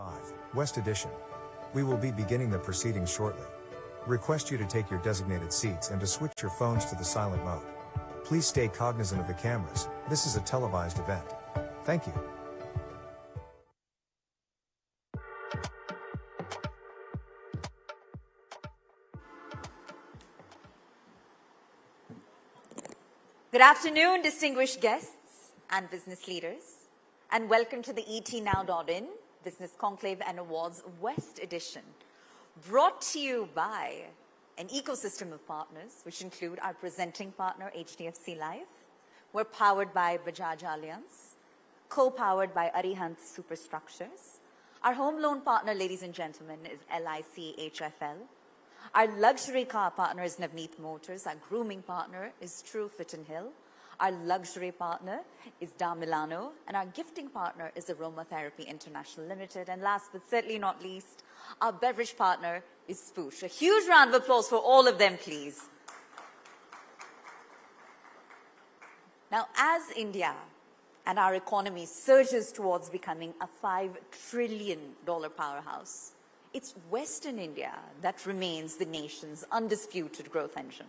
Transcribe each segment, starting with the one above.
5. West Edition. We will be beginning the proceedings shortly. Request you to take your designated seats and to switch your phones to the silent mode. Please stay cognizant of the cameras. This is a televised event. Thank you. Good afternoon, distinguished guests and business leaders, and welcome to the ETnow.in Business Conclave and Awards West Edition, brought to you by an ecosystem of partners, which include our presenting partner, HDFC Life. We're powered by Bajaj Allianz, co-powered by Arihant Superstructures. Our home loan partner, ladies and gentlemen, is LIC HFL. Our luxury car partner is Navneet Motors. Our grooming partner is True Fit and Hill. Our luxury partner is Da Milano. And our gifting partner is Aromatherapy International Limited. And last but certainly not least, our beverage partner is Spoosh. A huge round of applause for all of them, please. Now, as India and our economy surges towards becoming a $5 trillion powerhouse, it's Western India that remains the nation's undisputed growth engine,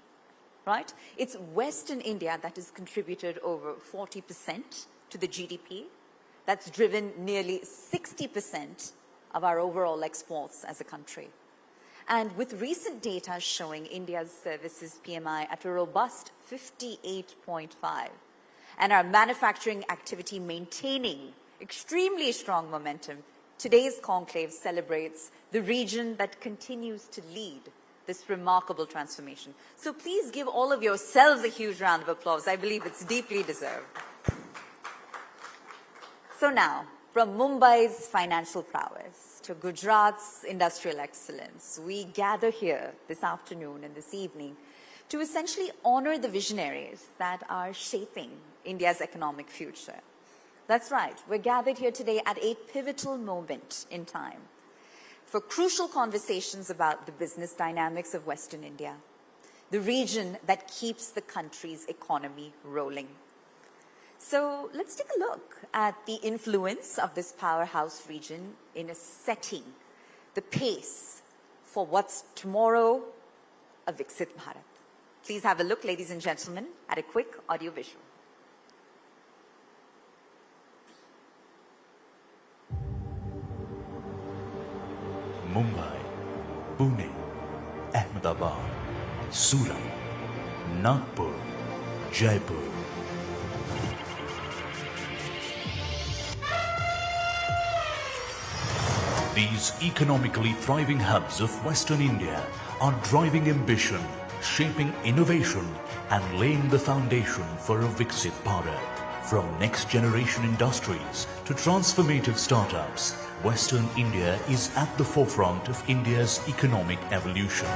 right? It's Western India that has contributed over 40% to the GDP, that's driven nearly 60% of our overall exports as a country. And with recent data showing India's services PMI at a robust 58.5, and our manufacturing activity maintaining extremely strong momentum, today's conclave celebrates the region that continues to lead this remarkable transformation. So please give all of yourselves a huge round of applause. I believe it's deeply deserved. So now, from Mumbai's financial prowess to Gujarat's industrial excellence, we gather here this afternoon and this evening to essentially honor the visionaries that are shaping India's economic future. That's right, we're gathered here today at a pivotal moment in time for crucial conversations about the business dynamics of Western India, the region that keeps the country's economy rolling. So let's take a look at the influence of this powerhouse region in setting the pace for what's tomorrow a Viksit Bharat. Please have a look, ladies and gentlemen, at a quick audio visual. Mumbai, Pune, Ahmedabad, Surat, Nagpur, Jaipur. These economically thriving hubs of Western India are driving ambition, shaping innovation, and laying the foundation for a Viksit Bharat. From next-generation industries to transformative startups, Western India is at the forefront of India's economic evolution.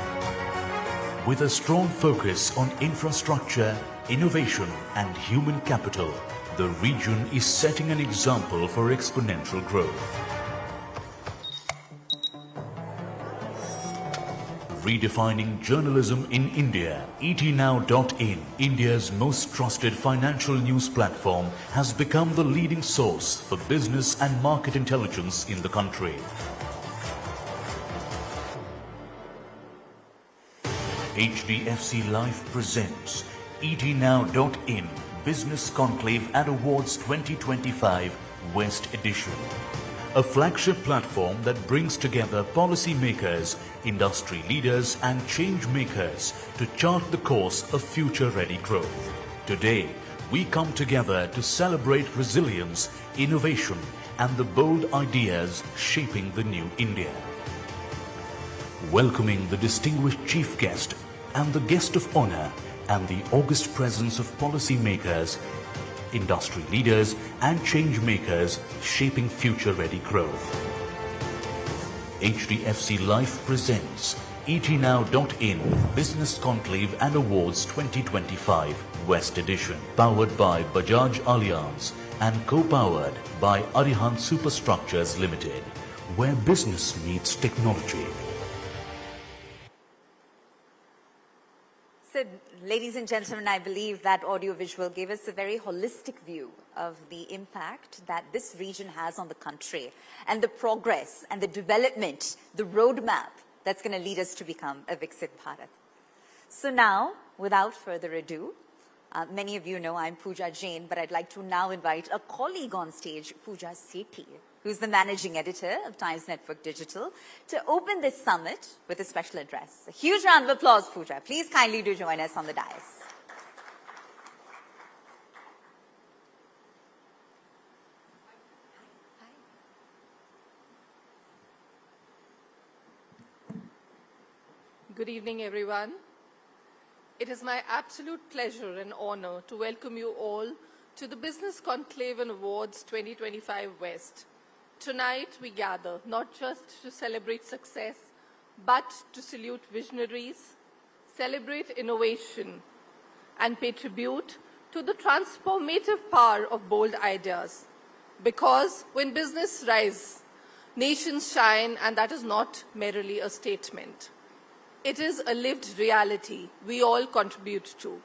With a strong focus on infrastructure, innovation, and human capital, the region is setting an example for exponential growth. Redefining journalism in India, ETnow.in, India's most trusted financial news platform, has become the leading source for business and market intelligence in the country. HDFC Life presents ETnow.in Business Conclave and Awards 2025 West Edition, a flagship platform that brings together policymakers, industry leaders and change makers to chart the course of future-ready growth. Today, we come together to celebrate resilience, innovation and the bold ideas shaping the new India. Welcoming the distinguished chief guest and the guest of honor and the august presence of policymakers, industry leaders and change makers shaping future-ready growth. HDFC Life presents ETnow.in Business Conclave and Awards 2025 West Edition, powered by Bajaj Allianz and co-powered by Arihant Superstructures Limited, where business meets technology. So Ladies and gentlemen, I believe that audiovisual gave us a very holistic view of the impact that this region has on the country and the progress and the development, the roadmap that's going to lead us to become a Viksit Bharat. So now, without further ado, many of you know I'm Pooja Jain, but I'd like to now invite a colleague on stage, Pooja Sethi, who's the managing editor of Times Network Digital, to open this summit with a special address. A huge round of applause, Pooja. Please kindly do join us on the dais. Good evening, everyone. It is my absolute pleasure and honor to welcome you all to the Business Conclave Awards 2025 West. Tonight, we gather not just to celebrate success, but to salute visionaries, celebrate innovation, and pay tribute to the transformative power of bold ideas. Because when business rise, nations shine, and that is not merely a statement. It is a lived reality we all contribute to.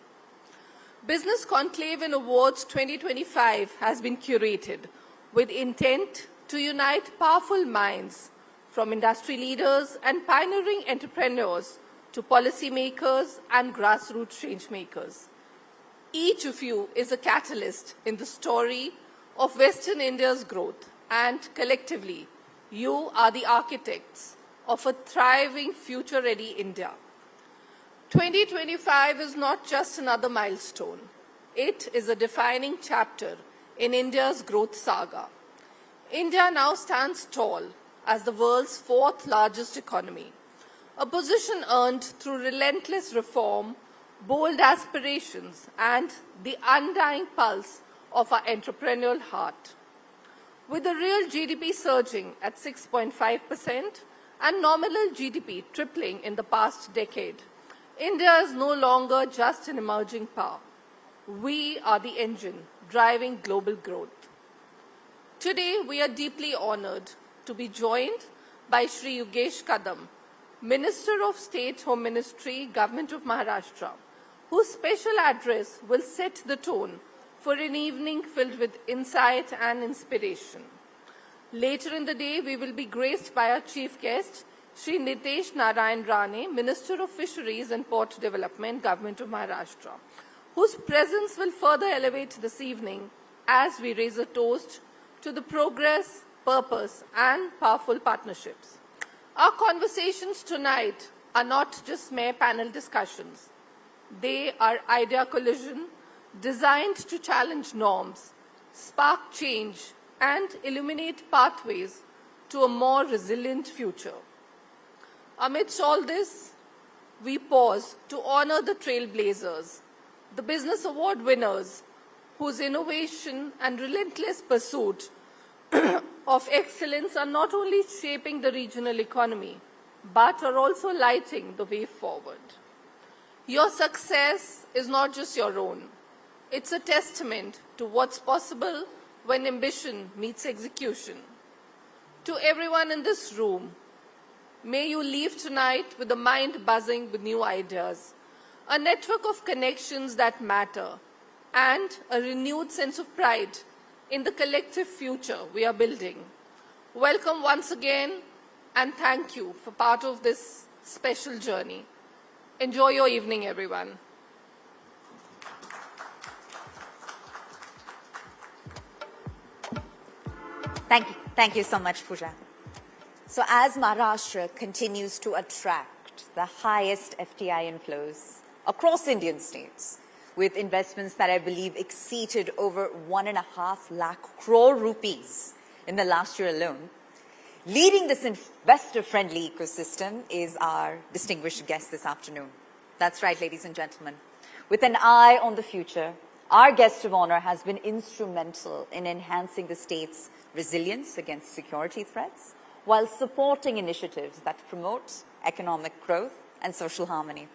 Business Conclave Awards 2025 has been curated with intent to unite powerful minds from industry leaders and pioneering entrepreneurs to policymakers and grassroots changemakers. Each of you is a catalyst in the story of Western India's growth, and collectively, you are the architects of a thriving, future-ready India. 2025 is not just another milestone. It is a defining chapter in India's growth saga. India now stands tall as the world's fourth largest economy, a position earned through relentless reform, bold aspirations, and the undying pulse of our entrepreneurial heart. With the real GDP surging at 6.5% and nominal GDP tripling in the past decade, India is no longer just an emerging power. We are the engine driving global growth. Today, we are deeply honored to be joined by Shri Yogesh Kadam, Minister of State Home Ministry, Government of Maharashtra, whose special address will set the tone for an evening filled with insight and inspiration. Later in the day, we will be graced by our chief guest, Shri Nitesh Narayan Rane, Minister of Fisheries and Port Development, Government of Maharashtra, whose presence will further elevate this evening as we raise a toast to the progress, purpose, and powerful partnerships. Our conversations tonight are not just mere panel discussions. They are idea collision designed to challenge norms, spark change, and illuminate pathways to a more resilient future. Amidst all this, we pause to honor the trailblazers, the business award winners, whose innovation and relentless pursuit of excellence are not only shaping the regional economy, but are also lighting the way forward. Your success is not just your own. It's a testament to what's possible when ambition meets execution. To everyone in this room, may you leave tonight with a mind buzzing with new ideas, a network of connections that matter, and a renewed sense of pride in the collective future we are building. Welcome once again, and thank you for part of this special journey. Enjoy your evening, everyone. Thank you so much, Pooja. So as Maharashtra continues to attract the highest FDI inflows across Indian states, with investments that I believe exceeded over 1.5 lakh crore rupees in the last year alone, leading this investor-friendly ecosystem is our distinguished guest this afternoon. That's right, ladies and gentlemen. With an eye on the future, our guest of honor has been instrumental in enhancing the state's resilience against security threats while supporting initiatives that promote economic growth and social harmony.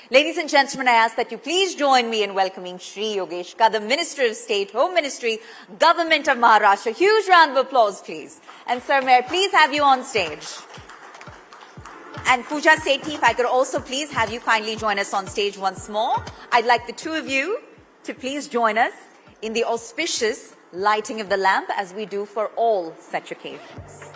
Ladies and gentlemen, I ask that you please join me in welcoming Shri Yogesh Kadam, Minister of State, Home Ministry, Government of Maharashtra. Huge round of applause, please. And sir, may I please have you on stage? And Pooja Sethi, if I could also please have you kindly join us on stage once more. I'd like the two of you to please join us in the auspicious lighting of the lamp as we do for all such occasions.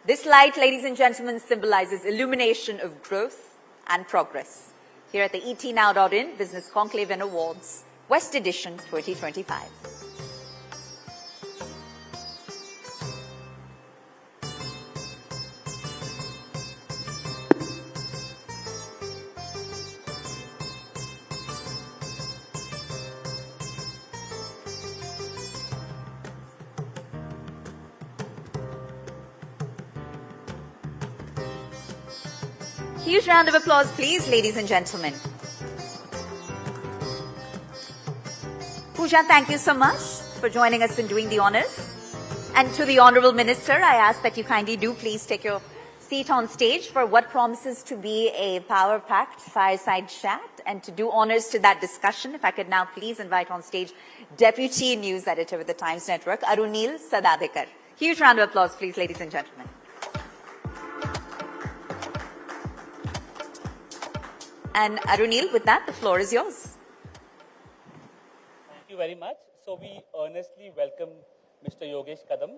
This light, ladies and gentlemen, symbolizes illumination of growth and progress. Here at the etnow.in Business Conclave Awards, West Edition 2025. Huge round of applause, please, ladies and gentlemen. Pooja, thank you so much for joining us in doing the honors. And to the Honorable Minister, I ask that you kindly do please take your seat on stage for what promises to be a power-packed fireside chat. And to do honors to that discussion, if I could now please invite on stage Deputy News Editor with the Times Network, Arunil Sadadekar. Huge round of applause, please, ladies and gentlemen. And Arunil, with that, the floor is yours. Thank you very much. So we earnestly welcome Mr. Yogesh Kadam,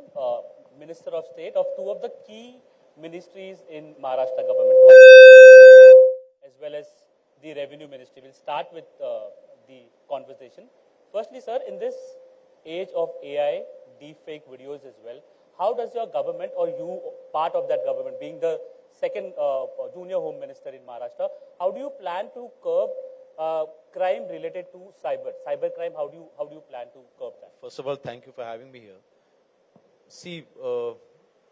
Minister of State of two of the key ministries in Maharashtra government, as well as the Revenue Ministry. We'll start with the conversation. Firstly, sir, in this age of AI, deepfake videos as well, how does your government, or you part of that government, being the second junior home minister in Maharashtra, how do you plan to curb crime related to cybercrime? How do you plan to curb that? First of all, thank you for having me here. See,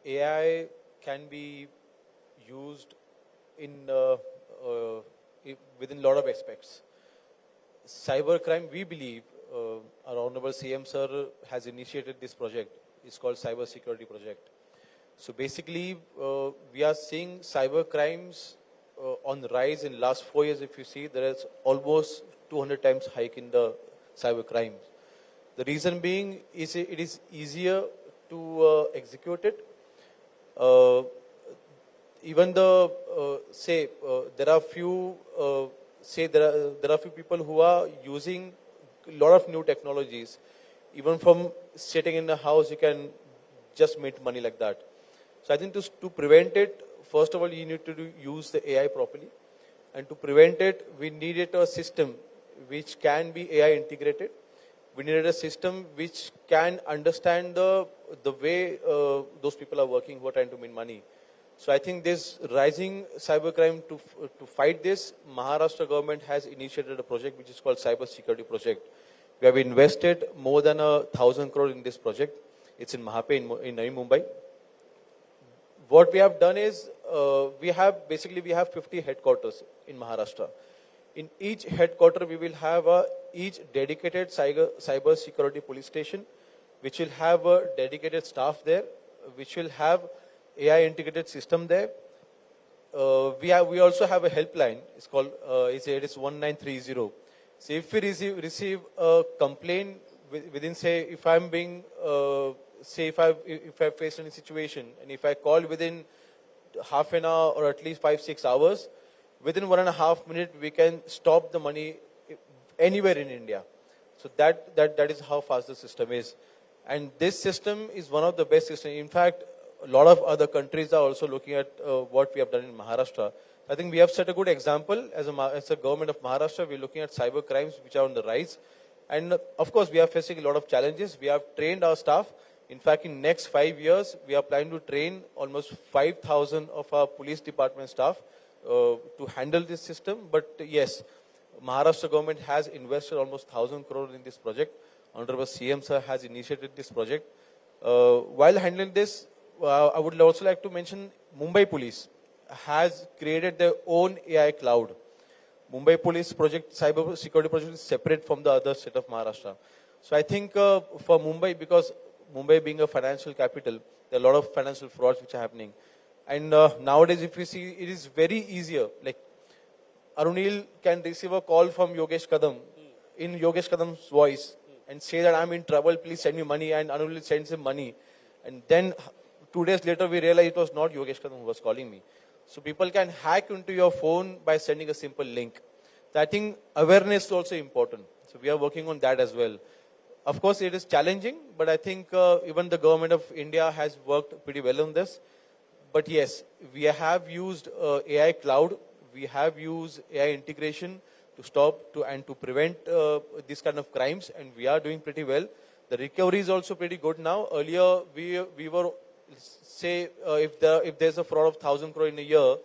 AI can be used in within a lot of aspects. Cybercrime, we believe, our Honorable CM Sir has initiated this project. It's called Cyber Security Project. So basically, we are seeing cyber crimes on the rise in last 4 years. If you see, there is almost 200 times hike in the cyber crimes. The reason being is it is easier to execute it. Even the there are few there are few people who are using a lot of new technologies. Even from sitting in the house, you can just make money like that. So I think to prevent it, first of all, you need to use the AI properly. And to prevent it, we needed a system which can be AI integrated. We needed a system which can understand the way those people are working who are trying to make money. So I think this rising cybercrime, to fight this, Maharashtra government has initiated a project which is called Cyber Security Project. We have invested more than 1,000 crore in this project. It's in Mahape in Navi Mumbai. What we have done is, we have 50 headquarters in Maharashtra. In each headquarter, we will have each dedicated cyber security police station, which will have a dedicated staff there, which will have AI integrated system there. We also have a helpline. It's called it is 1930. So if we receive a complaint within, say, if I'm being if I face any situation, and if I call within half an hour or at least 5-6 hours, within 1.5 minutes we can stop the money anywhere in India. So that is how fast the system is, and this system is one of the best systems. In fact, a lot of other countries are also looking at what we have done in Maharashtra. I think we have set a good example as a government of Maharashtra. We're looking at cyber crimes which are on the rise, and of course we are facing a lot of challenges. We have trained our staff. In fact, in next 5 years, we are planning to train almost 5,000 of our police department staff to handle this system. But yes, Maharashtra government has invested almost 1,000 crore in this project. Honorable CM Sir has initiated this project. While handling this, I would also like to mention Mumbai Police has created their own AI cloud. Mumbai Police project, cyber security project, is separate from the other state of Maharashtra. So I think for Mumbai, because Mumbai being a financial capital, there are a lot of financial frauds which are happening. And nowadays, if you see, it is very easier. Like, Arunil can receive a call from Yogesh Kadam in Yogesh Kadam's voice and say that I'm in trouble, please send me money, and Arunil sends him money. And then 2 days later, we realized it was not Yogesh Kadam who was calling me. So people can hack into your phone by sending a simple link. So I think awareness is also important. So we are working on that as well. Of course, it is challenging, but I think even the government of India has worked pretty well on this. But yes, we have used AI cloud. We have used AI integration to stop and to prevent this kind of crimes, and we are doing pretty well. The recovery is also pretty good now. Earlier, we were, say, if there's a fraud of 1,000 crore in a year,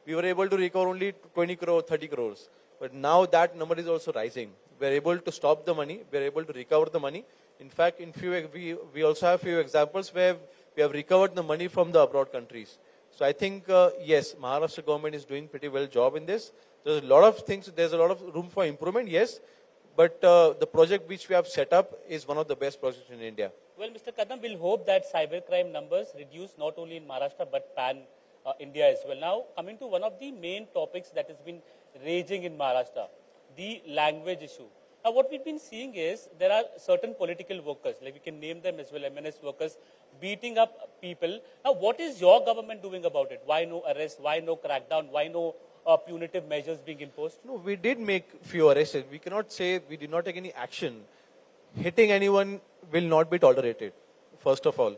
we were able to recover only 20 crore, 30 crores. But now that number is also rising. We're able to stop the money. We're able to recover the money. In fact, we also have few examples where we have recovered the money from the abroad countries. So I think, yes, Maharashtra government is doing pretty well job in this. There's a lot of things, there's a lot of room for improvement, yes. But the project which we have set up is one of the best projects in India. Well, Mr. Kadam, we'll hope that cybercrime numbers reduce not only in Maharashtra but pan India as well. Now, coming to one of the main topics that has been raging in Maharashtra, the language issue. Now, what we've been seeing is there are certain political workers, like we can name them as well, MNS workers, beating up people. Now, what is your government doing about it? Why no arrest? Why no crackdown? Why no punitive measures being imposed? No, we did make few arrests. We cannot say we did not take any action. Hitting anyone will not be tolerated, first of all.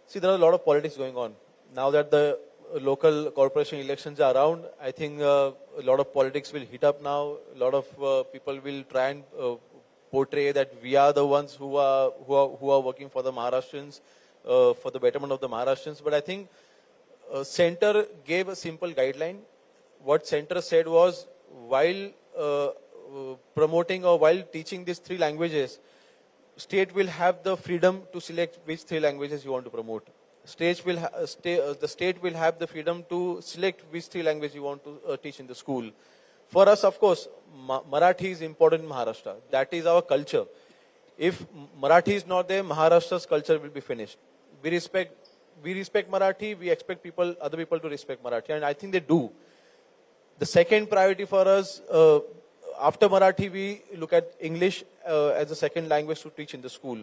See, there are a lot of politics going on. Now that the local corporation elections are around, I think a lot of politics will heat up now. A lot of people will try and portray that we are the ones who are working for the Maharashtrians, for the betterment of the Maharashtrians. But I think Center gave a simple guideline. What Center said was, while promoting or while teaching these 3 languages, state will have the freedom to select which 3 languages you want to promote. The state will have the freedom to select which 3 languages you want to teach in the school. For us, of course, Marathi is important in Maharashtra. That is our culture. If Marathi is not there, Maharashtra's culture will be finished. We respect Marathi. We expect other people to respect Marathi, and I think they do. The second priority for us, after Marathi, we look at English as a second language to teach in the school.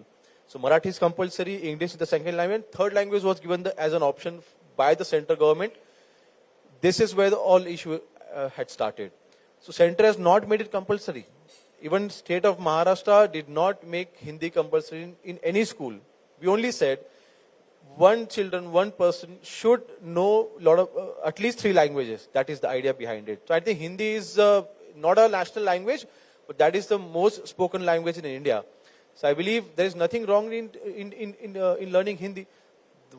So Marathi is compulsory, English is the second language. Third language was given as an option by the center government. This is where the all issue had started. So center has not made it compulsory. Even state of Maharashtra did not make Hindi compulsory in any school. We only said one person should know at least 3 languages. That is the idea behind it. So I think Hindi is not a national language, but that is the most spoken language in India. So I believe there is nothing wrong in learning Hindi.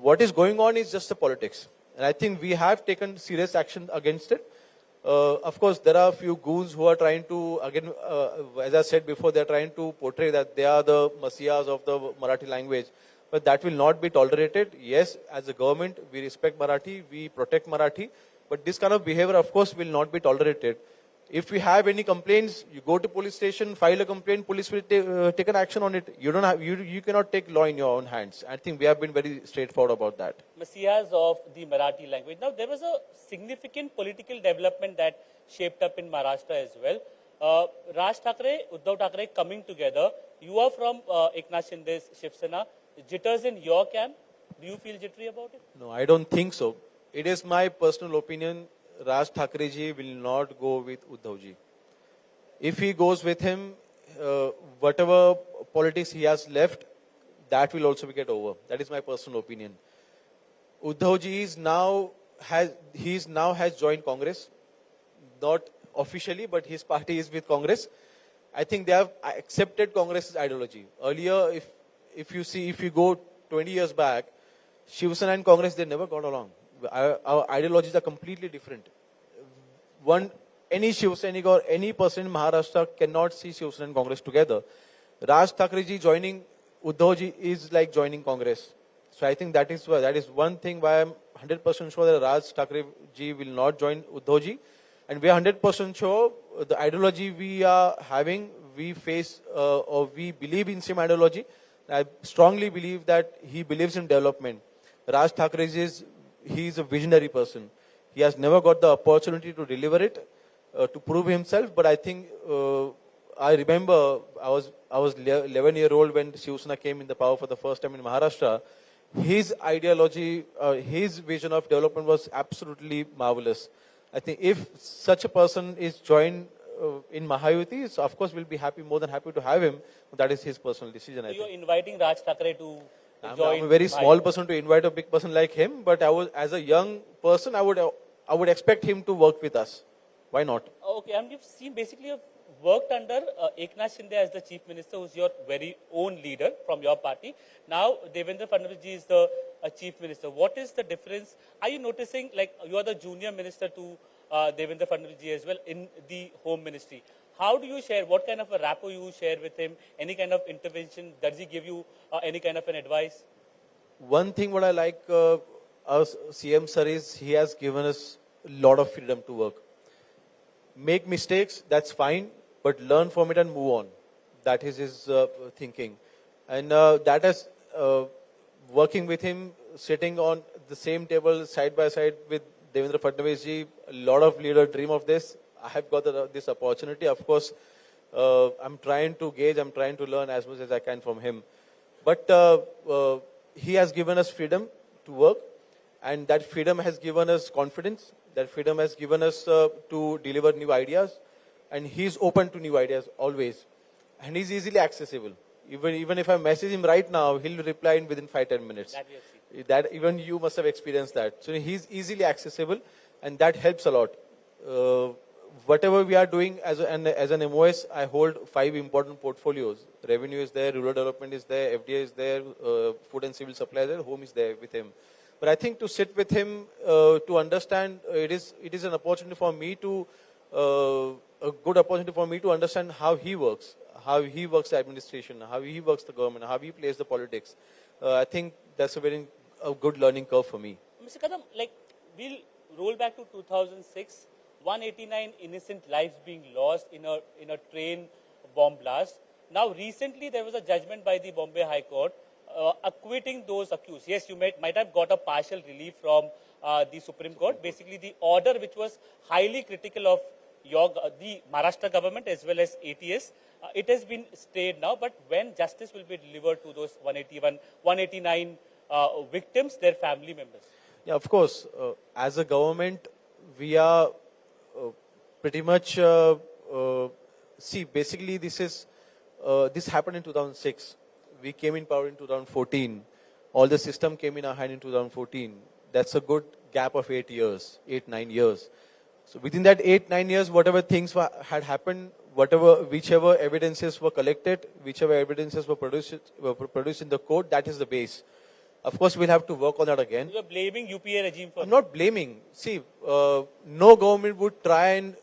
What is going on is just the politics. And I think we have taken serious action against it. Of course, there are a few goons who are trying to, again, as I said before, they are trying to portray that they are the messiahs of the Marathi language. But that will not be tolerated. Yes, as a government, we respect Marathi, we protect Marathi. But this kind of behavior, of course, will not be tolerated. If we have any complaints, you go to police station, file a complaint, police will take an action on it. You cannot take law in your own hands. I think we have been very straightforward about that. Messiahs of the Marathi language. Now, there was a significant political development that shaped up in Maharashtra as well. Raj Thackeray, Uddhav Thackeray coming together. You are from Eknath Shinde's Shiv Sena. Jitters in your camp. Do you feel jittery about it? No, I don't think so. It is my personal opinion. Raj Thackeray ji will not go with Uddhav ji. If he goes with him, whatever politics he has left, that will also get over. That is my personal opinion. Uddhav ji now has joined Congress, not officially, but his party is with Congress. I think they have accepted Congress's ideology. Earlier, if you go 20 years back, Shiv Sena and Congress, they never got along. Our ideologies are completely different. Any Shiv Sainik or any person in Maharashtra cannot see Shiv Sena and Congress together. Raj Thackeray ji joining Uddhav ji is like joining Congress. So I think that is one thing why I'm 100% sure that Raj Thackeray ji will not join Uddhav ji. And we are 100% sure the ideology we are having, we face or we believe in same ideology. I strongly believe that he believes in development. Raj Thackeray he is a visionary person. He has never got the opportunity to deliver it, to prove himself. But I think, I remember I was 11-year-old when Shiv Sena came in the power for the first time in Maharashtra. his ideology, his vision of development was absolutely marvelous. I think if such a person is joined in Mahayuti, so of course we'll be happy, more than happy to have him. That is his personal decision, I So you're think. inviting Raj Thackeray to join. I'm a very small Mahayuti. person to invite a big person like him, but as a young person, I would expect him to work with us. Why not? Okay, and you've seen basically you've worked under Eknath Shinde as the chief minister, who's your very own leader from your party. Now Devendra Fadnavis ji is the chief minister. What is the difference? Are you noticing, like, you are the junior minister to Devendra Fadnavis ji as well in the home ministry? How do you share? What kind of a rapport you share with him? Any kind of intervention? Does he give you any kind of an advice? One thing what I like our CM sir is he has given us a lot of freedom to work. Make mistakes, that's fine, but learn from it and move on. That is his thinking. And that is working with him, sitting on the same table side by side with Devendra Fadnavis ji, a lot of leaders dream of this. I have got this opportunity. Of course, I'm trying to gauge, I'm trying to learn as much as I can from him. But he has given us freedom to work, and that freedom has given us confidence. That freedom has given us to deliver new ideas, and he's open to new ideas always. And he's easily accessible. Even if I message him right now, he'll reply within 5-10 minutes. That we have seen. That even you must have experienced that. So he's easily accessible, and that helps a lot. Whatever we are doing as an MOS, I hold 5 important portfolios. Revenue is there, rural development is there, FDI is there, food and civil supply is there, home is there with him. But I think to sit with him to understand, it is an opportunity for me to, a good opportunity for me to understand how he works the administration, how he works the government, how he plays the politics. I think that's a good learning curve for me. Mr. Kadam, like, we'll roll back to 2006, 189 innocent lives being lost in a train bomb blast. Now, recently there was a judgment by the Bombay High Court acquitting those accused. Yes, you might have got a partial relief from the Supreme Court. Basically, the order which was highly critical of the Maharashtra government as well as ATS, it has been stayed now. But when justice will be delivered to those 189 victims, their family members? Yeah, of course. As a government, we are pretty much see. Basically, this happened in 2006. We came in power in 2014. All the system came in our hand in 2014. That's a good gap of 8-9 years. So within that 8-9 years, whatever things had happened, whichever evidences were collected, whichever evidences were produced in the court, that is the base. Of course, we'll have to work on that again. You are blaming UPA regime for... I'm not blaming. See, no government would try and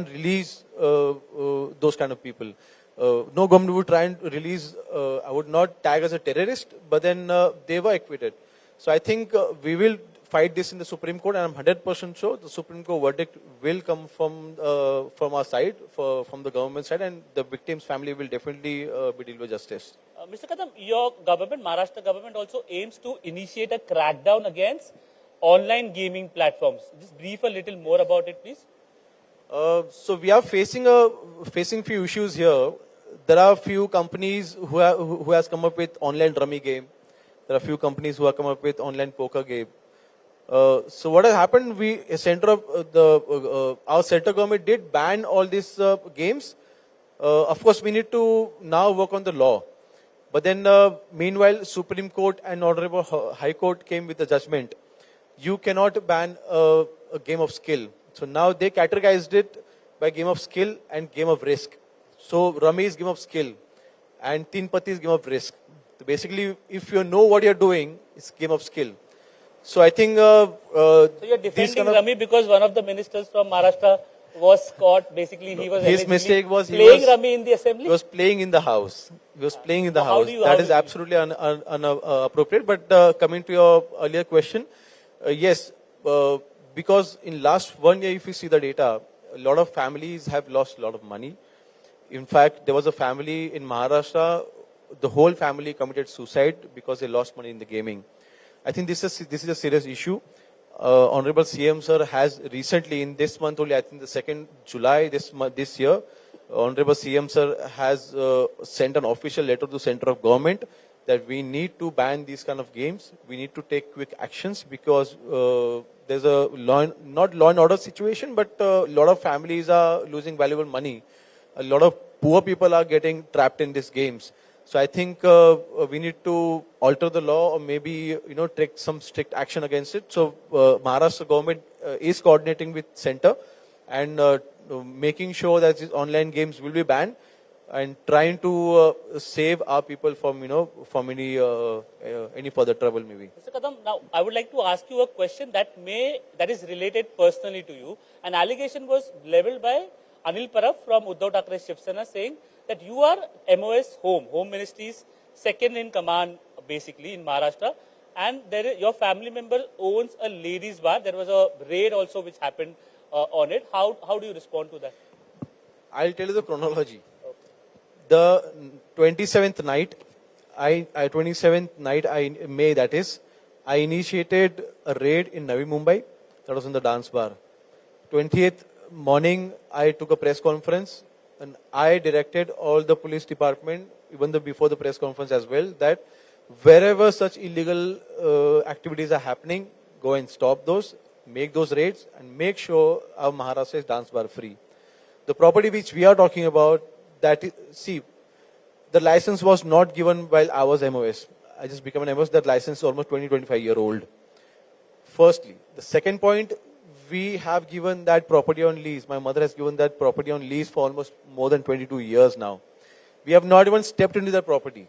release those kind of people. No government would try and release, I would not tag as a terrorist, but then they were acquitted. So I think we will fight this in the Supreme Court, and I'm 100% sure the Supreme Court verdict will come from our side, from the government side, and the victim's family will definitely be dealt with justice. Mr. Kadam, your government, Maharashtra government, also aims to initiate a crackdown against online gaming platforms. Just brief a little more about it, please. So we are facing few issues here. There are few companies who has come up with online rummy game. There are few companies who have come up with online poker game. So what has happened? Our central government did ban all these games. Of course, we need to now work on the law. But then, meanwhile, Supreme Court and Honorable High Court came with a judgment. You cannot ban a game of skill. So now they categorized it by game of skill and game of risk. So Rummy is game of skill and Teen Patti is game of risk. So basically, if you know what you're doing, it's game of skill. So I think... so you're defending Rummy because one of the ministers from Maharashtra was caught. Basically, he was his mistake was playing Rummy in the assembly? He was playing in the house. He was playing in the house. That is absolutely inappropriate. But coming to your earlier question, yes, because in last 1 year, if you see the data, a lot of families have lost a lot of money. In fact, there was a family in Maharashtra, the whole family committed suicide because they lost money in the gaming. I think this is a serious issue. Honorable CM sir has recently, in this month only, I think the 2nd July this year, Honorable CM sir has sent an official letter to the Center of Government that we need to ban these kind of games. We need to take quick actions because there's a not law and order situation, but a lot of families are losing valuable money. A lot of poor people are getting trapped in these games. So I think we need to alter the law or maybe take some strict action against it. So Maharashtra government is coordinating with center and making sure that these online games will be banned and trying to save our people from from any further trouble maybe. Mr. Kadam, now I would like to ask you a question that is related personally to you. An allegation was leveled by Anil Parab from Uddhav Thackere's Shiv Sena saying that you are MOS Home Ministry's second in command basically in Maharashtra, and your family member owns a ladies bar. There was a raid also which happened on it. How do you respond to that? I'll tell you the chronology. Okay. The 27th night, May that is, I initiated a raid in Navi Mumbai. That was in the dance bar. 20th morning, I took a press conference and I directed all the police department, even before the press conference as well, that wherever such illegal activities are happening, go and stop those, make those raids and make sure our Maharashtra is dance bar free. The property which we are talking about, the license was not given while I was MOS. I just became an MOS. That license is almost 25-year-old. Firstly. The second point, we have given that property on lease. My mother has given that property on lease for almost more than 22 years now. We have not even stepped into that property.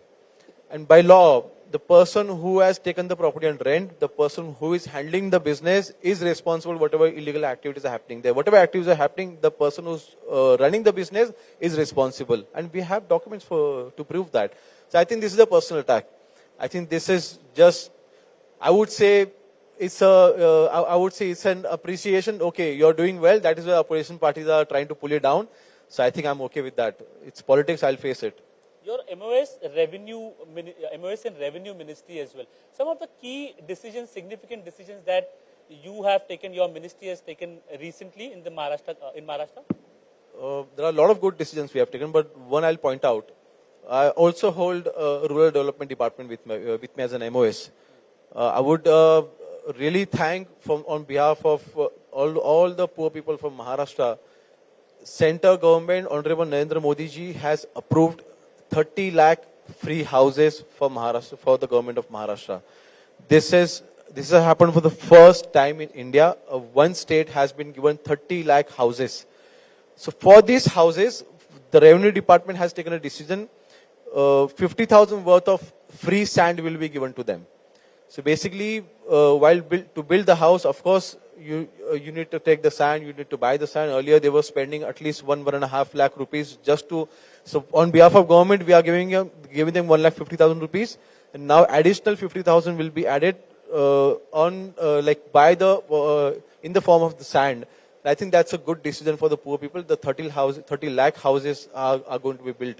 And by law, the person who has taken the property on rent, the person who is handling the business is responsible whatever illegal activities are happening there. Whatever activities are happening, the person who's running the business is responsible. And we have documents to prove that. So I think this is a personal attack. I think this is just, I would say it's an appreciation. Okay, you're doing well. That is why opposition parties are trying to pull you down. So I think I'm okay with that. It's politics. I'll face it. Your MOS and Revenue Ministry as well. Some of the key decisions, significant decisions that you have taken, your ministry has taken recently in Maharashtra. There are a lot of good decisions we have taken, but one I'll point out. I also hold a rural development department with me as an MOS. I would really thank on behalf of all the poor people from Maharashtra. Center government, Honorable Narendra Modi ji has approved 30 lakh free houses for Maharashtra, for the government of Maharashtra. This has happened for the first time in India. One state has been given 30 lakh houses. So for these houses, the revenue department has taken a decision. 50,000 worth of free sand will be given to them. So basically, to build the house, of course, you need to take the sand, you need to buy the sand. Earlier, they were spending at least 1.5 lakh rupees just to. So on behalf of government, we are giving them 1,50,000 rupees, and now additional 50,000 will be added in the form of the sand. I think that's a good decision for the poor people. The 30 lakh houses are going to be built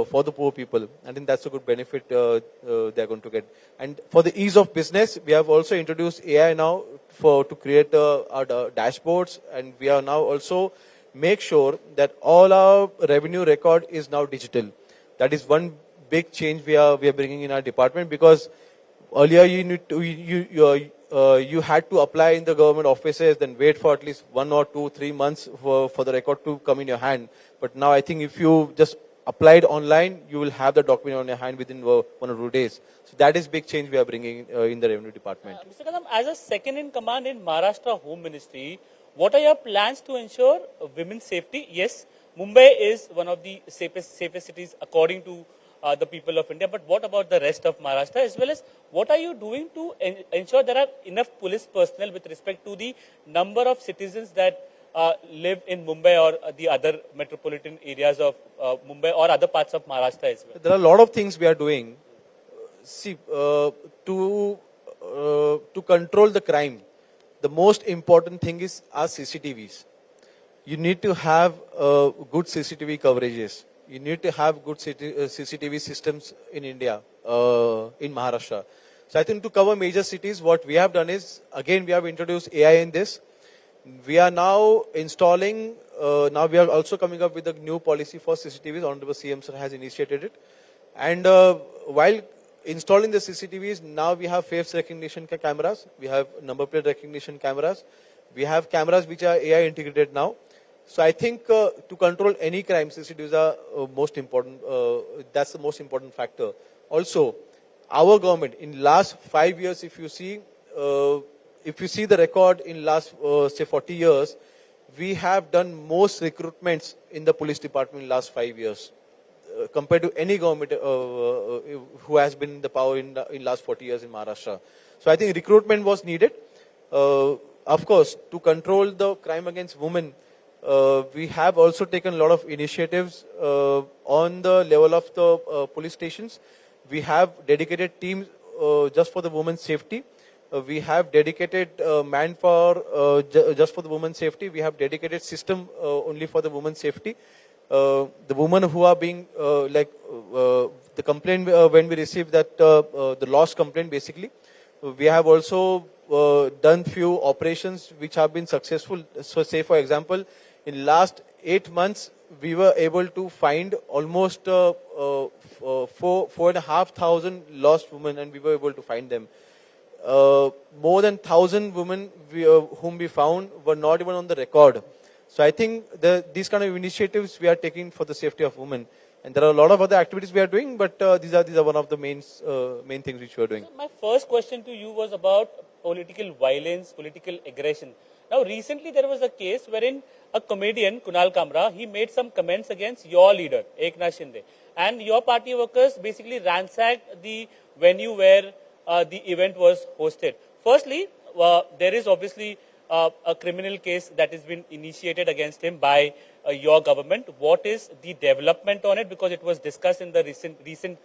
for the poor people. I think that's a good benefit they are going to get. And for the ease of business, we have also introduced AI now to create our dashboards, and we are now also make sure that all our revenue record is now digital. That is one big change we are bringing in our department, because earlier you had to apply in the government offices, then wait for at least 1 or 2, 3 months for the record to come in your hand. But now I think if you just applied online, you will have the document on your hand within 1 or 2 days. So that is big change we are bringing in the revenue department. Mr. Kadam, as a second in command in Maharashtra Home Ministry, what are your plans to ensure women's safety? Yes, Mumbai is one of the safest cities according to the people of India. But what about the rest of Maharashtra, as well as what are you doing to ensure there are enough police personnel with respect to the number of citizens that live in Mumbai or the other metropolitan areas of Mumbai or other parts of Maharashtra as well? There are a lot of things we are doing. See, to control the crime, the most important thing is our CCTVs. You need to have good CCTV coverages. You need to have good CCTV systems in India, in Maharashtra. So I think to cover major cities, what we have done is, again, we have introduced AI in this. We are now installing, now we are also coming up with a new policy for CCTVs. Honorable CM Sir has initiated it. And while installing the CCTVs, now we have face recognition cameras, we have number plate recognition cameras, we have cameras which are AI integrated now. So I think to control any crime, CCTVs are most important. That's the most important factor. Also, our government in last 5 years, if you see the record in last say 40 years, we have done most recruitments in the police department in last 5 years. Compared to any government who has been in the power in last 40 years in Maharashtra. So I think recruitment was needed. Of course, to control the crime against women, we have also taken a lot of initiatives on the level of the police stations. We have dedicated teams just for the women's safety. We have dedicated manpower just for the women's safety. We have dedicated system only for the women's safety. The women who are being the complaint when we receive that the lost complaint basically, we have also done few operations which have been successful. So say for example, in last 8 months we were able to find almost 4,500 lost women, and we were able to find them. More than 1,000 women whom we found were not even on the record. So I think these kind of initiatives we are taking for the safety of women, and there are a lot of other activities we are doing, but these are one of the main things which we are doing. So my first question to you was about political violence, political aggression. Now recently there was a case wherein a comedian, Kunal Kamra, he made some comments against your leader, Eknath Shinde, and your party workers basically ransacked the venue where the event was hosted. Firstly, there is obviously a criminal case that has been initiated against him by your government. What is the development on it? Because it was discussed in the recent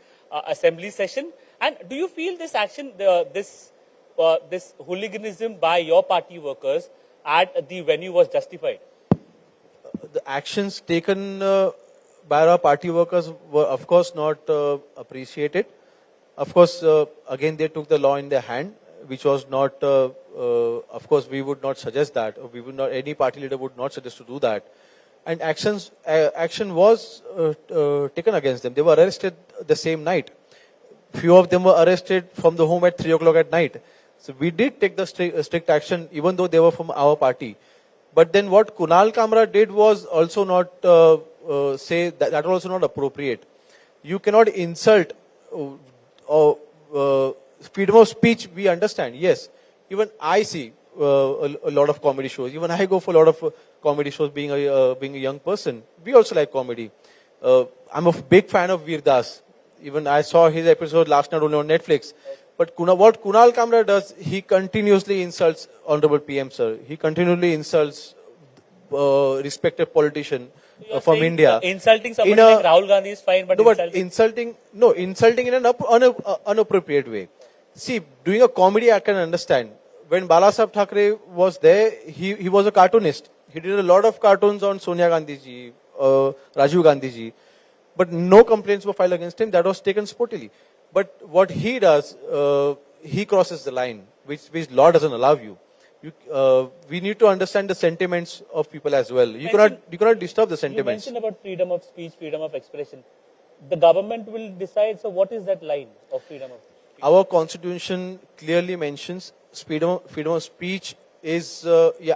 assembly session. And do you feel this action, this hooliganism by your party workers at the venue was justified? The actions taken by our party workers were of course not appreciated. Of course, again they took the law in their hand, which was not, of course, we would not suggest that. Or we would not, any party leader would not suggest to do that. And action was taken against them. They were arrested the same night. Few of them were arrested from the home at 3 o'clock at night. So we did take the strict action, even though they were from our party. But then what Kunal Kamra did was also not say that was also not appropriate. You cannot insult freedom of speech. We understand, yes. Even I see a lot of comedy shows. Even I go for a lot of comedy shows. Being a young person, we also like comedy. I'm a big fan of Veer Das. Even I saw his episode last night only on Netflix. But what Kunal Kamra does, he continuously insults Honorable PM Sir. He continually insults respected politician from India. Insulting somebody like Rahul Gandhi is fine, but insulting in an inappropriate way. See, doing a comedy I can understand. When Balasaheb Thackeray was there, he was a cartoonist. He did a lot of cartoons on Sonia Gandhi ji, Rajiv Gandhi ji. But no complaints were filed against him. That was taken sportily. But what he does, he crosses the line, which law doesn't allow you. We need to understand the sentiments of people as well. You cannot disturb the sentiments. You mentioned about freedom of speech, freedom of expression. The government will decide. So what is that line of freedom of speech? Our constitution clearly mentions freedom of speech is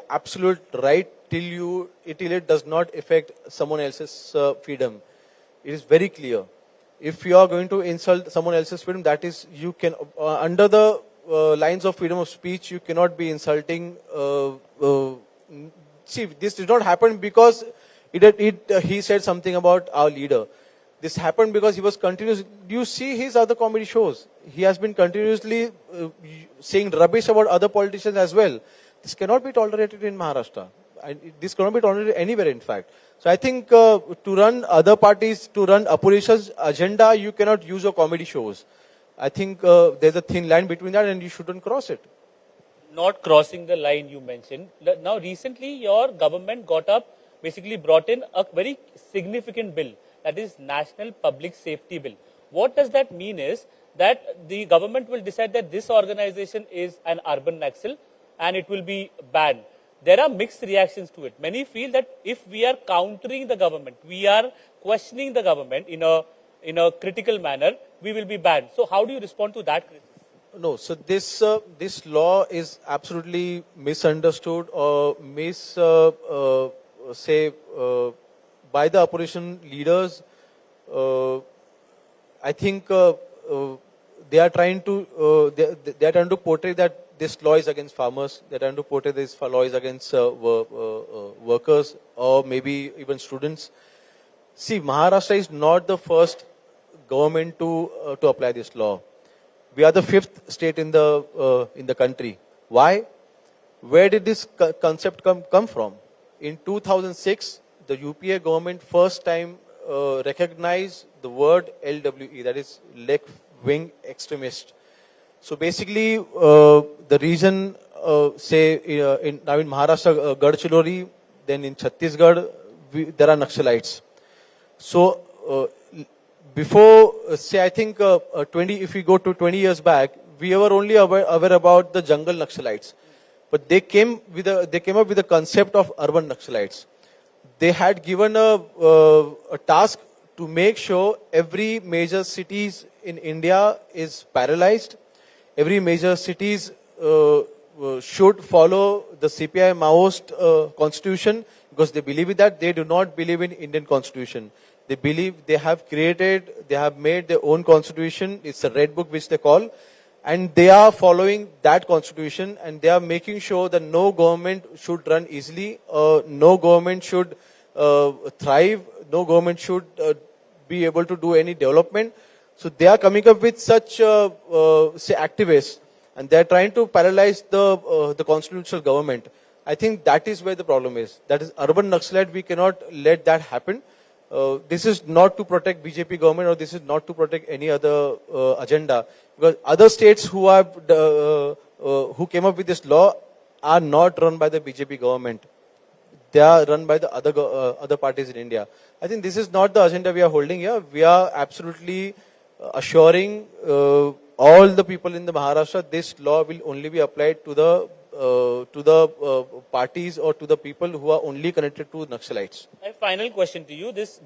absolute right till it does not affect someone else's freedom. It is very clear. If you are going to insult someone else's freedom, that is, you can under the lines of freedom of speech, you cannot be insulting. See, this did not happen because he said something about our leader. This happened because he was continuously. Do you see his other comedy shows? He has been continuously saying rubbish about other politicians as well. This cannot be tolerated in Maharashtra. This cannot be tolerated anywhere, in fact. So I think to run other parties, to run opposition's agenda, you cannot use your comedy shows. I think there's a thin line between that, and you shouldn't cross it. Not crossing the line you mentioned. Now recently your government got up, basically brought in a very significant bill. That is National Public Safety Bill. What does that mean is that the government will decide that this organization is an urban Naxal and it will be banned. There are mixed reactions to it. Many feel that if we are countering the government, we are questioning the government in a in a critical manner, we will be banned. So how do you respond to that criticism? No, so this law is absolutely misunderstood or by the opposition leaders. I think they are trying to portray that this law is against farmers. They are trying to portray this law is against workers or maybe even students. See, Maharashtra is not the first government to apply this law. We are the 5th state in the country. Why? Where did this concept come from? In 2006, the UPA government first time recognized the word LWE, that is left-wing extremist. So basically, the reason, now in Maharashtra, Gadchiroli, then in Chhattisgarh, there are Naxalites. So before, I think if we go to 20 years back, we were only aware about the jungle Naxalites. But they came up with the concept of urban Naxalites. They had given a task to make sure every major cities in India is paralyzed. Every major cities should follow the CPI Maoist constitution, because they believe in that. They do not believe in Indian constitution. They believe they have made their own constitution. It's a red book which they call. And they are following that constitution, and they are making sure that no government should run easily, no government should thrive, no government should be able to do any development. So they are coming up with such, activists, and they are trying to paralyze the constitutional government. I think that is where the problem is. That is urban Naxalite. We cannot let that happen. This is not to protect BJP government, or this is not to protect any other agenda. Because other states who came up with this law are not run by the BJP government. They are run by the other parties in India. I think this is not the agenda we are holding here. We are absolutely assuring all the people in the Maharashtra this law will only be applied to the parties or to the people who are only connected to Naxalites. A final question to you. This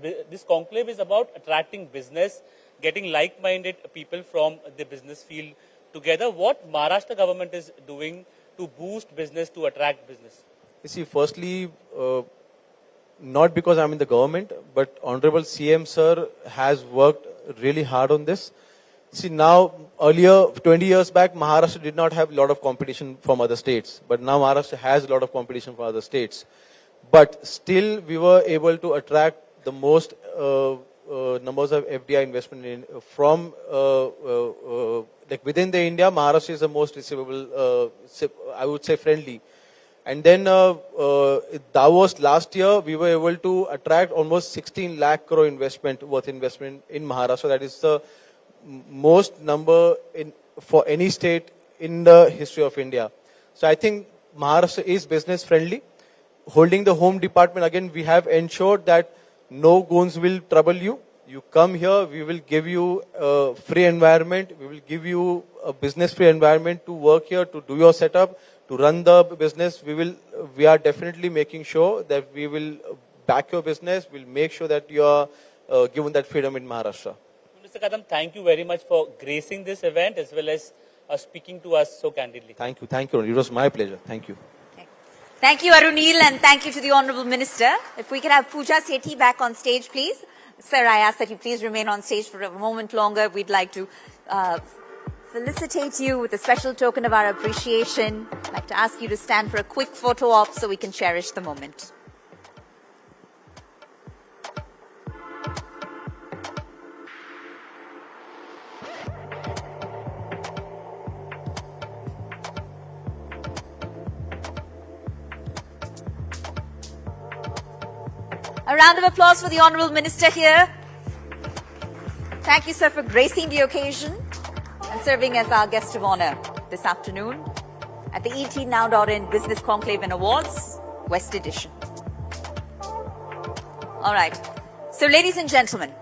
conclave is about attracting business, getting like-minded people from the business field together. What Maharashtra government is doing to boost business, to attract business? You see, firstly, not because I'm in the government, but Honorable CM Sir has worked really hard on this. See, now, earlier, 20 years back, Maharashtra did not have a lot of competition from other states. But now Maharashtra has a lot of competition from other states. But still, we were able to attract the most numbers of FDI investment from within the India. Maharashtra is the most receivable, I would say, friendly. And then Davos last year, we were able to attract almost 16 lakh crore investment in Maharashtra. That is the most number for any state in the history of India. So I think Maharashtra is business friendly. Holding the home department, again, we have ensured that no goons will trouble you. You come here, we will give you a free environment. We will give you a business free environment to work here, to do your setup, to run the business. We are definitely making sure that we will back your business. We'll make sure that you are given that freedom in Maharashtra. Mr. Kadam, thank you very much for gracing this event as well as speaking to us so candidly. Thank you. Thank you. It was my pleasure. Thank you. Okay. Thank you, Arunil, and thank you to the Honourable Minister. If we could have Pooja Sethi back on stage, please. Sir, I ask that you please remain on stage for a moment longer. We'd like to felicitate you with a special token of our appreciation. I'd like to ask you to stand for a quick photo op so we can cherish the moment. A round of applause for the Honourable Minister here. Thank you, sir, for gracing the occasion and serving as our guest of honour this afternoon at the ET Now.in Business Conclave Awards, West Edition. All right. So, ladies and gentlemen,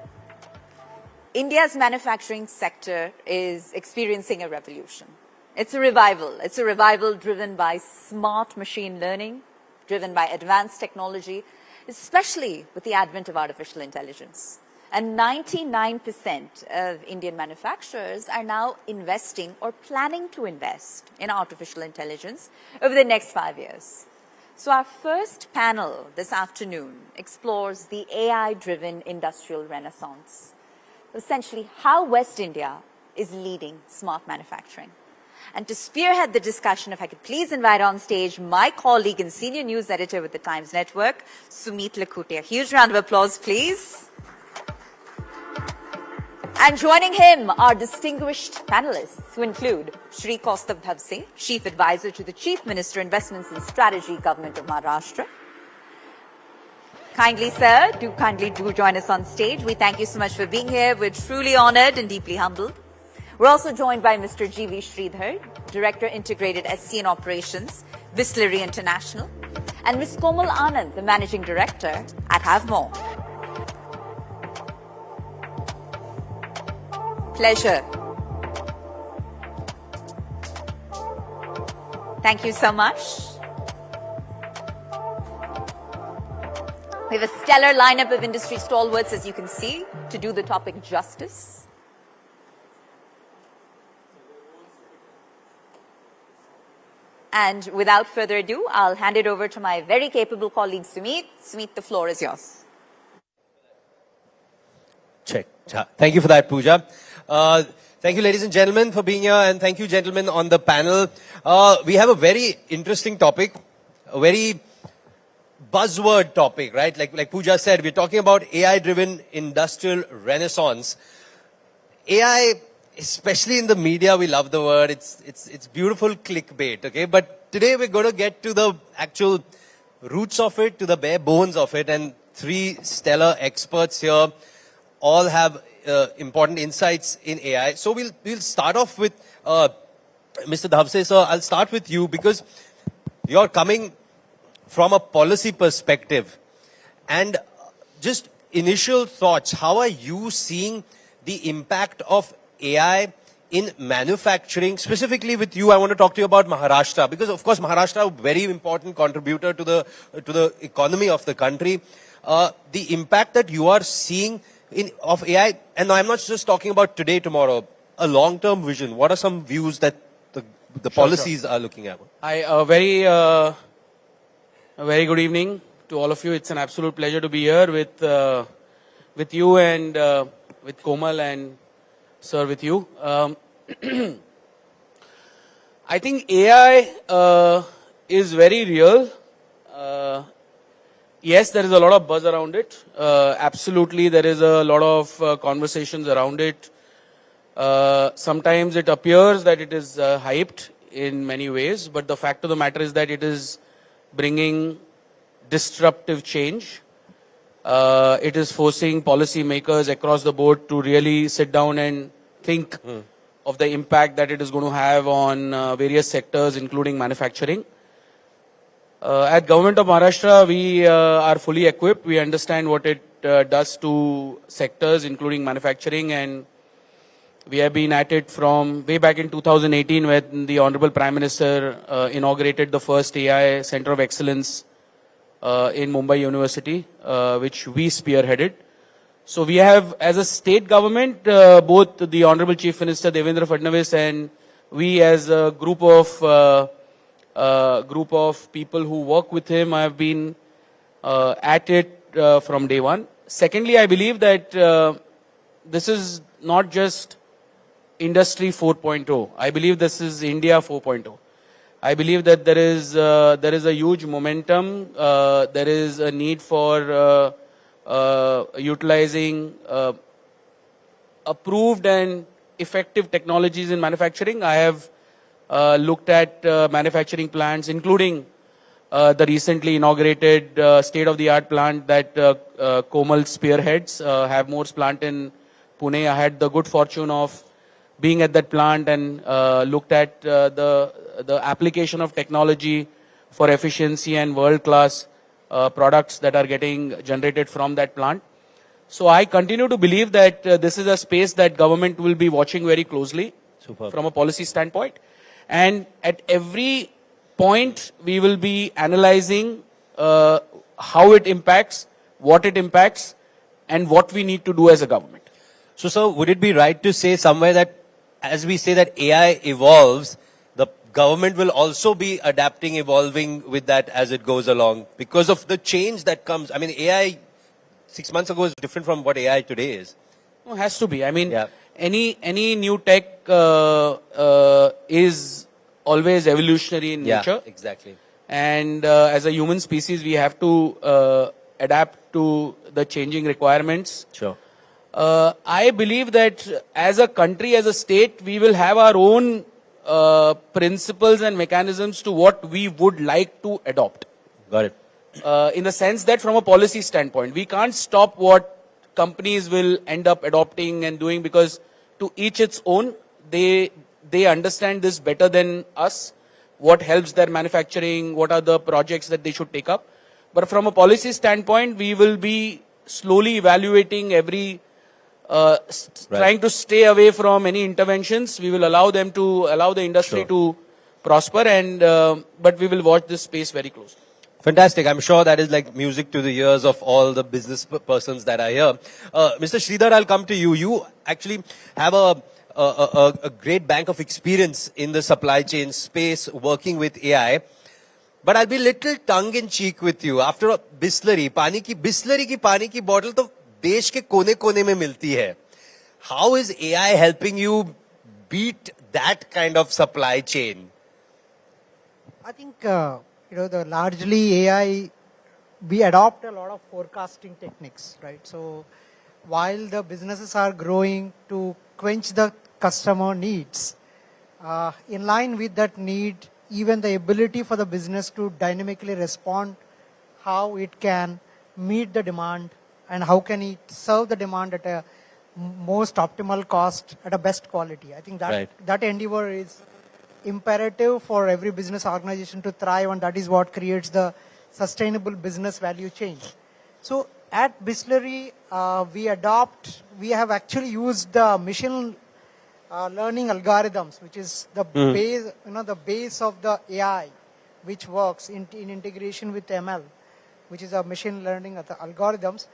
India's manufacturing sector is experiencing a revolution. It's a revival. It's a revival driven by smart machine learning, driven by advanced technology, especially with the advent of artificial intelligence. And 99% of Indian manufacturers are now investing or planning to invest in artificial intelligence over the next 5 years. So our first panel this afternoon explores the AI-driven industrial renaissance, essentially how West India is leading smart manufacturing. And to spearhead the discussion, if I could please invite on stage my colleague and senior news editor with the Times Network, Sumit Lakhutia. Huge round of applause, please. And joining him are distinguished panelists who include Shri Kaustubh Dhabse, Chief Advisor to the Chief Minister, Investments and Strategy, Government of Maharashtra. Kindly, sir, kindly join us on stage. We thank you so much for being here. We're truly honored and deeply humbled. We're also joined by Mr. G.V. Sridhar, Director Integrated SC and Operations, Bisleri International, and Ms. Komal Anand, the Managing Director at Have More. Pleasure. Thank you so much. We have a stellar lineup of industry stalwarts, as you can see, to do the topic justice. And without further ado, I'll hand it over to my very capable colleague, Sumit. Sumit, the floor is yours. Check. Thank you for that, Pooja. Thank you, ladies and gentlemen, for being here, and thank you, gentlemen, on the panel. We have a very interesting topic, a very buzzword topic, right? Like Pooja said, we're talking about AI-driven industrial renaissance. AI, especially in the media, we love the word. It's beautiful clickbait, okay? But today we're going to get to the actual roots of it, to the bare bones of it, and three stellar experts here all have important insights in AI. So we'll start off with Mr. Dhabse, sir. I'll start with you because you're coming from a policy perspective. And just initial thoughts, how are you seeing the impact of AI in manufacturing? Specifically with you, I want to talk to you about Maharashtra, because of course Maharashtra, a very important contributor to the economy of the country. The impact that you are seeing of AI, and I'm not just talking about today, tomorrow, a long-term vision. What are some views that the policies are looking at? Hi, a very good evening to all of you. It's an absolute pleasure to be here with you and with Komal and sir with you. I think AI is very real. Yes, there is a lot of buzz around it. Absolutely, there is a lot of conversations around it. Sometimes it appears that it is hyped in many ways, but the fact of the matter is that it is bringing disruptive change. It is forcing policymakers across the board to really sit down and think of the impact that it is going to have on various sectors, including manufacturing. At Government of Maharashtra, we are fully equipped. We understand what it does to sectors, including manufacturing, and we have been at it from way back in 2018 when the Honorable Prime Minister inaugurated the first AI Center of Excellence in Mumbai University, which we spearheaded. So we have, as a state government, both the Honorable Chief Minister Devendra Fadnavis and we as a group of people who work with him have been at it from day one. Secondly, I believe that this is not just Industry 4.0. I believe this is India 4.0. I believe that there is a huge momentum. There is a need for utilizing approved and effective technologies in manufacturing. I have looked at manufacturing plants, including the recently inaugurated state-of-the-art plant that Komal spearheads, Have More's plant in Pune. I had the good fortune of being at that plant and looked at the application of technology for efficiency and world-class products that are getting generated from that plant. So I continue to believe that this is a space that government will be watching very closely from a policy standpoint. And at every point, we will be analyzing how it impacts, what it impacts, and what we need to do as a government. So, sir, would it be right to say somewhere that as we say that AI evolves, the government will also be adapting, evolving with that as it goes along because of the change that comes? I mean, AI 6 months ago is different from what AI today is. No, has to be. I mean, Yeah. any new tech is always evolutionary in nature. Yeah, exactly. And as a human species, we have to adapt to the changing requirements. Sure. I believe that as a country, as a state, we will have our own principles and mechanisms to what we would like to adopt. Got it. In the sense that from a policy standpoint, we can't stop what companies will end up adopting and doing, because to each its own, they understand this better than us, what helps their manufacturing, what are the projects that they should take up. But from a policy standpoint, we will be slowly evaluating every, trying to stay away from any interventions. We will allow them to, allow the industry to prosper, and but we will watch this space very closely. Fantastic. I'm sure that is like music to the ears of all the business persons that are here. Mr. Sridhar, I'll come to you. You actually have a great bank of experience in the supply chain space working with AI. But I'll be little tongue-in-cheek with you. After all, Bisleri की पानी की bottle तो देश के कोने-कोने में मिलती है. How is AI helping you beat that kind of supply chain? I think, the largely AI, we adopt a lot of forecasting techniques, right? So while the businesses are growing to quench the customer needs, in line with that need, even the ability for the business to dynamically respond, how it can meet the demand and how can it serve the demand at a most optimal cost at a best quality. I think that that endeavor is imperative for every business organization to thrive, and that is what creates the sustainable business value chain. So at Bisleri, we have actually used the machine learning algorithms, which is the base, the base of the AI, which works in integration with ML, which is a machine learning algorithms.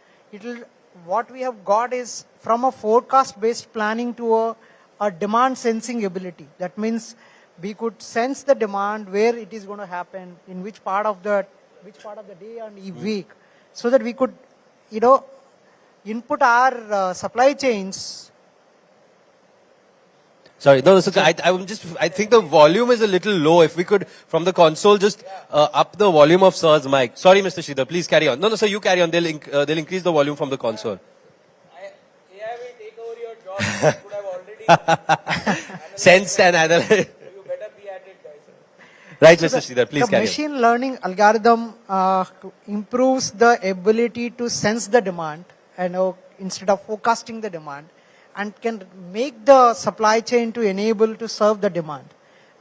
What we have got is from a forecast-based planning to a demand sensing ability. That means we could sense the demand, where it is going to happen, in which part of the day and week, so that we could, input our supply chains. Sorry, no, so I think the volume is a little low. If we could, from the console, just up the volume of Sir's mic. Sorry, Mr. Sridhar, please carry on. No, sir, you carry on. They'll increase the volume from the console. AI will take over your job. You could have already Sensed and analyzed. You better be at it, guys. Right, Mr. Sridhar, please the carry on. machine learning algorithm improves the ability to sense the demand and instead of forecasting the demand, and can make the supply chain to enable to serve the demand.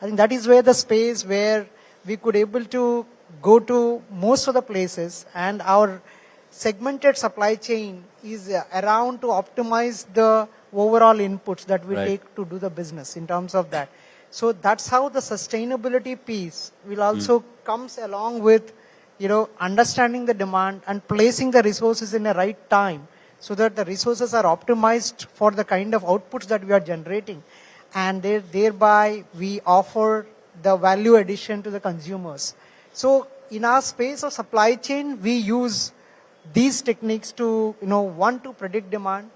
I think that is where the space where we could able to go to most of the places, and our segmented supply chain is around to optimize the overall inputs that we take to do the business in terms of that. So that's how the sustainability piece will also comes along with, understanding the demand and placing the resources in the right time, so that the resources are optimized for the kind of outputs that we are generating. And thereby we offer the value addition to the consumers. So in our space of supply chain, we use these techniques to, one, to predict demand.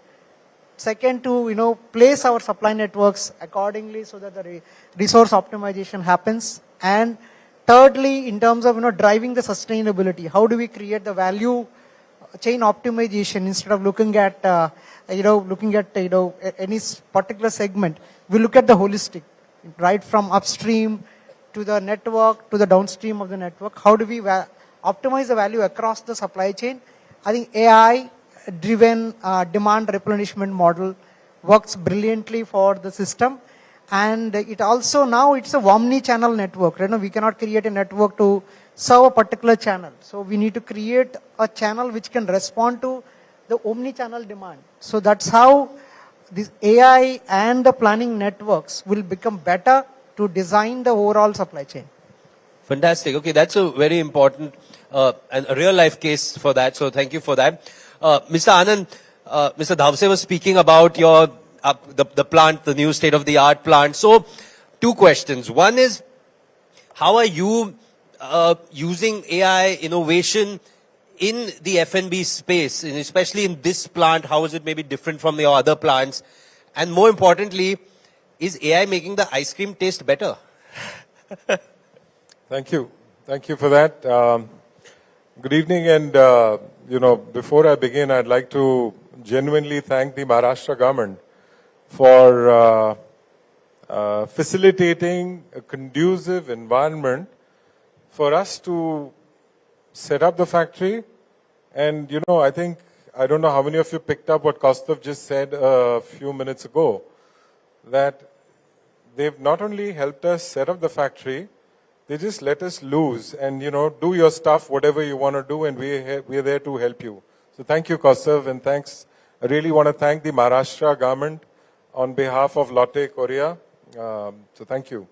Second, to, place our supply networks accordingly so that the resource optimization happens. And thirdly, in terms of, driving the sustainability, how do we create the value chain optimization instead of looking at, any particular segment. We look at the holistic, right from upstream to the network to the downstream of the network. How do we optimize the value across the supply chain? I think AI-driven demand replenishment model works brilliantly for the system. And it also now it's a omni-channel network. We cannot create a network to serve a particular channel. So we need to create a channel which can respond to the omni-channel demand. So that's how this AI and the planning networks will become better to design the overall supply chain. Fantastic. Okay, that's a very important and a real life case for that. So thank you for that. Mr. Anand, Mr. Dhavse was speaking about your the plant, the new state-of-the-art plant. So, two questions. One is, how are you using AI innovation in the F&B space, and especially in this plant? How is it maybe different from your other plants? And more importantly, is AI making the ice cream taste better? Thank you. Thank you for that. Good evening. And, before I begin, I'd like to genuinely thank the Maharashtra government for facilitating a conducive environment for us to set up the factory. And, I don't know how many of you picked up what Kaustav just said a few minutes ago, that they've not only helped us set up the factory, they just let us loose and, do your stuff, whatever you want to do, and we're there to help you. So thank you, Kaustav, and thanks. I really want to thank the Maharashtra government on behalf of Lotte Korea. So thank you.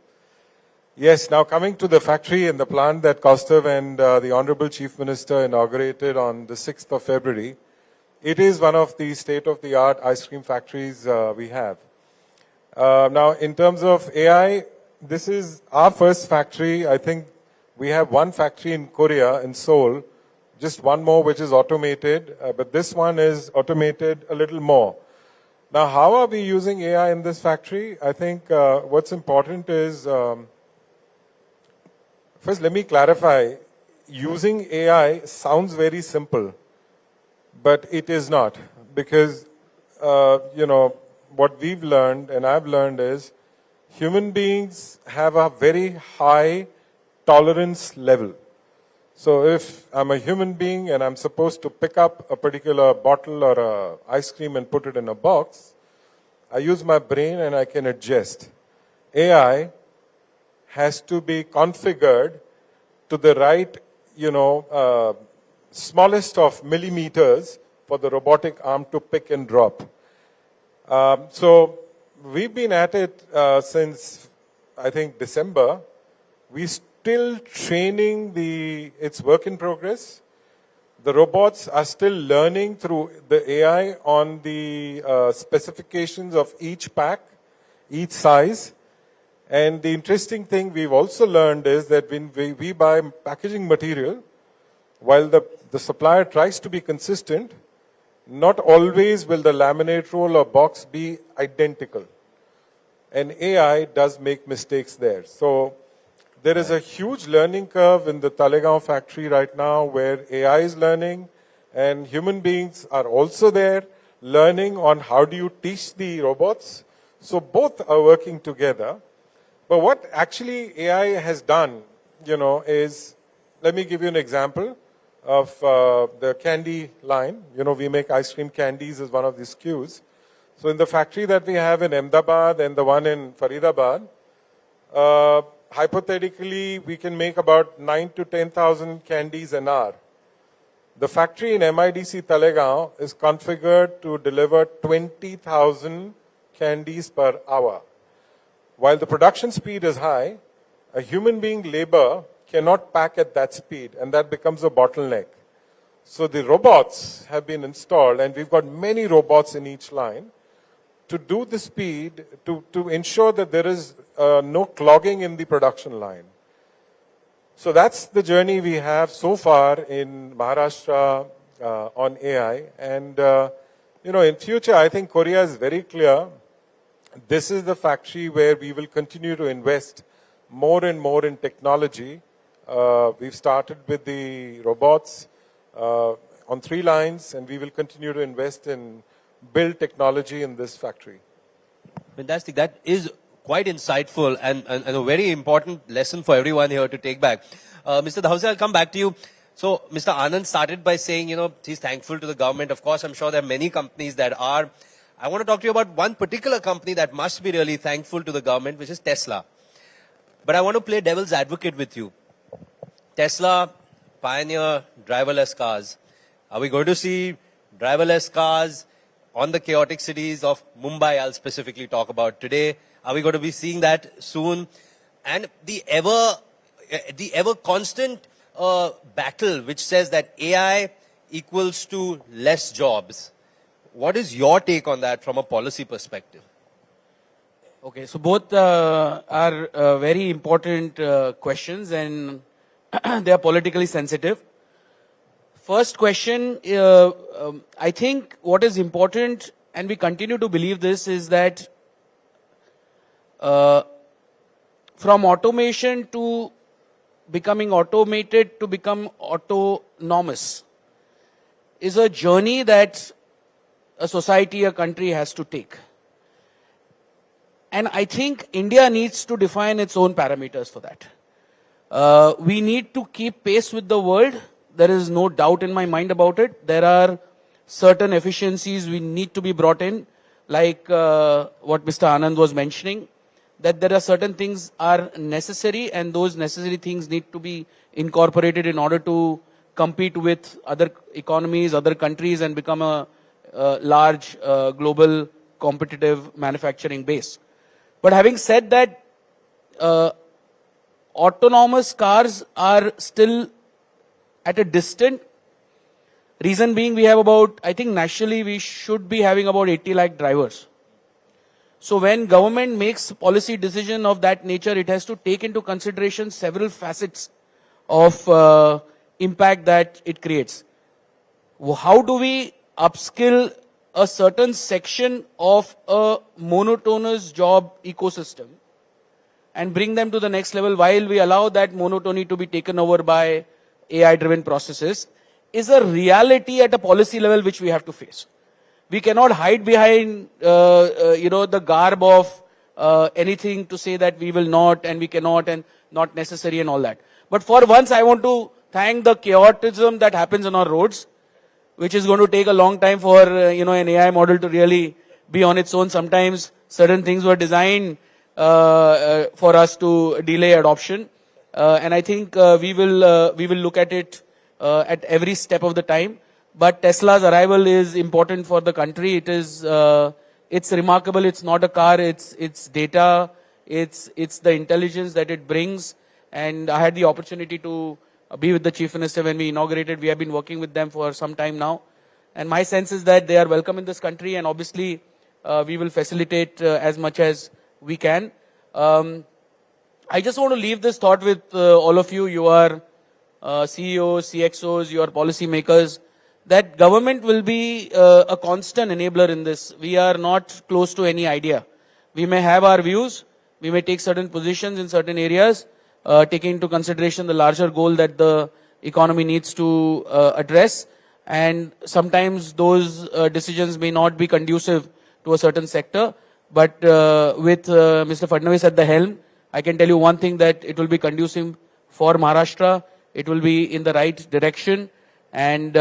Yes, now coming to the factory and the plant that Kaustav and the Honorable Chief Minister inaugurated on the 6th of February, it is one of the state-of-the-art ice cream factories we have. Now, in terms of AI, this is our first factory. I think we have one factory in Korea, in Seoul, just one more which is automated, but this one is automated a little more. Now, how are we using AI in this factory? I think what's important is, first let me clarify, using AI sounds very simple, but it is not, because, what we've learned and I've learned is human beings have a very high tolerance level. So if I'm a human being and I'm supposed to pick up a particular bottle or a ice cream and put it in a box, I use my brain and I can adjust. AI has to be configured to the right, smallest of millimeters for the robotic arm to pick and drop. So we've been at it since, I think, December. We're still training it's work in progress. The robots are still learning through the AI on the specifications of each pack, each size. And the interesting thing we've also learned is that when we buy packaging material, while the supplier tries to be consistent, not always will the laminate roll or box be identical. And AI does make mistakes there. So there is a huge learning curve in the Talegaon factory right now where AI is learning and human beings are also there learning on how do you teach the robots. So both are working together. But what actually AI has done, is, let me give you an example of the candy line. We make ice cream candies as one of the SKUs. So in the factory that we have in Ahmedabad and the one in Faridabad, hypothetically, we can make about 9,000 to 10,000 candies an hour. The factory in MIDC Talegaon is configured to deliver 20,000 candies per hour. While the production speed is high, a human being labor cannot pack at that speed, and that becomes a bottleneck. So the robots have been installed, and we've got many robots in each line to do the speed, to ensure that there is no clogging in the production line. So that's the journey we have so far in Maharashtra on AI. And, in future, I think Korea is very clear. This is the factory where we will continue to invest more and more in technology. We've started with the robots on 3 lines, and we will continue to invest in build technology in this factory. Fantastic. That is quite insightful and a very important lesson for everyone here to take back. Mr. Dhavse, I'll come back to you. So, Mr. Anand started by saying, he's thankful to the government. Of course, I'm sure there are many companies that are. I want to talk to you about one particular company that must be really thankful to the government, which is Tesla. But I want to play devil's advocate with you. Tesla, pioneer driverless cars. Are we going to see driverless cars on the chaotic cities of Mumbai? I'll specifically talk about today. Are we going to be seeing that soon? And the ever constant battle which says that AI equals to less jobs. what is your take on that from a policy perspective? Okay, so both are very important questions, and they are politically sensitive. First question, I think what is important, and we continue to believe this, is that from automation to becoming automated to become autonomous is a journey that a society, a country has to take. And I think India needs to define its own parameters for that. We need to keep pace with the world. There is no doubt in my mind about it. There are certain efficiencies we need to be brought in, like what Mr. Anand was mentioning, that there are certain things are necessary, and those necessary things need to be incorporated in order to compete with other economies, other countries, and become a large global competitive manufacturing base. But having said that, autonomous cars are still at a distant. Reason being, we have about, I think nationally we should be having about 80 lakh drivers. So when government makes policy decision of that nature, it has to take into consideration several facets of impact that it creates. How do we upskill a certain section of a monotonous job ecosystem and bring them to the next level while we allow that monotony to be taken over by AI-driven processes is a reality at a policy level which we have to face. We cannot hide behind, the garb of anything to say that we will not and we cannot and not necessary and all that. But for once, I want to thank the chaotism that happens on our roads, which is going to take a long time for, an AI model to really be on its own. Sometimes certain things were designed for us to delay adoption. And I think we will look at it at every step of the time. But Tesla's arrival is important for the country. It is, it's remarkable. It's not a car. It's data. It's the intelligence that it brings. And I had the opportunity to be with the Chief Minister when we inaugurated. We have been working with them for some time now. And my sense is that they are welcome in this country, and obviously we will facilitate as much as we can. I just want to leave this thought with all of you. You are CEOs, CXOs, you are policymakers, that government will be a constant enabler in this. We are not close to any idea. We may have our views, we may take certain positions in certain areas, taking into consideration the larger goal that the economy needs to address. And sometimes those decisions may not be conducive to a certain sector. But with Mr. Fadnavis at the helm, I can tell you one thing, that it will be conducive for Maharashtra. It will be in the right direction. And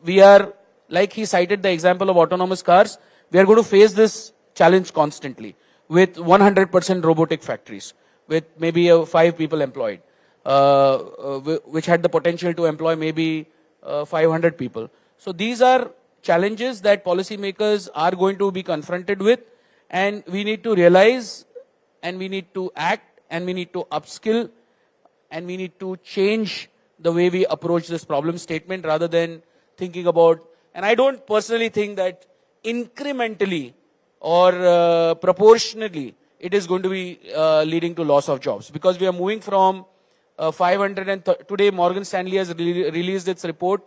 we are, like he cited the example of autonomous cars, we are going to face this challenge constantly with 100% robotic factories, with maybe 5 people employed, which had the potential to employ maybe 500 people. So these are challenges that policymakers are going to be confronted with, and we need to realize, and we need to act, and we need to upskill, and we need to change the way we approach this problem statement rather than thinking about, and I don't personally think that incrementally or proportionally it is going to be leading to loss of jobs, because we are moving from 500 and today Morgan Stanley has released its report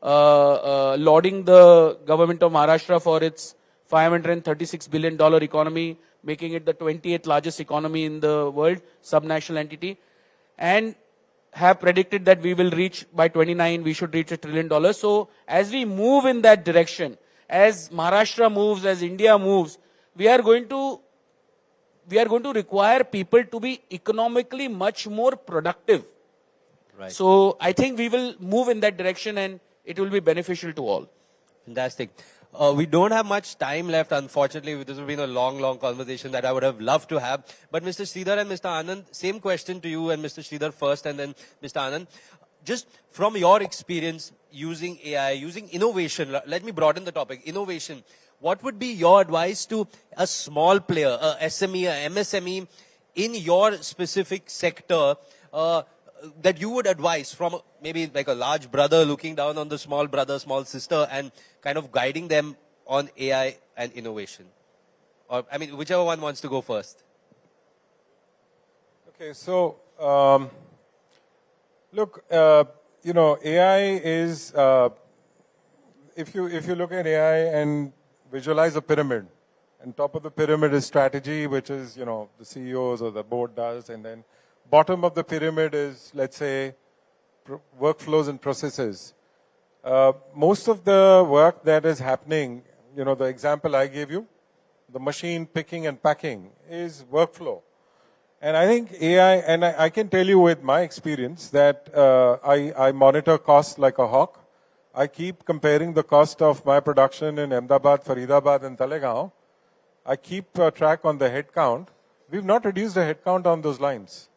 lauding the government of Maharashtra for its $536 billion economy, making it the 28th largest economy in the world, subnational entity, and have predicted that we will reach by 29, we should reach $1 trillion. So as we move in that direction, as Maharashtra moves, as India moves, we are going to require people to be economically much more productive. Right. So I think we will move in that direction, and it will be beneficial to all. Fantastic. We don't have much time left, unfortunately. This has been a long conversation that I would have loved to have. But Mr. Sridhar and Mr. Anand, same question to you, and Mr. Sridhar first and then Mr. Anand. Just from your experience using AI, using innovation, let me broaden the topic, innovation. What would be your advice to a small player, a SME, a MSME in your specific sector, that you would advise from maybe like a large brother looking down on the small brother, small sister, and kind of guiding them on AI and innovation? Or, I mean, whichever one wants to go first. Okay, so look, you know, AI is if you look at AI and visualize a pyramid, and top of the pyramid is strategy, which is, you know, the CEOs or the board does, and then bottom of the pyramid is, let's say, workflows and processes. Most of the work that is happening, you know, the example I gave you, the machine picking and packing is workflow. And I think AI, and I can tell you with my experience that I monitor costs like a hawk. I keep comparing the cost of my production in Ahmedabad, Faridabad and Talegaon. I keep track on the head count. We've not reduced the head count on those lines.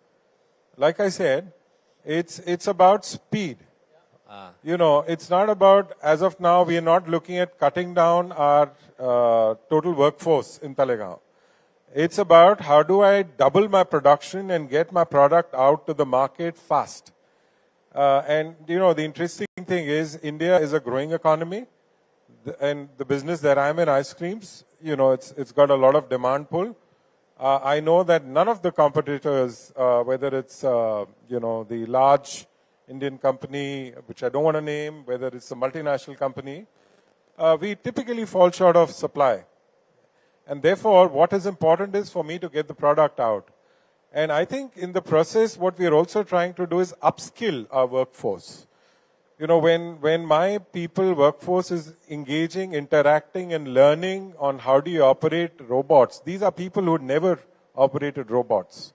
Like I said, it's about speed. You know, it's not about, as of now, we are not looking at cutting down our total workforce in Talegaon. It's about how do I double my production and get my product out to the market fast. And, you know, the interesting thing is India is a growing economy. And the business that I'm in, ice creams, you know, it's got a lot of demand pull. I know that none of the competitors, whether it's, you know, the large Indian company, which I don't want to name, whether it's a multinational company, we typically fall short of supply. And therefore, what is important is for me to get the product out. And I think in the process, what we are also trying to do is upskill our workforce. You know, when my people workforce is engaging, interacting and learning on how do you operate robots, these are people who never operated robots.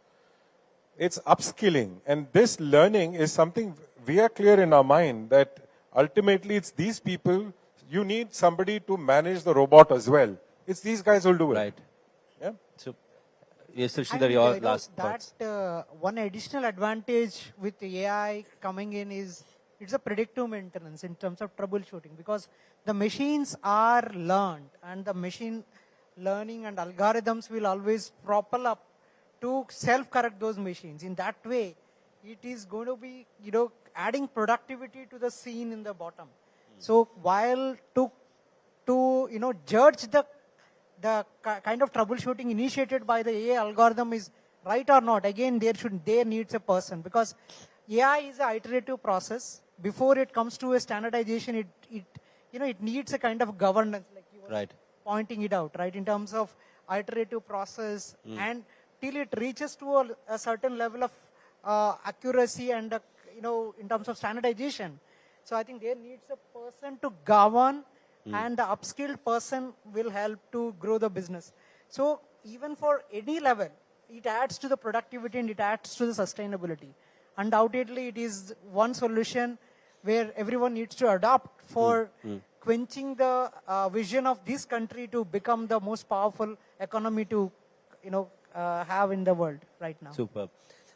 It's upskilling. And this learning is something we are clear in our mind that ultimately it's these people, you need somebody to manage the robot as well. It's these guys who'll do it. Right. Yeah. So, yes, Sridhar, your last thoughts. That one additional advantage with AI coming in is it's a predictive maintenance in terms of troubleshooting, because the machines are learned and the machine learning and algorithms will always propel up to self-correct those machines. In that way, it is going to be, you know, adding productivity to the scene in the bottom. So while to you know, judge the kind of troubleshooting initiated by the AI algorithm is right or not, again, there needs a person, because AI is an iterative process. Before it comes to a standardization, it needs a kind of governance, like you were pointing it out, right? In terms of iterative process, and till it reaches to a certain level of accuracy and you know, in terms of standardization. So I think there needs a person to govern, and the upskilled person will help to grow the business. So even for any level, it adds to the productivity and it adds to the sustainability. Undoubtedly, it is one solution where everyone needs to adopt for quenching the vision of this country to become the most powerful economy to, you know, have in the world right now. Superb.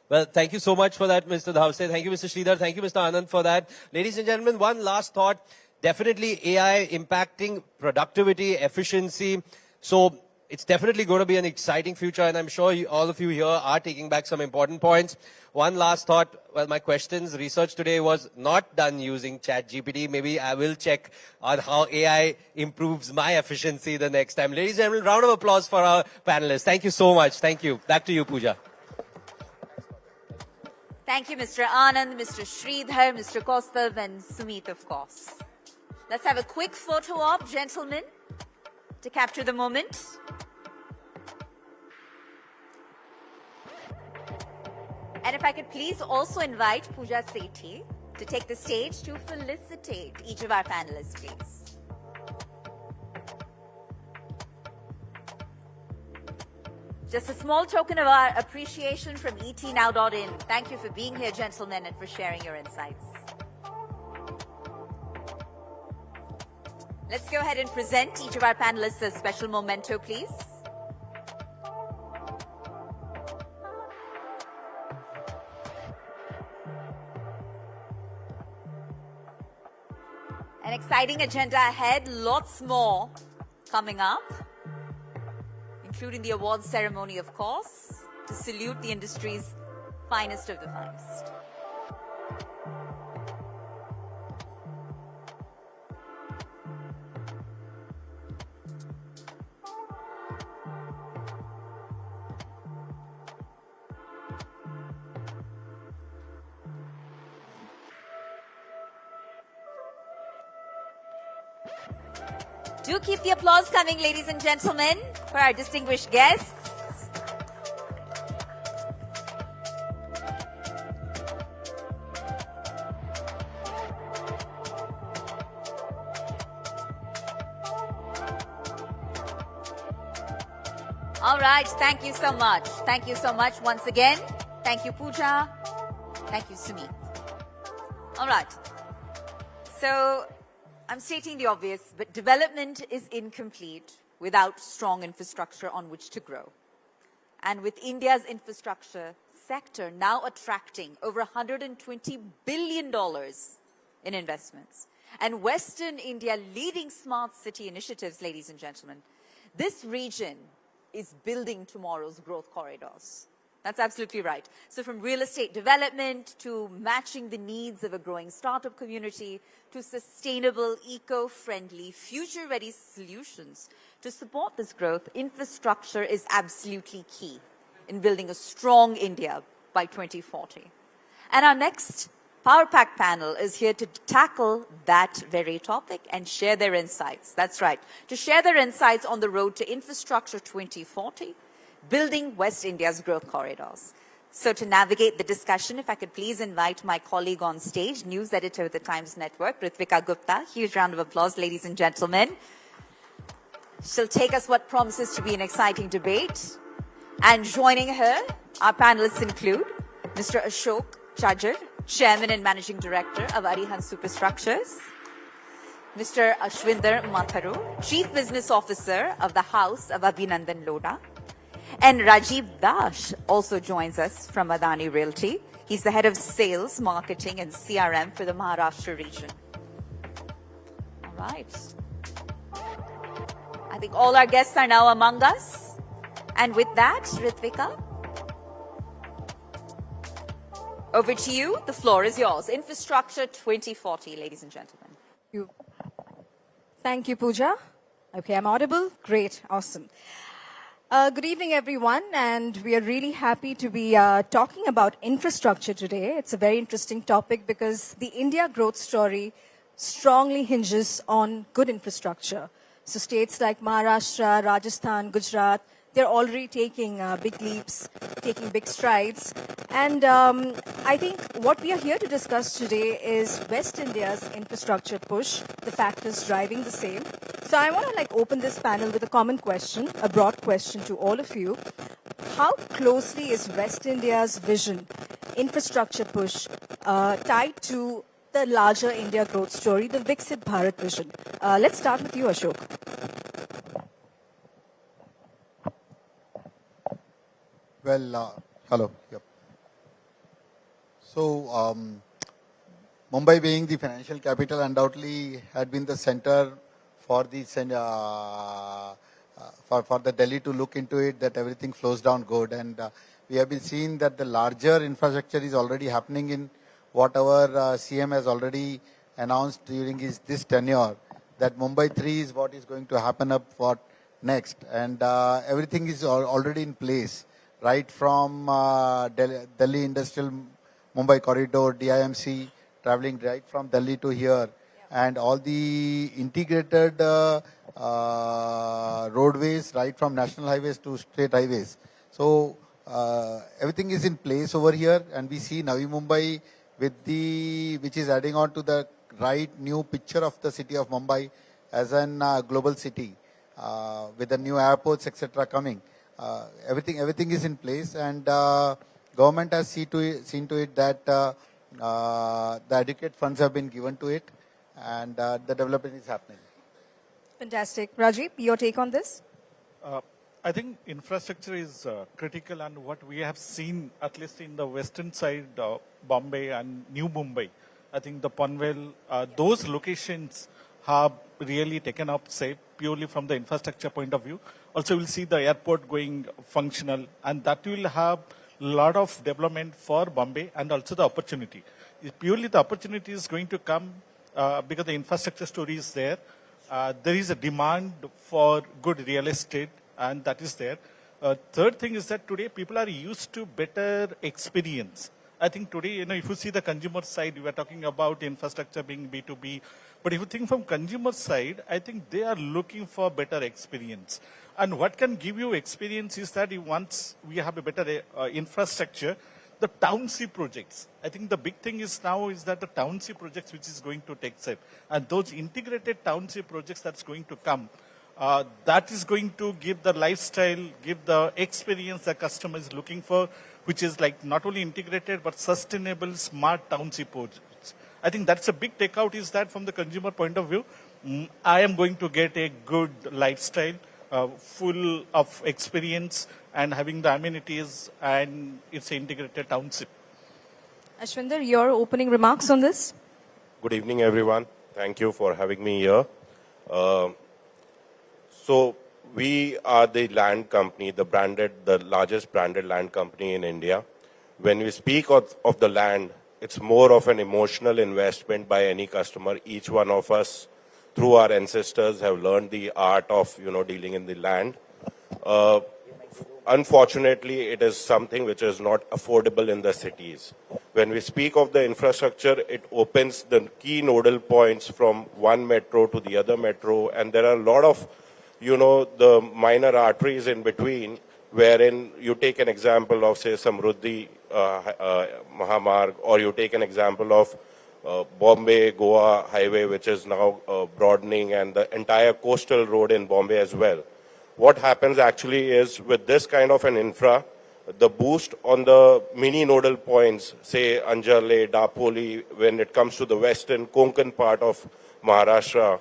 Well, thank you so much for that, Mr. Dhawse. Thank you, Mr. Sridhar. Thank you, Mr. Anand, for that. Ladies and gentlemen, one last thought. Definitely AI impacting productivity, efficiency. So it's definitely going to be an exciting future, and I'm sure all of you here are taking back some important points. One last thought. Well, my research today was not done using ChatGPT. Maybe I will check on how AI improves my efficiency the next time. Ladies and gentlemen, round of applause for our panelists. Thank you so much. Thank you. Back to you, Pooja. Thank you, Mr. Anand, Mr. Sridhar, Mr. Kaustav, and Sumit, of course. Let's have a quick photo op, gentlemen, to capture the moment. And if I could please also invite Pooja Sethi to take the stage to felicitate each of our panelists, please. Just a small token of our appreciation from etnow.in. Thank you for being here, gentlemen, and for sharing your insights. Let's go ahead and present each of our panelists a special memento, please. An exciting agenda ahead, lots more coming up, including the awards ceremony, of course, to salute the industry's finest of the finest. Do keep the applause coming, ladies and gentlemen, for our distinguished guests. All right, thank you so much. Thank you so much once again. Thank you, Pooja. Thank you, Sumit. All right. So, I'm stating the obvious, but development is incomplete without strong infrastructure on which to grow. And with India's infrastructure sector now attracting over $120 billion in investments, and Western India leading smart city initiatives, ladies and gentlemen, this region is building tomorrow's growth corridors. That's absolutely right. So from real estate development to matching the needs of a growing startup community to sustainable, eco-friendly, future-ready solutions to support this growth, infrastructure is absolutely key in building a strong India by 2040. And our next Power Pack panel is here to tackle that very topic and share their insights. That's right, to share their insights on the road to Infrastructure 2040, building West India's growth corridors. So to navigate the discussion, if I could please invite my colleague on stage, news editor of the Times Network, Ritvika Gupta. Huge round of applause, ladies and gentlemen. She'll take us what promises to be an exciting debate. And joining her, our panelists include Mr. Ashok Chajjar, Chairman and Managing Director of Arihant Superstructures, Mr. Ashwinder Matharu, Chief Business Officer of the House of Abhinandan Lodha, and Rajiv Dash also joins us from Adani Realty. He's the Head of Sales, Marketing and CRM for the Maharashtra region. All right. I think all our guests are now among us. And with that, Ritvika, over to you. The floor is yours. Infrastructure 2040, ladies and gentlemen. Thank you, Pooja. Okay, I'm audible? Great, awesome. Good evening, everyone, and we are really happy to be talking about infrastructure today. It's a very interesting topic because the India growth story strongly hinges on good infrastructure. So states like Maharashtra, Rajasthan, Gujarat, they're already taking big leaps, taking big strides. And I think what we are here to discuss today is West India's infrastructure push, the factors driving the same. So I want to open this panel with a common question, a broad question to all of you. How closely is West India's vision, infrastructure push, tied to the larger India growth story, the Viksit Bharat vision? Let's start with you, Ashok. Well, hello. Yep. So, Mumbai being the financial capital undoubtedly had been the center for the for the Delhi to look into it, that everything flows down good. And we have been seeing that the larger infrastructure is already happening in what our CM has already announced during this tenure, that Mumbai 3 is what is going to happen up for next. And everything is already in place. Right from Delhi Industrial Mumbai Corridor, DIMC, traveling right from Delhi to here, and all the integrated roadways right from national highways to state highways. So everything is in place over here, and we see Navi Mumbai which is adding on to the right new picture of the city of Mumbai as an global city with the new airports, etc. coming. Everything is in place, and government has seen to it that the adequate funds have been given to it, and the development is happening. Fantastic. Rajiv, your take on this? I think infrastructure is critical, and what we have seen, at least in the western side, Bombay and New Mumbai, I think the Panvel, those locations have really taken up, say, purely from the infrastructure point of view. Also, we'll see the airport going functional, and that will have a lot of development for Bombay and also the opportunity. Purely the opportunity is going to come because the infrastructure story is there. There is a demand for good real estate, and that is there. Third thing is that today people are used to better experience. I think today, if you see the consumer side, we are talking about infrastructure being B2B, But if you think from consumer side, I think they are looking for better experience. And what can give you experience is that once we have a better infrastructure, the township projects. I think the big thing is now is that the township projects which is going to take shape. And those integrated township projects that's going to come, that is going to give the lifestyle, give the experience the customer is looking for, which is like not only integrated but sustainable, smart township projects. I think that's a big takeout is that from the consumer point of view, I am going to get a good lifestyle, full of experience and having the amenities, and it's an integrated township. Ashwinder, your opening remarks on this? Good evening, everyone. Thank you for having me here. So we are the land company, the largest branded land company in India. When we speak of the land, it's more of an emotional investment by any customer. Each one of us, through our ancestors, have learned the art of, dealing in the land. Unfortunately, it is something which is not affordable in the cities. When we speak of the infrastructure, it opens the key nodal points from one metro to the other metro, and there are a lot of, the minor arteries in between, wherein you take an example of, say, Samruddhi Mahamarg, or you take an example of Bombay-Goa highway, which is now broadening, and the entire coastal road in Bombay as well. What happens actually is with this kind of an infra, the boost on the mini nodal points, say Anjarle, Dapoli, when it comes to the western Konkan part of Maharashtra,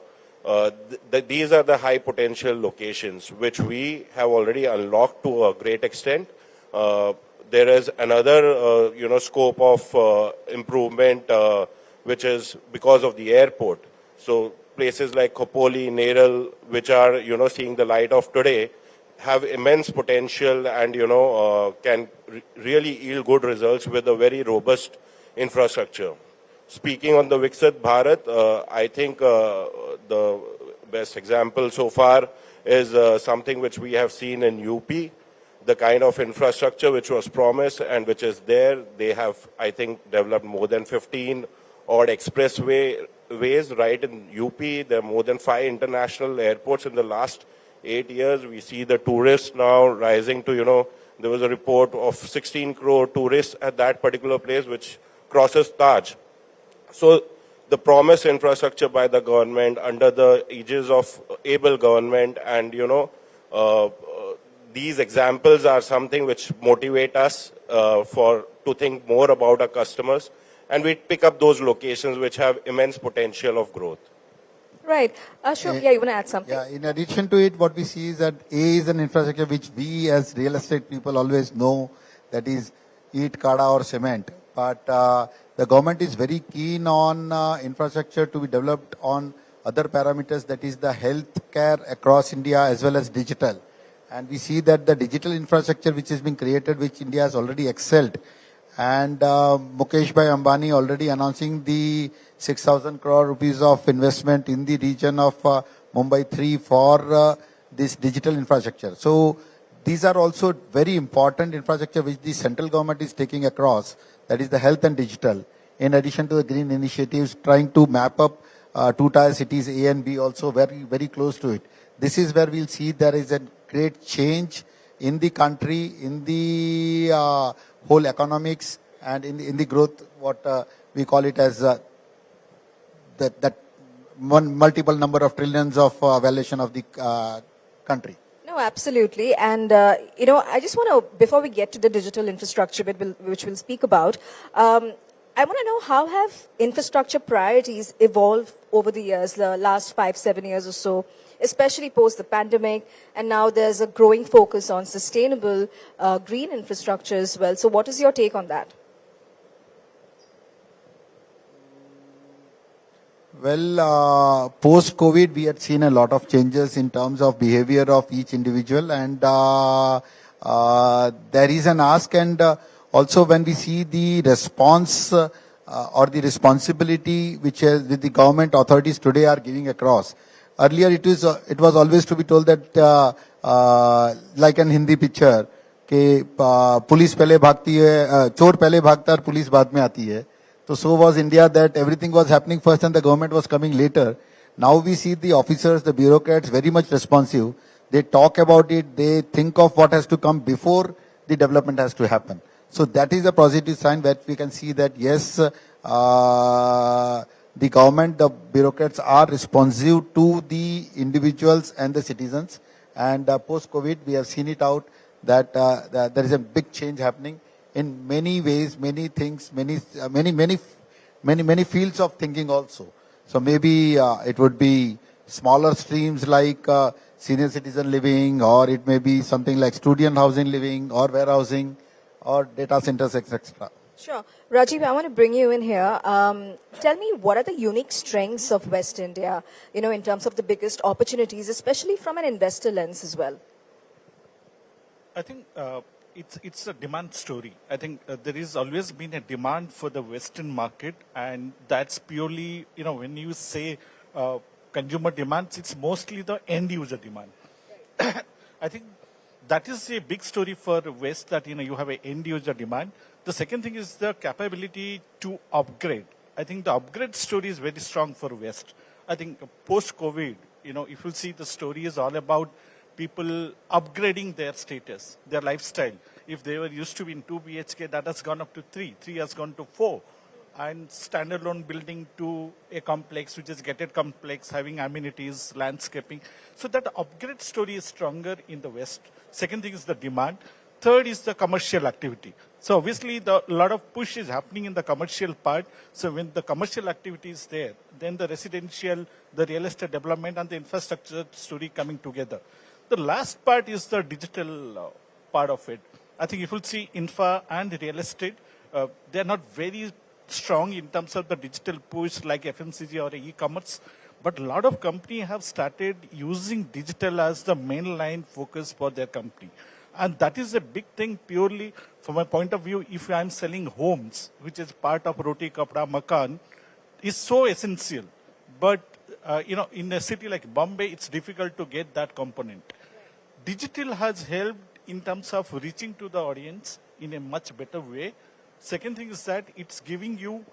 these are the high potential locations which we have already unlocked to a great extent. There is another, scope of improvement, which is because of the airport. So places like Khopoli, Neral, which are, seeing the light of today, have immense potential and, can really yield good results with a very robust infrastructure. Speaking on the Viksit Bharat, I think the best example so far is something which we have seen in UP, the kind of infrastructure which was promised and which is there. They have, I think, developed more than 15 odd expressways right in UP. There are more than 5 international airports in the last 8 years. We see the tourists now rising to, there was a report of 16 crore tourists at that particular place, which crosses Taj. So the promised infrastructure by the government under the aegis of able government, and, these examples are something which motivate us to think more about our customers. And we pick up those locations which have immense potential of growth. Right. Ashok, you want to add something? Yeah, in addition to it, what we see is that A is an infrastructure which we as real estate people always know, that is eat, kada or cement. But the government is very keen on infrastructure to be developed on other parameters, that is the healthcare across India as well as digital. And we see that the digital infrastructure which is being created, which India has already excelled. And Mukesh Bhai Ambani already announcing the 6,000 crore rupees of investment in the region of Mumbai 3 for this digital infrastructure. So these are also very important infrastructure which the central government is taking across, that is the health and digital. In addition to the green initiatives, trying to map up 2-tier cities A and B also very, very close to it. This is where we'll see there is a great change in the country, in the whole economics and in the growth, what we call it as that multiple number of trillions of valuation of the country. No, absolutely. And, I just want to, before we get to the digital infrastructure bit, which we'll speak about, I want to know how have infrastructure priorities evolved over the years, the last 5-7 years or so, especially post the pandemic, and now there's a growing focus on sustainable green infrastructure as well. So what is your take on that? Well, post-COVID, we had seen a lot of changes in terms of behavior of each individual, and there is an ask, and also when we see the response or the responsibility which with the government authorities today are giving across. Earlier, it was always to be told that like an Hindi picture, कि police पहले भागती है, चोर पहले भागता है, police बाद में आती है. So was India, that everything was happening first and the government was coming later. Now we see the officers, the bureaucrats very much responsive. They talk about it. They think of what has to come before the development has to happen. So that is a positive sign that we can see that yes, the government, the bureaucrats are responsive to the individuals and the citizens. And post-COVID, we have seen it out that, that there is a big change happening in many ways, many things, many fields of thinking also. So maybe it would be smaller streams like senior citizen living, or it may be something like student housing living, or warehousing, or data centers, etc. Sure. Rajiv, I want to bring you in here. Tell me, what are the unique strengths of West India, in terms of the biggest opportunities, especially from an investor lens as well? I think it's a demand story. I think there has always been a demand for the Western market, and that's purely, when you say consumer demands, it's mostly the end user demand. I think that is a big story for West, that you have an end user demand. The second thing is the capability to upgrade. I think the upgrade story is very strong for West. I think post-COVID, if you see, the story is all about people upgrading their status, their lifestyle. If they were used to be in 2 BHK, that has gone up to 3 has gone to 4. And standalone building to a complex, which is gated complex, having amenities, landscaping. So that upgrade story is stronger in the West. Second thing is the demand. Third is the commercial activity. So obviously, a lot of push is happening in the commercial part. So when the commercial activity is there, then the residential, the real estate development, and the infrastructure story coming together. The last part is the digital part of it. I think if you see infra and real estate, they are not very strong in terms of the digital push like FMCG or e-commerce, but a lot of companies have started using digital as the mainline focus for their company. And that is a big thing purely from my point of view. If I'm selling homes, which is part of Roti Kapda Makan, is so essential. But, in a city like Bombay, it's difficult to get that component. Digital has helped in terms of reaching to the audience in a much better way. Second thing is that it's giving you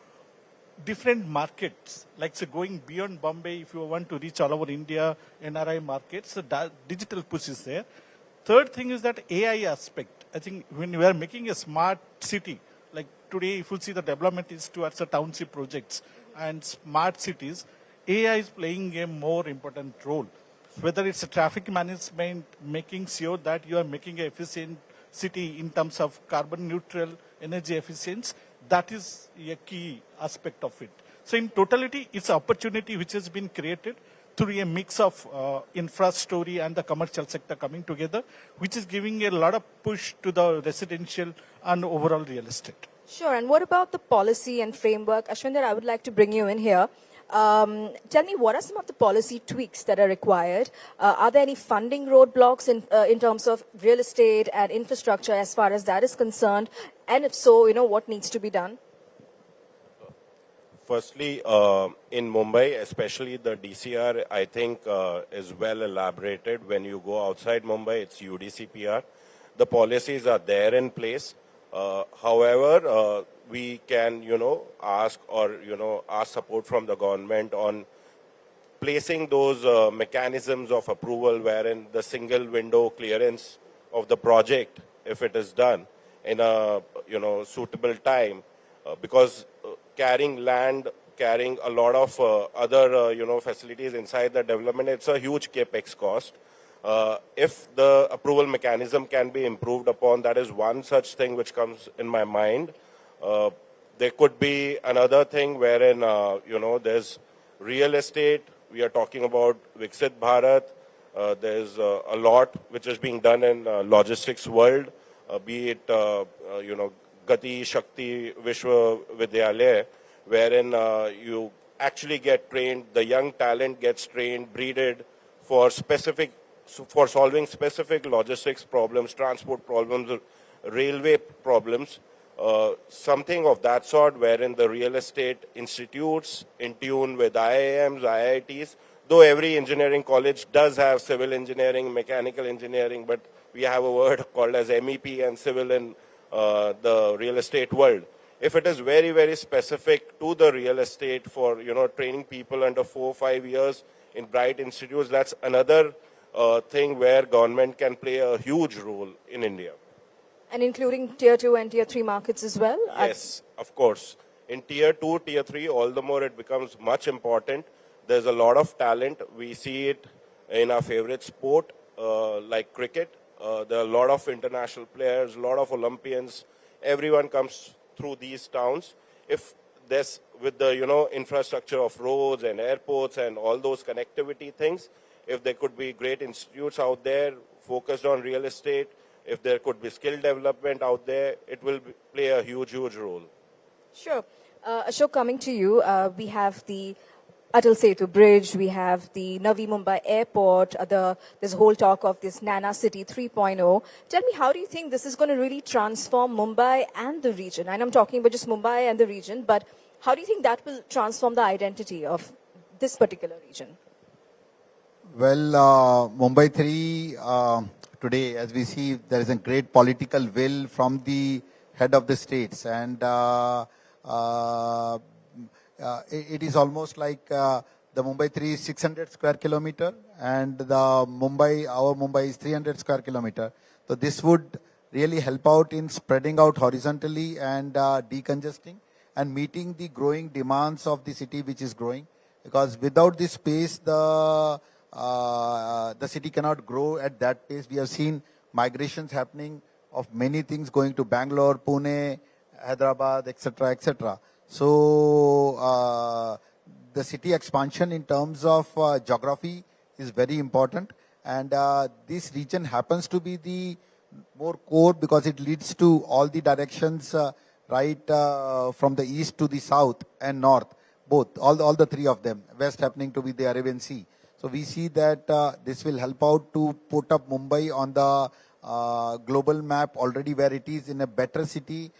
different markets, like say going beyond Bombay, if you want to reach all over India, NRI markets, so that digital push is there. Third thing is that AI aspect. I think when we are making a smart city, like today, if you see the development is towards the township projects and smart cities, AI is playing a more important role. Whether it's a traffic management, making sure that you are making an efficient city in terms of carbon neutral, energy efficiency, that is a key aspect of it. So in totality, it's an opportunity which has been created through a mix of infra story and the commercial sector coming together, which is giving a lot of push to the residential and overall real estate. Sure. And what about the policy and framework? Ashwinder, I would like to bring you in here. Tell me, what are some of the policy tweaks that are required? Are there any funding roadblocks in terms of real estate and infrastructure as far as that is concerned? And if so, what needs to be done? Firstly, in Mumbai, especially the DCR, I think is well elaborated. When you go outside Mumbai, it's UDCPR. The policies are there in place. However, we can, ask support from the government on placing those mechanisms of approval wherein the single window clearance of the project, if it is done in a, suitable time, because carrying land, carrying a lot of other, facilities inside the development, it's a huge capex cost. If the approval mechanism can be improved upon, that is one such thing which comes in my mind. There could be another thing wherein, there's real estate. We are talking about Viksit Bharat. There's a lot which is being done in logistics world, be it, Gati Shakti Vishwa Vidyalaya, wherein you actually get trained, the young talent gets trained, breeded for solving specific logistics problems, transport problems, railway problems, something of that sort, wherein the real estate institutes in tune with IIMs, IITs, though every engineering college does have civil engineering, mechanical engineering, but we have a word called as MEP and civil in the real estate world. If it is very, very specific to the real estate for, training people under 4 or 5 years in bright institutes, that's another thing where government can play a huge role in India. And including tier 2 and tier 3 markets as well? Yes, of course. In tier 2, tier 3, all the more it becomes much important. There's a lot of talent. We see it in our favorite sport, like cricket. There are a lot of international players, a lot of Olympians. Everyone comes through these towns. If there's, with the, infrastructure of roads and airports and all those connectivity things, if there could be great institutes out there focused on real estate, if there could be skill development out there, it will play a huge, huge role. Sure. Ashok, coming to you, we have the Atal Setu Bridge, we have the Navi Mumbai Airport, there's a whole talk of this Nana City 3.0. Tell me, how do you think this is going to really transform Mumbai and the region? And I'm talking about just Mumbai and the region, but how do you think that will transform the identity of this particular region? Well, Mumbai 3, today, as we see, there is a great political will from the head of the states. And it is almost like the Mumbai 3 is 600 square kilometer and our Mumbai is 300 square kilometer. So this would really help out in spreading out horizontally and decongesting and meeting the growing demands of the city, which is growing. Because without this space, the city cannot grow at that pace. We have seen migrations happening of many things going to Bangalore, Pune, Hyderabad, etc., etc. So the city expansion in terms of geography is very important, and this region happens to be the more core because it leads to all the directions right from the east to the south and north, both, all the three of them, west happening to be the Arabian Sea. So we see that this will help out to put up Mumbai on the global map already where it is in a better city,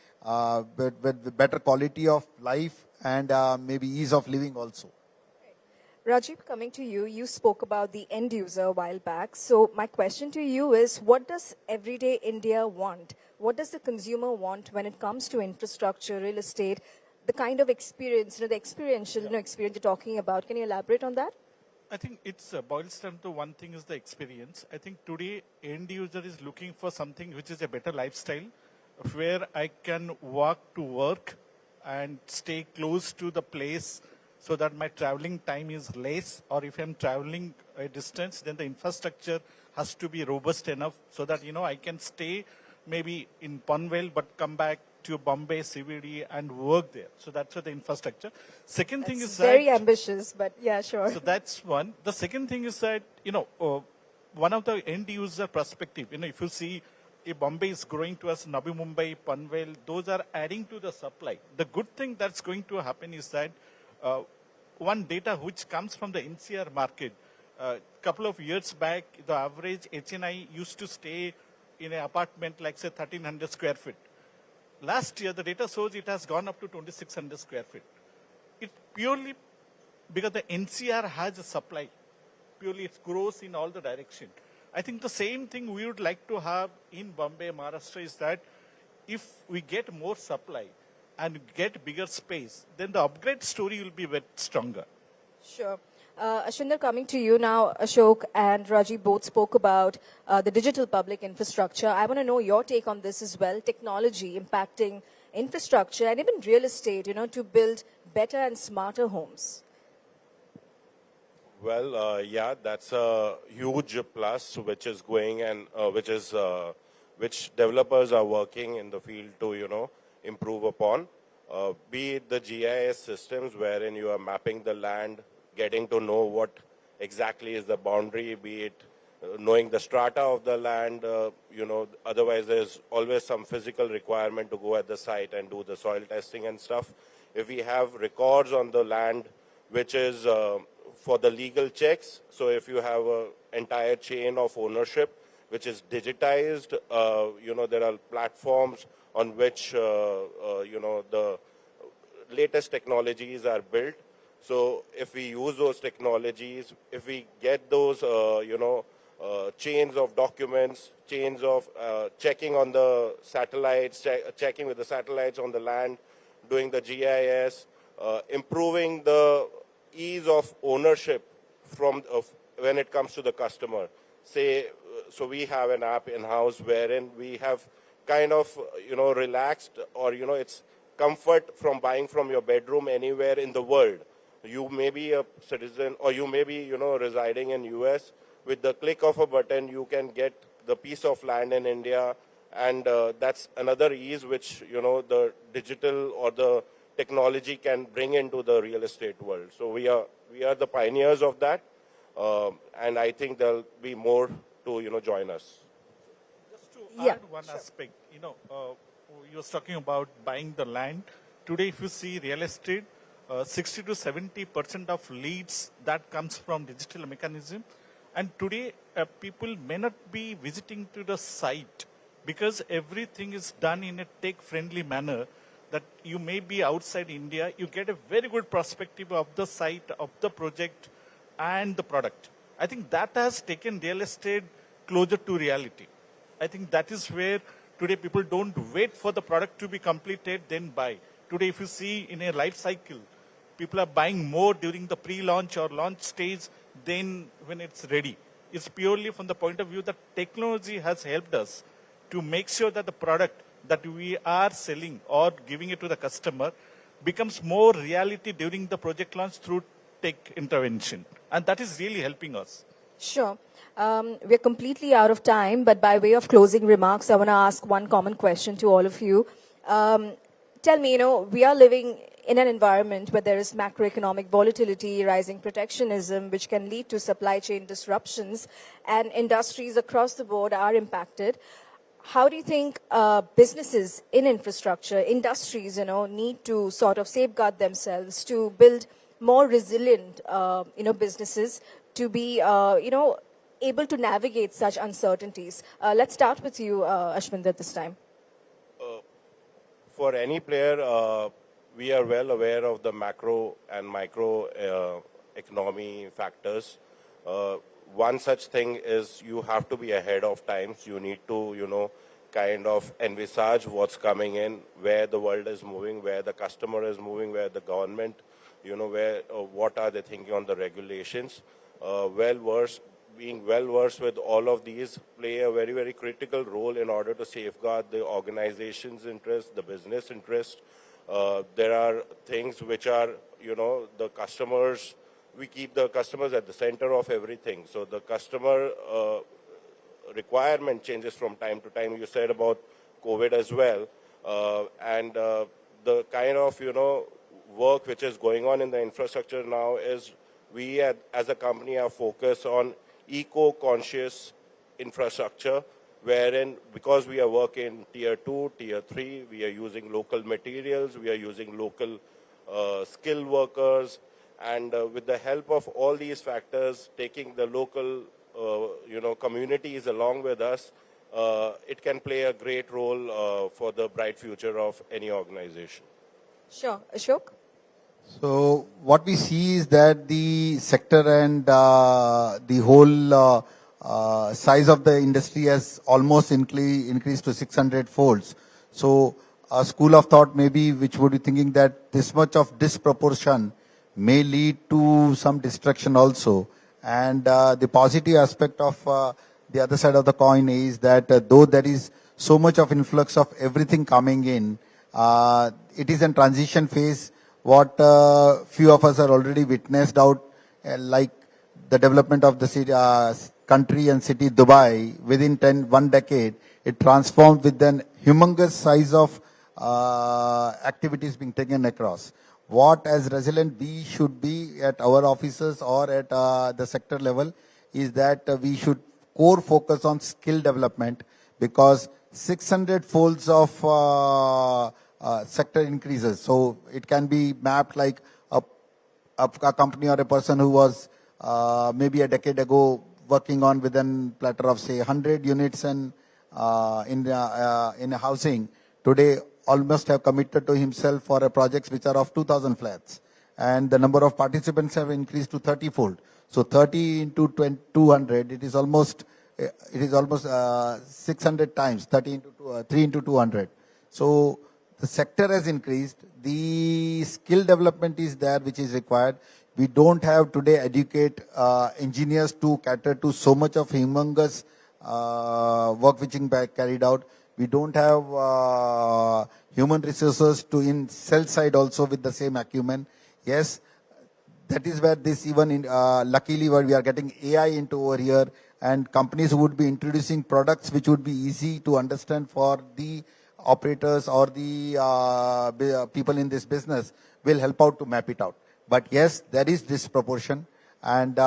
with better quality of life and maybe ease of living also. Rajiv, coming to you, you spoke about the end user a while back. So my question to you is, what does everyday India want? What does the consumer want when it comes to infrastructure, real estate, the kind of experience, the experiential experience you're talking about? Can you elaborate on that? I think it boils down to one thing is the experience. I think today end user is looking for something which is a better lifestyle, where I can walk to work and stay close to the place so that my traveling time is less, or if I'm traveling a distance, then the infrastructure has to be robust enough so that, I can stay maybe in Panvel but come back to Bombay CBD and work there. So that's what the infrastructure. Second thing is very ambitious, but yeah, sure. So that's one. The second thing is that, one of the end user perspective, if you see if Bombay is growing to us, Navi Mumbai, Panvel, those are adding to the supply. The good thing that's going to happen is that one data which comes from the NCR market, couple of years back, the average HNI used to stay in an apartment like say 1300 square feet. Last year, the data shows it has gone up to 2600 square feet. It purely because the NCR has a supply. Purely it grows in all the direction. I think the same thing we would like to have in Bombay, Maharashtra is that if we get more supply and get bigger space, then the upgrade story will be bit stronger. Sure. Ashwinder, coming to you now, Ashok and Rajiv both spoke about the digital public infrastructure. I want to know your take on this as well, technology impacting infrastructure and even real estate, to build better and smarter homes. Well, yeah, that's a huge plus which is going and which developers are working in the field to, improve upon. Be it the GIS systems wherein you are mapping the land, getting to know what exactly is the boundary, be it knowing the strata of the land, otherwise there's always some physical requirement to go at the site and do the soil testing and stuff. If we have records on the land, which is for the legal checks, so if you have an entire chain of ownership, which is digitized, there are platforms on which, the latest technologies are built. So if we use those technologies, if we get those, chains of documents, chains of checking on the satellites, checking with the satellites on the land, doing the GIS, improving the ease of ownership from when it comes to the customer. Say, so we have an app in-house wherein we have kind of, relaxed, or, it's comfort from buying from your bedroom anywhere in the world. You may be a citizen, or you may be, residing in US. With the click of a button, you can get the piece of land in India, and that's another ease which, the digital or the technology can bring into the real estate world. So we are the pioneers of that, and I think there'll be more to, join us. Just to add one aspect, you were talking about buying the land. Today, if you see real estate, 60 to 70% of leads that comes from digital mechanism. And today, people may not be visiting to the site because everything is done in a tech-friendly manner, that you may be outside India, you get a very good perspective of the site, of the project, and the product. I think that has taken real estate closer to reality. I think that is where today people don't wait for the product to be completed, then buy. Today, if you see in a life cycle, people are buying more during the pre-launch or launch stage than when it's ready. It's purely from the point of view that technology has helped us to make sure that the product that we are selling or giving it to the customer becomes more reality during the project launch through tech intervention. And that is really helping us. Sure. We're completely out of time, but by way of closing remarks, I want to ask one common question to all of you. Tell me, we are living in an environment where there is macroeconomic volatility, rising protectionism, which can lead to supply chain disruptions, and industries across the board are impacted. How do you think businesses in infrastructure, industries, need to sort of safeguard themselves to build more resilient, businesses to be, able to navigate such uncertainties? Let's start with you, Ashwinder, this time. For any player, we are well aware of the macro and micro economy factors. One such thing is you have to be ahead of times. You need to, kind of envisage what's coming in, where the world is moving, where the customer is moving, where the government, what are they thinking on the regulations. Being well versed with all of these play a very, very critical role in order to safeguard the organization's interest, the business interest. There are things which are, the customers, we keep the customers at the center of everything. So the customer requirement changes from time to time. You said about COVID as well. And the kind of, work which is going on in the infrastructure now is we as a company are focused on eco-conscious infrastructure, wherein because we are working tier 2, tier 3, we are using local materials, we are using local skilled workers, and with the help of all these factors, taking the local communities along with us, it can play a great role for the bright future of any organization. Sure. Ashok? So what we see is that the sector and the whole size of the industry has almost increased to 600 folds. So a school of thought maybe which would be thinking that this much of disproportion may lead to some destruction also. And the positive aspect of the other side of the coin is that though there is so much of influx of everything coming in, it is a transition phase. What few of us are already witnessed out, like the development of the city, country and city Dubai, within 1 decade, it transformed with an humongous size of activities being taken across. What as resilient we should be at our offices or at the sector level is that we should core focus on skill development, because 600 folds of sector increases. So it can be mapped like a company or a person who was maybe a decade ago working on within platter of say 100 units and in a housing, today almost have committed to himself for a projects which are of 2,000 flats, and the number of participants have increased to 30-fold. So 30 into 200, it is almost 600 times. 3 into 200. So The sector has increased. The skill development is there, which is required. We don't have today educate engineers to cater to so much of humongous work which is carried out. We don't have human resources to in sell side also with the same acumen. Yes, that is where this even luckily where we are getting AI into over here, and companies would be introducing products which would be easy to understand for the operators or the people in this business will help out to map it out. But yes, there is disproportion, and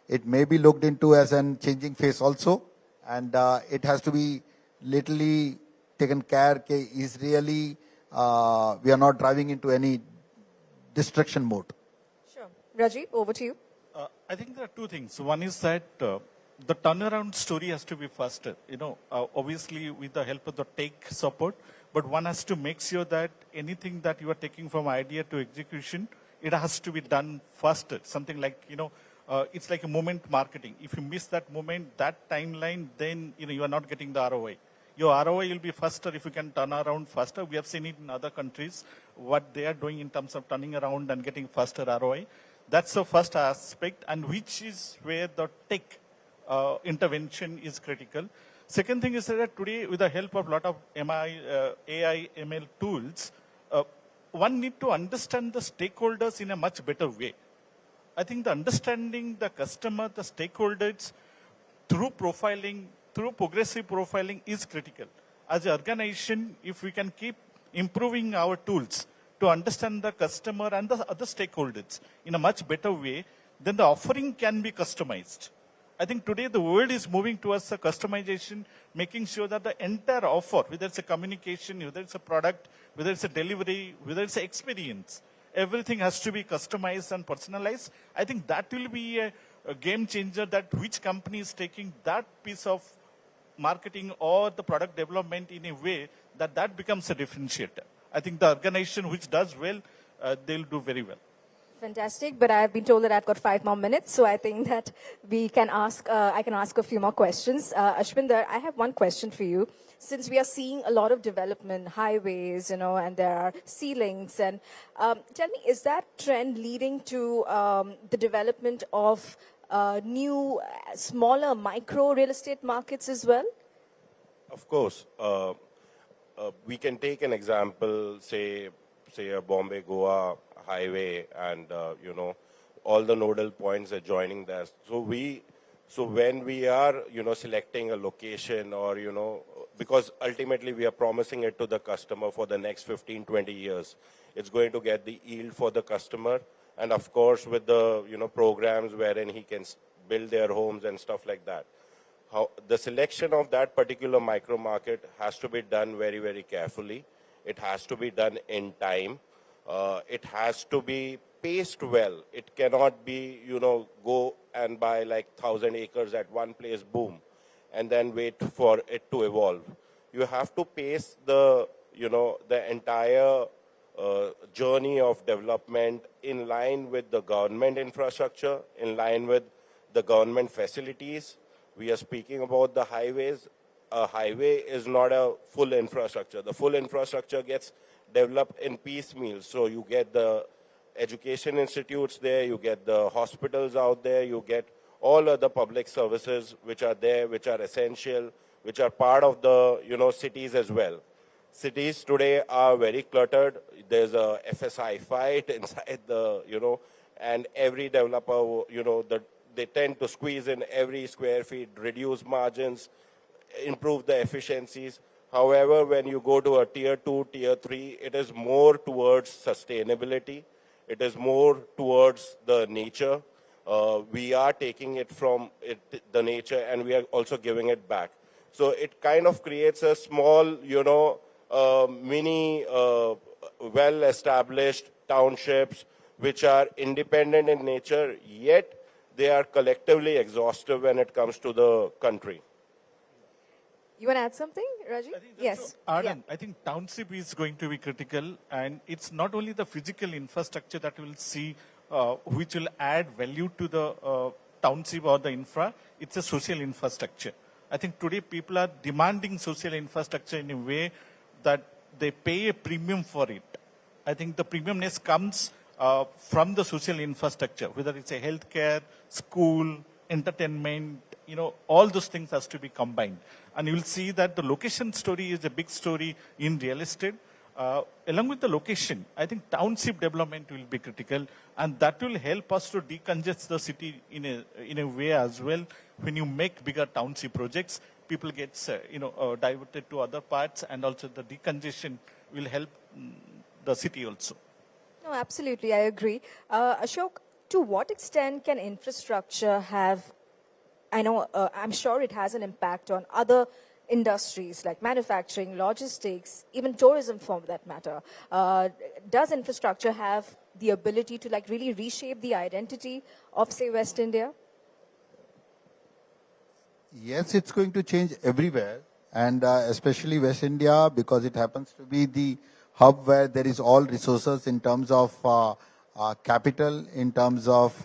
it may be looked into as an changing face also, and it has to be literally taken care is really we are not driving into any destruction mode. Sure. Rajiv, over to you. I think there are two things. One is that the turnaround story has to be faster. Obviously with the help of the tech support, but one has to make sure that anything that you are taking from idea to execution, it has to be done faster. Something like, it's like a moment marketing. If you miss that moment, that timeline, then, you are not getting the ROI. Your ROI will be faster if you can turn around faster. We have seen it in other countries, what they are doing in terms of turning around and getting faster ROI. That's the first aspect, and which is where the tech intervention is critical. Second thing is that today, with the help of a lot of AI, ML tools, one need to understand the stakeholders in a much better way. I think the understanding the customer, the stakeholders through profiling, through progressive profiling is critical. As an organization, if we can keep improving our tools to understand the customer and the other stakeholders in a much better way, then the offering can be customized. I think today the world is moving towards a customization, making sure that the entire offer, whether it's a communication, whether it's a product, whether it's a delivery, whether it's an experience, everything has to be customized and personalized. I think that will be a game changer, that which company is taking that piece of marketing or the product development in a way that becomes a differentiator. I think the organization which does well, they'll do very well. Fantastic, but I've been told that I've got 5 more minutes, so I think that we can ask, I can ask a few more questions. Ashwinder, I have one question for you. Since we are seeing a lot of development, highways, and there are sea links, and tell me, is that trend leading to the development of new, smaller, micro real estate markets as well? Of course. We can take an example, say a Bombay-Goa highway, and all the nodal points adjoining that. So when we are selecting a location, or because ultimately we are promising it to the customer for the next 15-20 years, it's going to get the yield for the customer, and of course with the programs wherein he can build their homes and stuff like that. How the selection of that particular micro market has to be done very, very carefully. It has to be done in time. It has to be paced well. It cannot be, go and buy like 1,000 acres at one place, boom, and then wait for it to evolve. You have to pace the entire journey of development in line with the government infrastructure, in line with the government facilities. We are speaking about the highways. A highway is not a full infrastructure. The full infrastructure gets developed in piecemeal. So you get the education institutes there, you get the hospitals out there, you get all other public services which are there, which are essential, which are part of the cities as well. Cities today are very cluttered. There's a FSI fight inside the and every developer they tend to squeeze in every square feet, reduce margins, improve the efficiencies. However, when you go to a tier 2, tier 3, it is more towards sustainability. It is more towards the nature. We are taking it from the nature, and we are also giving it back. So it kind of creates a small, mini, well-established townships which are independent in nature, yet they are collectively exhaustive when it comes to the country. You want to add something, Rajiv? Yes. Arden, I think township is going to be critical, and it's not only the physical infrastructure that we'll see which will add value to the township or the infra, it's a social infrastructure. I think today people are demanding social infrastructure in a way that they pay a premium for it. I think the premiumness comes from the social infrastructure, whether it's a healthcare, school, entertainment, all those things has to be combined. And you will see that the location story is a big story in real estate. Along with the location, I think township development will be critical, and that will help us to decongest the city in a way as well. When you make bigger township projects, people get diverted to other parts, and also the decongestion will help the city also. No, absolutely, I agree. Ashok, to what extent can infrastructure have, I'm sure it has an impact on other industries like manufacturing, logistics, even tourism for that matter. Does infrastructure have the ability to really reshape the identity of, say, West India? Yes, it's going to change everywhere, and especially West India, because it happens to be the hub where there is all resources in terms of capital, in terms of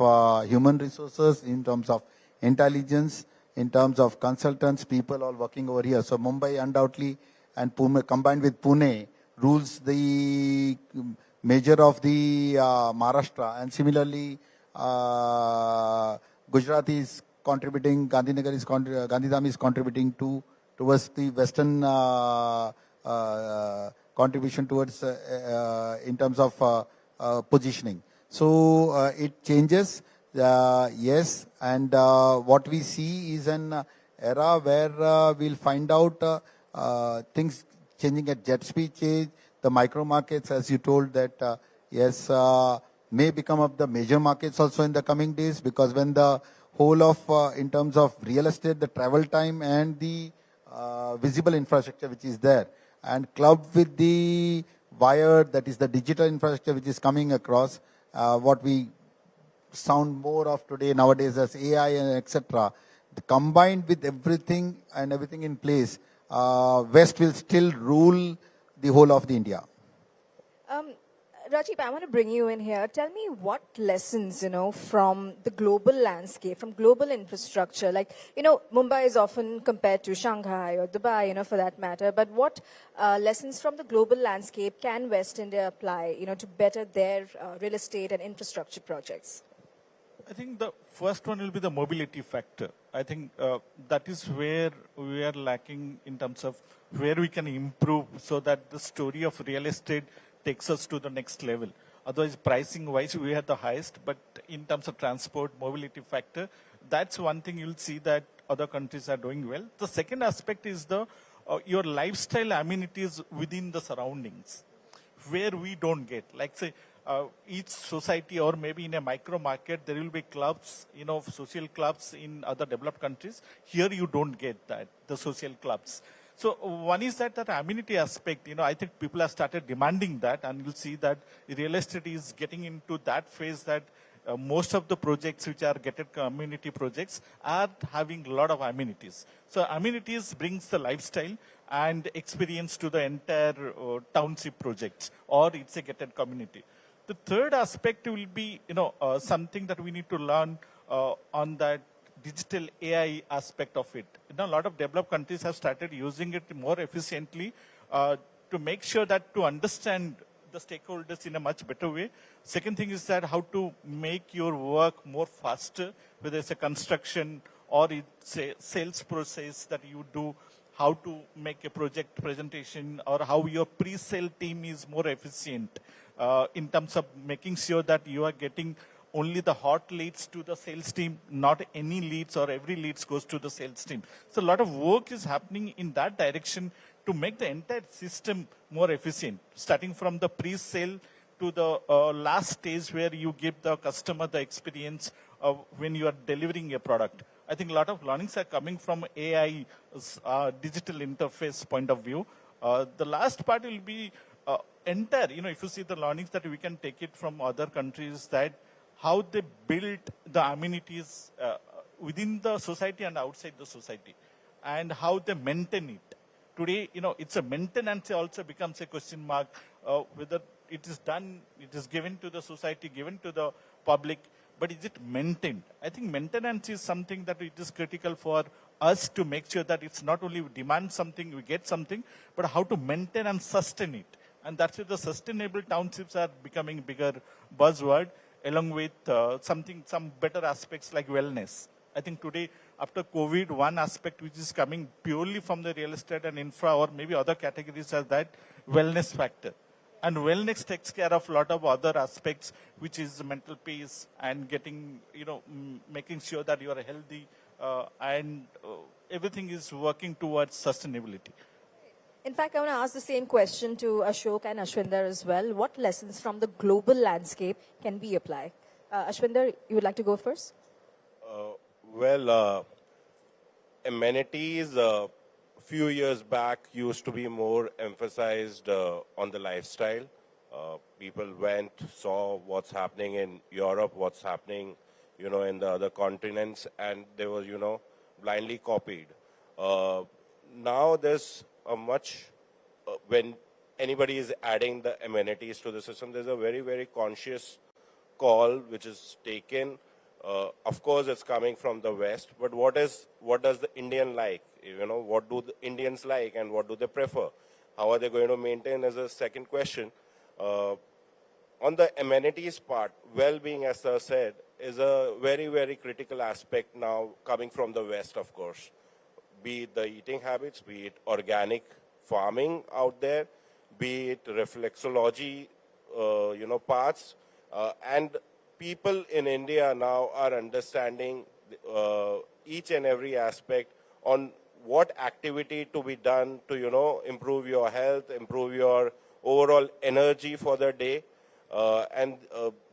human resources, in terms of intelligence, in terms of consultants, people all working over here. So Mumbai undoubtedly and Pune, combined with Pune, rules the major of the Maharashtra, and similarly Gujarat is contributing, Gandhidham is contributing towards the western contribution towards in terms of positioning. So it changes. Yes, and what we see is an era where we'll find out things changing at jet speed change. The micro markets, as you told, that yes, may become up the major markets also in the coming days, because when the whole of, in terms of real estate, the travel time and the visible infrastructure which is there, and clubbed with the wire, that is the digital infrastructure which is coming across, what we sound more of today nowadays as AI and etc. Combined with everything and everything in place, West will still rule the whole of the India. Rajiv, I want to bring you in here. Tell me what lessons, from the global landscape, from global infrastructure, like, Mumbai is often compared to Shanghai or Dubai, for that matter, but what lessons from the global landscape can West India apply, to better their real estate and infrastructure projects? I think the first one will be the mobility factor. I think that is where we are lacking in terms of where we can improve so that the story of real estate takes us to the next level. Otherwise, pricing wise, we are the highest, but in terms of transport, mobility factor, that's one thing you'll see that other countries are doing well. The second aspect is the your lifestyle amenities within the surroundings, where we don't get. Like say, each society or maybe in a micro market, there will be clubs, social clubs in other developed countries. Here you don't get that, the social clubs. So one is that amenity aspect, I think people have started demanding that, and you'll see that real estate is getting into that phase that most of the projects which are gated community projects are having a lot of amenities. So amenities brings the lifestyle and experience to the entire township projects, or it's a gated community. The third aspect will be, something that we need to learn on that digital AI aspect of it. A lot of developed countries have started using it more efficiently to make sure that to understand the stakeholders in a much better way. Second thing is that how to make your work more faster, whether it's a construction or it's a sales process that you do, how to make a project presentation, or how your pre-sale team is more efficient in terms of making sure that you are getting only the hot leads to the sales team, not any leads or every leads goes to the sales team. So a lot of work is happening in that direction to make the entire system more efficient, starting from the pre-sale to the last stage where you give the customer the experience when you are delivering a product. I think a lot of learnings are coming from AI, digital interface point of view. The last part will be entire, if you see the learnings that we can take it from other countries, that how they build the amenities within the society and outside the society, and how they maintain it. Today, it's a maintenance also becomes a question mark, whether it is done, it is given to the society, given to the public, but is it maintained? I think maintenance is something that it is critical for us to make sure that it's not only we demand something, we get something, but how to maintain and sustain it. And that's why the sustainable townships are becoming bigger buzzword, along with some better aspects like wellness. I think today, after COVID, one aspect which is coming purely from the real estate and infra or maybe other categories is that wellness factor. And wellness takes care of a lot of other aspects, which is mental peace and getting, making sure that you are healthy and everything is working towards sustainability. In fact, I want to ask the same question to Ashok and Ashwinder as well. What lessons from the global landscape can we apply? Ashwinder, you would like to go first? Amenities a few years back used to be more emphasized on the lifestyle. People went, saw what's happening in Europe, what's happening, in the other continents, and they were, blindly copied. Now there's a much, when anybody is adding the amenities to the system, there's a very, very conscious call which is taken. Of course, it's coming from the West, but what does the Indian like? What do the Indians like and what do they prefer? How are they going to maintain as a second question? On the amenities part, well-being, as Sir said, is a very, very critical aspect now coming from the West, of course. Be it the eating habits, be it organic farming out there, be it reflexology, parts, and people in India now are understanding each and every aspect on what activity to be done to, improve your health, improve your overall energy for the day. And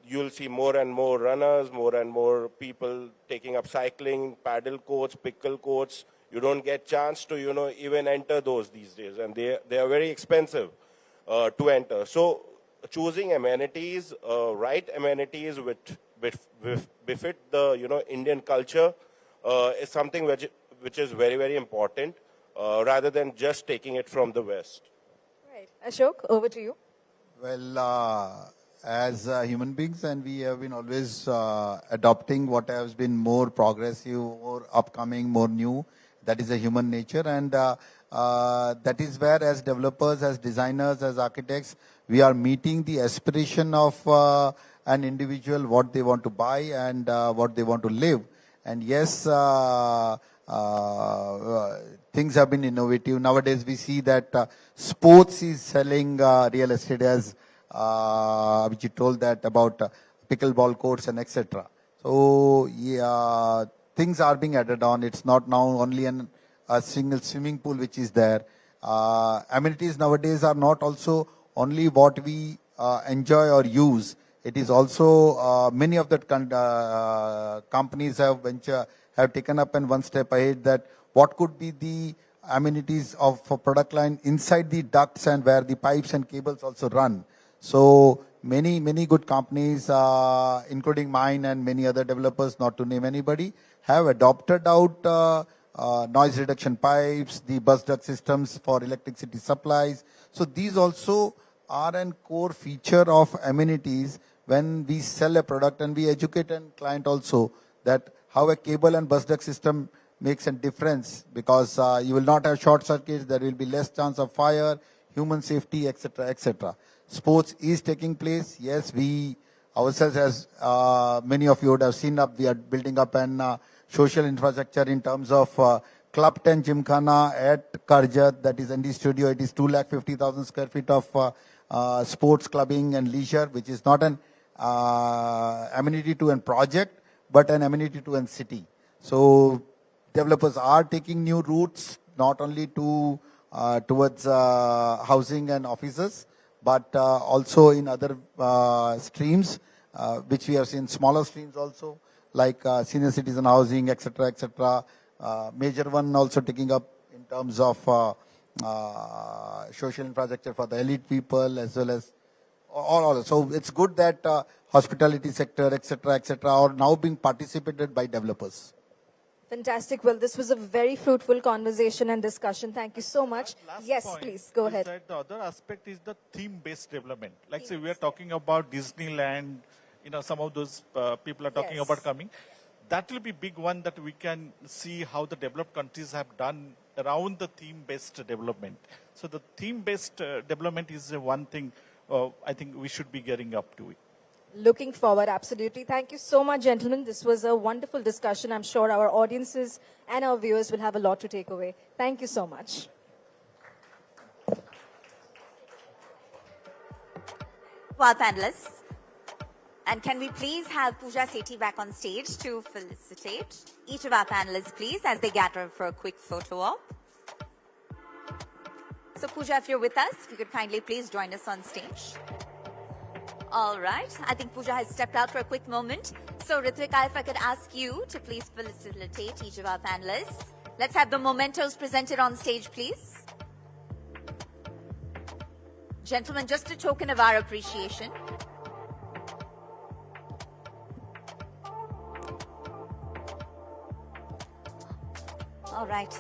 you'll see more and more runners, more and more people taking up cycling, paddle courts, pickle courts. You don't get chance to, even enter those these days. And they are very expensive to enter. So choosing amenities, right amenities which befit the, Indian culture is something which is very, very important rather than just taking it from the West. Right. Ashok, over to you. Well, as human beings, and we have been always adopting what has been more progressive, more upcoming, more new. That is a human nature, and that is where, as developers, as designers, as architects, we are meeting the aspiration of an individual, what they want to buy and what they want to live. And yes, things have been innovative. Nowadays, we see that sports is selling real estate, as which you told that about pickleball courts and etc. So yeah, things are being added on. It's not now only a single swimming pool which is there. Amenities nowadays are not also only what we enjoy or use. It is also many of the companies have taken up and one step ahead that what could be the amenities of a product line inside the ducts and where the pipes and cables also run. So many good companies, including mine and many other developers, not to name anybody, have adopted out noise reduction pipes, the bus duct systems for electricity supplies. So these also are a core feature of amenities when we sell a product, and we educate a client also that how a cable and bus duct system makes a difference, because you will not have short circuits, there will be less chance of fire, human safety, etc., etc. Sports is taking place. Yes, we ourselves, as many of you would have seen, we are building up an social infrastructure in terms of Club 10 Gymkhana at Karjat, that is ND Studio. It is 250,000 square feet of sports clubbing and leisure, which is not an amenity to a project, but an amenity to a city. So developers are taking new routes, not only to towards housing and offices, but also in other streams, which we have seen smaller streams also, like senior citizen housing, etc., etc. Major one also taking up in terms of social infrastructure for the elite people, as well as all. So it's good that hospitality sector, etc., etc., are now being participated by developers. Fantastic. Well, this was a very fruitful conversation and discussion. Thank you so much. Yes, please, go ahead. That the other aspect is the theme-based development. Like, say, we are talking about Disneyland, some of those people are talking about coming. that will be big one that we can see how the developed countries have done around the theme-based development. So the theme-based development is one thing I think we should be getting up to it. Looking forward, absolutely. Thank you so much, gentlemen. This was a wonderful discussion. I'm sure our audiences and our viewers will have a lot to take away. Thank you so much. Our panelists. And can we please have Pooja Sethi back on stage to felicitate each of our panelists, please, as they gather for a quick photo op. So Pooja, if you're with us, if you could kindly please join us on stage. All right. I think Pooja has stepped out for a quick moment. So Ritvika, if I could ask you to please facilitate each of our panelists. Let's have the mementos presented on stage, please. Gentlemen, just a token of our appreciation. All right.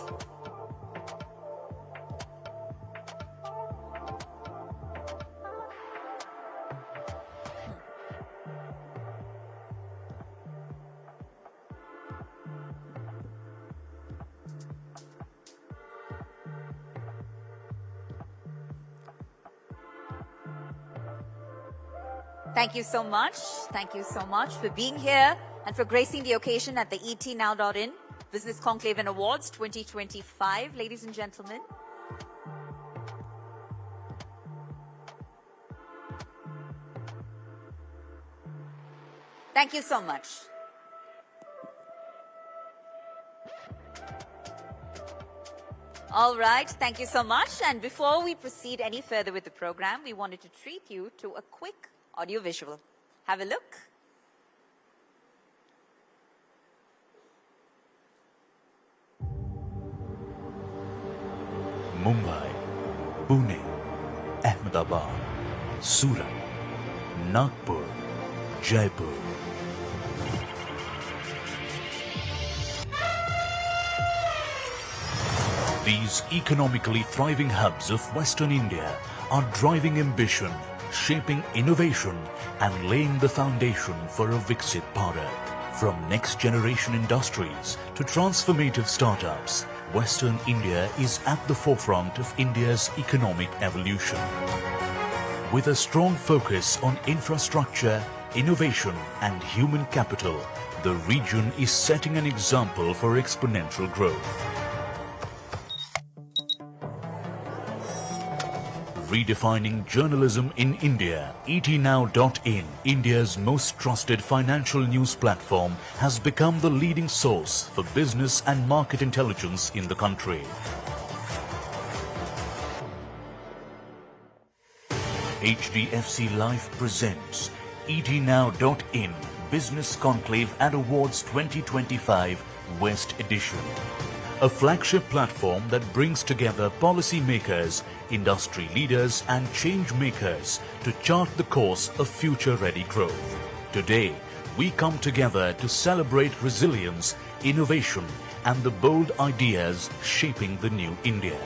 Thank you so much. Thank you so much for being here and for gracing the occasion at the etnow.in Business Conclave Awards 2025, ladies and gentlemen. Thank you so much. All right, thank you so much. And before we proceed any further with the program, we wanted to treat you to a quick audio-visual. Have a look. Mumbai, Pune, Ahmedabad, Surat, Nagpur, Jaipur. These economically thriving hubs of Western India are driving ambition, shaping innovation and laying the foundation for a Viksit Bharat. From next-generation industries to transformative startups, Western India is at the forefront of India's economic evolution. With a strong focus on infrastructure, innovation and human capital, the region is setting an example for exponential growth. Redefining journalism in India, etnow.in, India's most trusted financial news platform, has become the leading source for business and market intelligence in the country. HDFC Life presents etnow.in Business Conclave Awards 2025 West Edition. A flagship platform that brings together policymakers, industry leaders and change makers to chart the course of future-ready growth. Today, we come together to celebrate resilience, innovation and the bold ideas shaping the new India.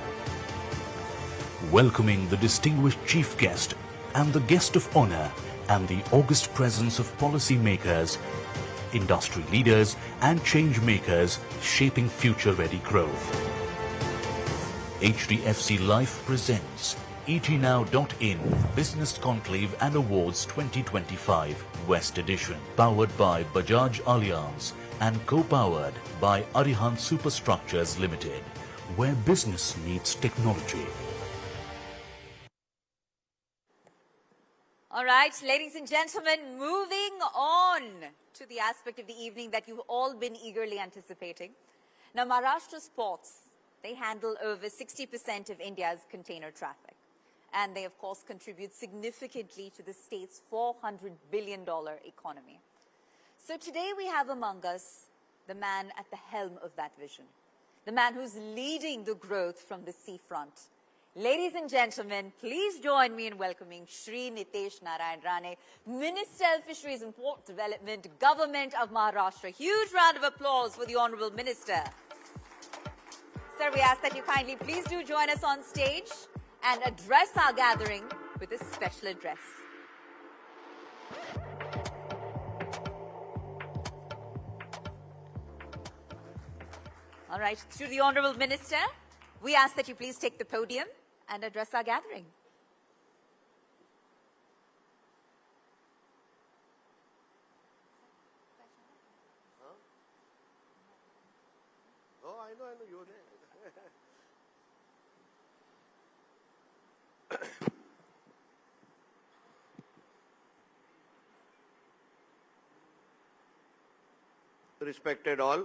Welcoming the distinguished chief guest and the guest of honor and the august presence of policymakers, industry leaders and change makers shaping future-ready growth. HDFC Life presents etnow.in Business Conclave Awards 2025 West Edition, powered by Bajaj Allianz and co-powered by Arihant Superstructures Limited, where business meets technology. All right, ladies and gentlemen, moving on to the aspect of the evening that you've all been eagerly anticipating. Now, Maharashtra ports, they handle over 60% of India's container traffic. And they, of course, contribute significantly to the state's $400 billion economy. So today we have among us the man at the helm of that vision, the man who's leading the growth from the seafront. Ladies and gentlemen, please join me in welcoming Shri Nitesh Narayan Rane, Minister of Fisheries and Port Development, Government of Maharashtra. Huge round of applause for the Honorable Minister. Sir, we ask that you kindly please do join us on stage and address our gathering with a special address. All right, to the Honorable Minister, we ask that you please take the podium and address our gathering. Oh, I know, you're there. Respected all,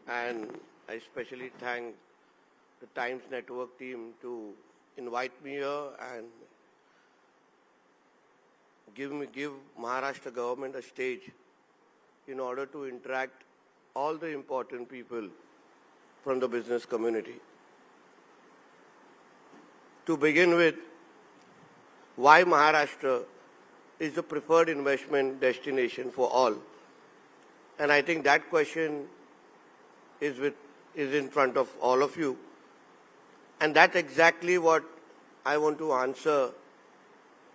and I especially thank the Times Network team to invite me here and give Maharashtra government a stage in order to interact all the important people from the business community. To begin with, why Maharashtra is the preferred investment destination for all? And I think that question is in front of all of you. And that's exactly what I want to answer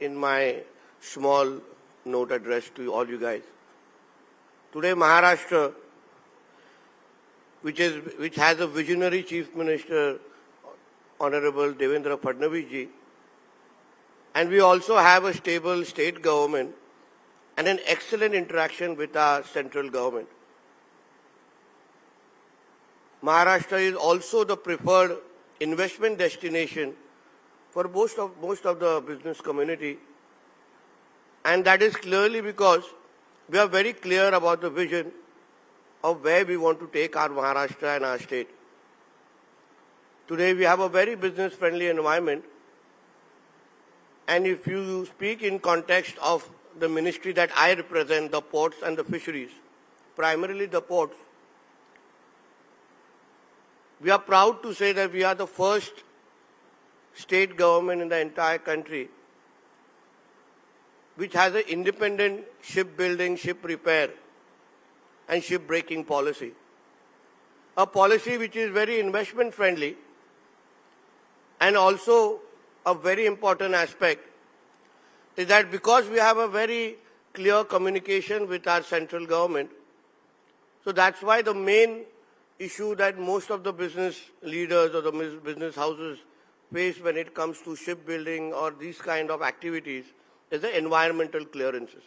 in my small note address to all you guys. Today, Maharashtra, which has a visionary Chief Minister, Honorable Devendra Fadnavis ji, and we also have a stable state government and an excellent interaction with our central government. Maharashtra is also the preferred investment destination for most of the business community, and that is clearly because we are very clear about the vision of where we want to take our Maharashtra and our state. Today we have a very business-friendly environment, and if you speak in context of the ministry that I represent, the ports and the fisheries, primarily the ports, we are proud to say that we are the first state government in the entire country which has an independent shipbuilding, ship repair and shipbreaking policy. A policy which is very investment friendly, and also a very important aspect is that because we have a very clear communication with our central government, so that's why the main issue that most of the business leaders or the business houses face when it comes to shipbuilding or these kind of activities is the environmental clearances.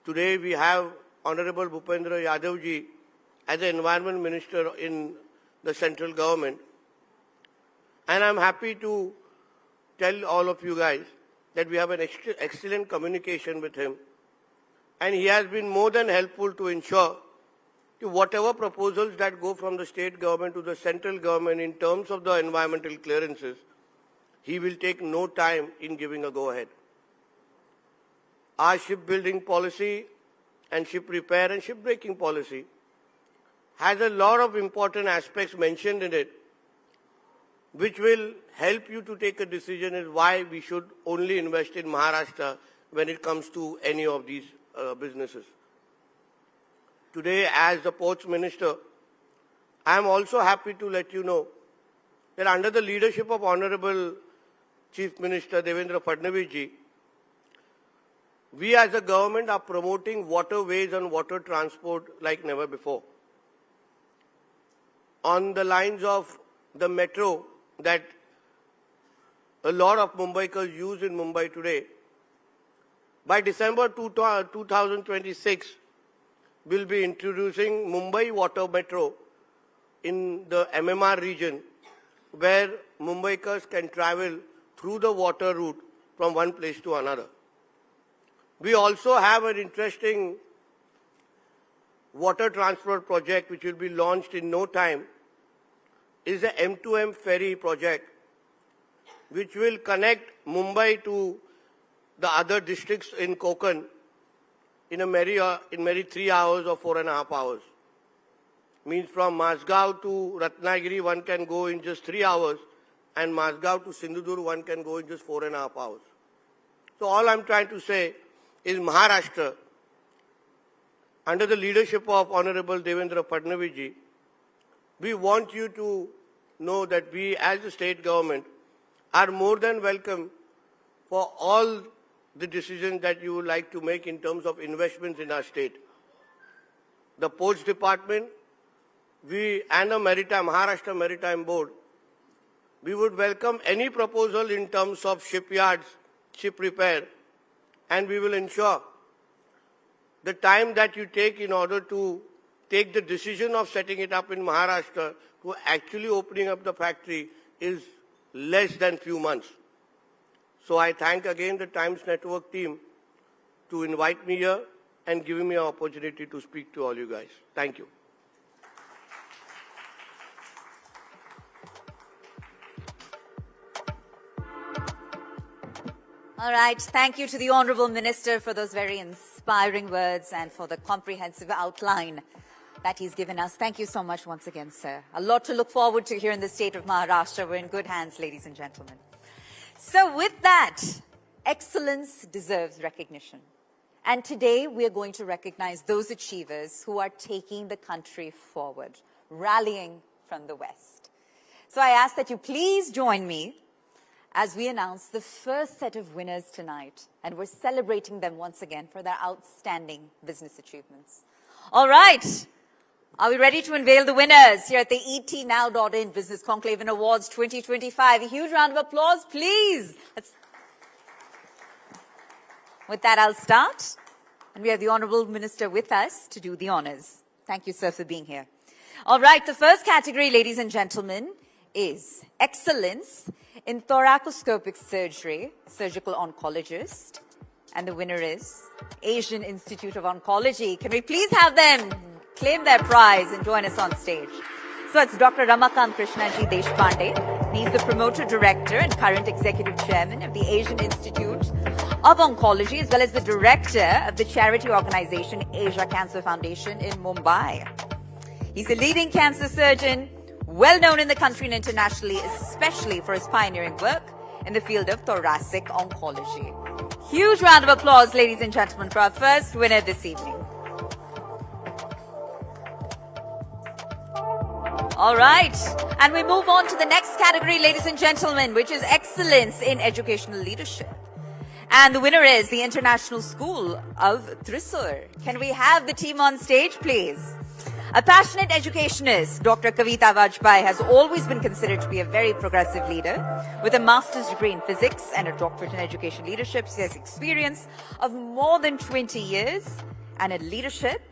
Today we have Honorable Bhupendra Yadav ji as the Environment Minister in the central government, and I'm happy to tell all of you guys that we have an excellent communication with him, and he has been more than helpful to ensure that whatever proposals that go from the state government to the central government in terms of the environmental clearances, he will take no time in giving a go-ahead. Our shipbuilding policy and ship repair and shipbreaking policy has a lot of important aspects mentioned in it, which will help you to take a decision as why we should only invest in Maharashtra when it comes to any of these businesses. Today, as the Ports Minister, I am also happy to let you know that under the leadership of Honorable Chief Minister Devendra Fadnavis ji, we as a government are promoting waterways and water transport like never before. On the lines of the metro that a lot of Mumbaikars use in Mumbai today, by December 2026, we'll be introducing Mumbai Water Metro in the MMR region, where Mumbaikars can travel through the water route from one place to another. We also have an interesting water transport project which will be launched in no time. Is the M2M ferry project, which will connect Mumbai to the other districts in Konkan in merry 3 hours or 4.5 hours. Means from Mazgaon to Ratnagiri one can go in just 3 hours, and Mazgaon to Sindhudurg one can go in just 4.5 hours. So all I'm trying to say is Maharashtra, under the leadership of Honorable Devendra Fadnavis ji, we want you to know that we as the state government are more than welcome for all the decisions that you would like to make in terms of investments in our state. The Ports Department we and a Maharashtra Maritime Board, we would welcome any proposal in terms of shipyards, ship repair, and we will ensure the time that you take in order to take the decision of setting it up in Maharashtra to actually opening up the factory is less than few months. So I thank again the Times Network team to invite me here and giving me an opportunity to speak to all you guys. Thank you. All right. Thank you to the Honorable Minister for those very inspiring words and for the comprehensive outline that he's given us. Thank you so much once again, sir. A lot to look forward to here in the state of Maharashtra. We're in good hands, ladies and gentlemen. So with that, excellence deserves recognition. And today we are going to recognize those achievers who are taking the country forward, rallying from the West. So I ask that you please join me as we announce the first set of winners tonight, and we're celebrating them once again for their outstanding business achievements. All right. Are we ready to unveil the winners here at the etnow.in Business Conclave Awards 2025? A huge round of applause, please. With that, I'll start. And we have the Honorable Minister with us to do the honors. Thank you, sir, for being here. All right. The first category, ladies and gentlemen, is Excellence in Thoracoscopic Surgery, Surgical Oncologist. And the winner is Asian Institute of Oncology. Can we please have them claim their prize and join us on stage? So it's Dr. Ramakant Krishnaji Deshpande. He's the Promoter Director and current Executive Chairman of the Asian Institute of Oncology, as well as the Director of the charity organization Asia Cancer Foundation in Mumbai. He's a leading cancer surgeon, well known in the country and internationally, especially for his pioneering work in the field of thoracic oncology. Huge round of applause, ladies and gentlemen, for our first winner this evening. All right. And we move on to the next category, ladies and gentlemen, which is Excellence in Educational Leadership. And the winner is the International School of Thrissur. Can we have the team on stage, please? A passionate educationist, Dr. Kavita Vajpayee has always been considered to be a very progressive leader. With a master's degree in physics and a doctorate in education leadership, she has experience of more than 20 years and a leadership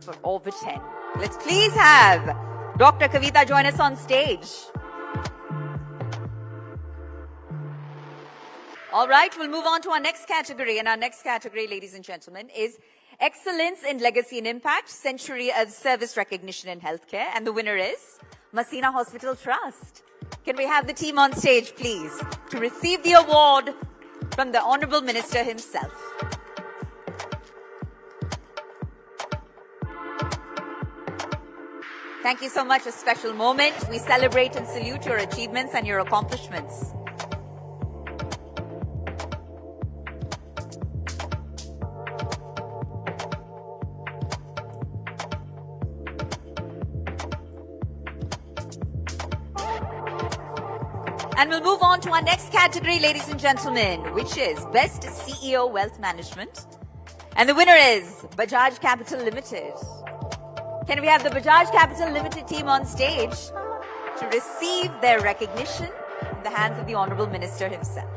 for over 10. Let's please have Dr. Kavita join us on stage. All right, we'll move on to our next category. And our next category, ladies and gentlemen, is Excellence in Legacy and Impact, Century of Service Recognition in Healthcare. And the winner is Masina Hospital Trust. Can we have the team on stage, please, to receive the award from the Honorable Minister himself? Thank you so much. A special moment. We celebrate and salute your achievements and your accomplishments. And we'll move on to our next category, ladies and gentlemen, which is Best CEO Wealth Management. And the winner is Bajaj Capital Limited. Can we have the Bajaj Capital Limited team on stage to receive their recognition in the hands of the Honorable Minister himself?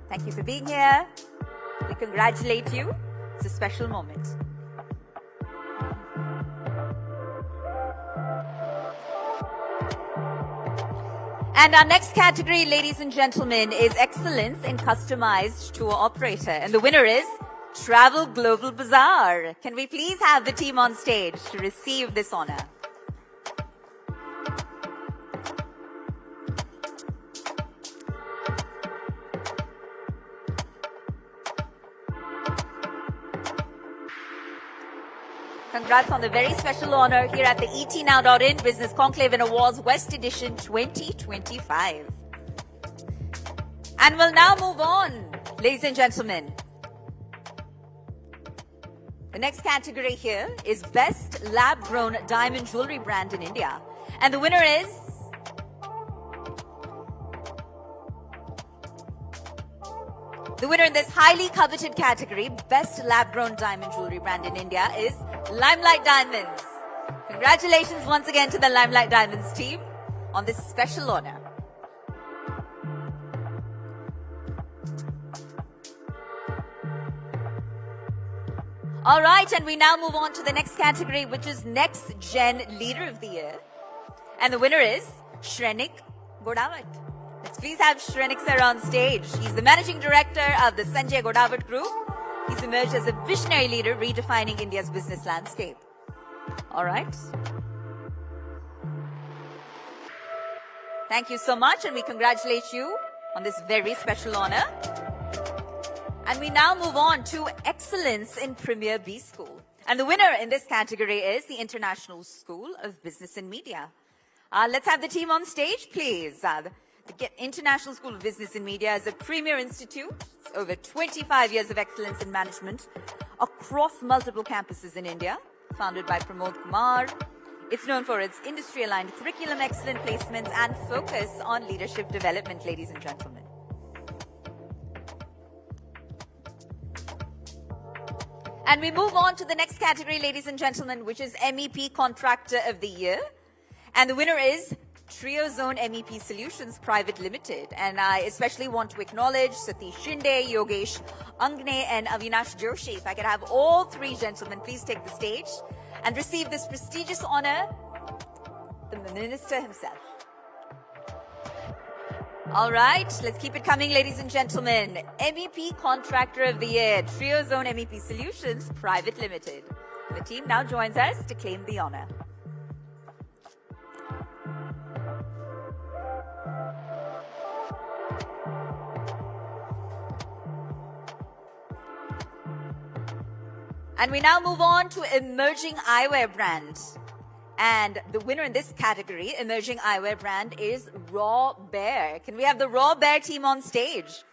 Thank you for being here. We congratulate you. It's a special moment. And our next category, ladies and gentlemen, is Excellence in Customized Tour Operator. And the winner is Travel Global Bazaar. Can we please have the team on stage to receive this honor? Congrats on the very special honor here at the etnow.in Business Conclave Awards West Edition 2025. And we'll now move on, ladies and gentlemen. The next category here is Best Lab-Grown Diamond Jewelry Brand in India. And the winner is The winner in this highly coveted category, Best Lab-Grown Diamond Jewelry Brand in India, is Limelight Diamonds. Congratulations once again to the Limelight Diamonds team on this special honor. All right, and we now move on to the next category, which is Next Gen Leader of the Year. And the winner is Shrenik Godawat. Let's please have Shrenik sir on stage. He's the Managing Director of the Sanjay Godawat Group. He's emerged as a visionary leader redefining India's business landscape. All right. Thank you so much, and we congratulate you on this very special honor. And we now move on to Excellence in Premier B School. And the winner in this category is the International School of Business and Media. Let's have the team on stage, please. The International School of Business and Media is a premier institute. It's over 25 years of excellence in management across multiple campuses in India, founded by Pramod Kumar. It's known for its industry-aligned curriculum, excellent placements, and focus on leadership development, ladies and gentlemen. And we move on to the next category, ladies and gentlemen, which is MEP Contractor of the Year. And the winner is Trio Zone MEP Solutions Private Limited. And I especially want to acknowledge Satish Shinde, Yogesh Angne, and Avinash Joshi. If I could have all three gentlemen please take the stage and receive this prestigious honor, the Minister himself. All right, let's keep it coming, ladies and gentlemen. MEP Contractor of the Year, Trio Zone MEP Solutions Private Limited. The team now joins us to claim the honor. And we now move on to Emerging Eyewear Brand. And the winner in this category, Emerging Eyewear Brand, is Raw Bear. Can we have the Raw Bear team on stage?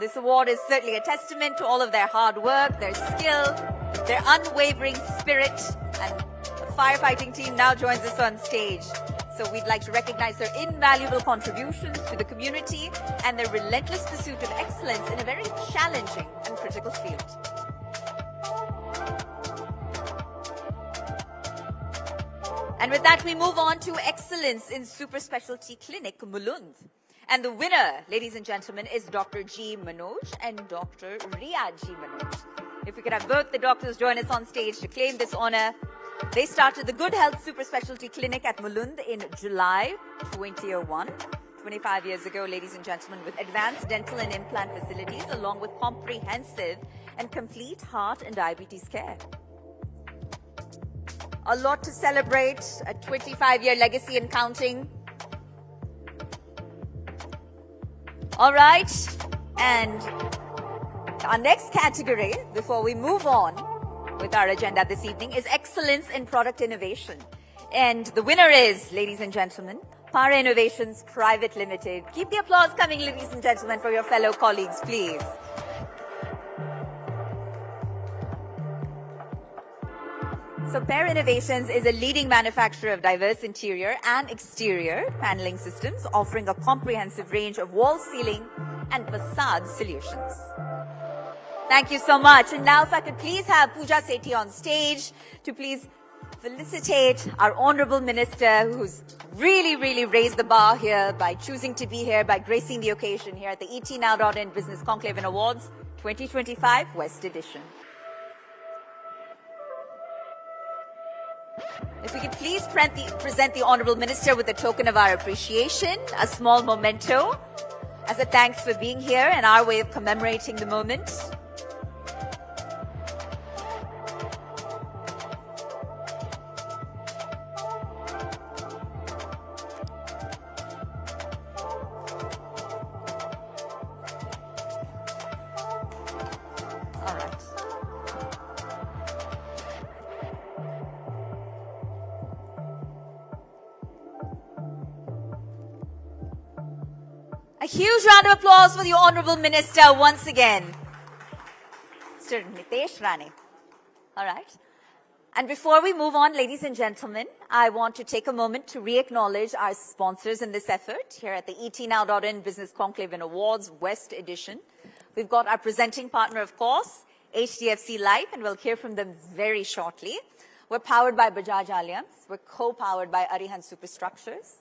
This award is certainly a testament to all of their hard work, their skill, their unwavering spirit. And the firefighting team now joins us on stage. So we'd like to recognize their invaluable contributions to the community and their relentless pursuit of excellence in a very challenging and critical field. And with that, we move on to Excellence in Super Specialty Clinic, Mulund. And the winner, ladies and gentlemen, is Dr. G. Manoj and Dr. Ria G. Manoj. If we could have both the doctors join us on stage to claim this honor. They started the Good Health Super Specialty Clinic at Mulund in July 2001. 25 years ago, ladies and gentlemen, with advanced dental and implant facilities, along with comprehensive and complete heart and diabetes care. A lot to celebrate, a 25-year legacy and counting. All right, and our next category, before we move on with our agenda this evening, is Excellence in Product Innovation. And the winner is, ladies and gentlemen, Para Innovations Private Limited. Keep the applause coming, ladies and gentlemen, for your fellow colleagues, please. So Pair Innovations is a leading manufacturer of diverse interior and exterior paneling systems, offering a comprehensive range of wall, ceiling, and facade solutions. Thank you so much. And now if I could please have Pooja Sethi on stage to please felicitate our Honorable Minister, who's really raised the bar here by choosing to be here, by gracing the occasion here at the ETNow.in Business Conclave Awards 2025 West Edition. If we could please present the Honorable Minister with a token of our appreciation, a small memento, as a thanks for being here and our way of commemorating the moment. All right. A huge round of applause for the Honorable Minister once again, Mr. Nitesh Rane. All right. And before we move on, ladies and gentlemen, I want to take a moment to re-acknowledge our sponsors in this effort here at the ETNow.in Business Conclave Awards West Edition. We've got our presenting partner, of course, HDFC Life, and we'll hear from them very shortly. We're powered by Bajaj Allianz. We're co-powered by Arihant Superstructures.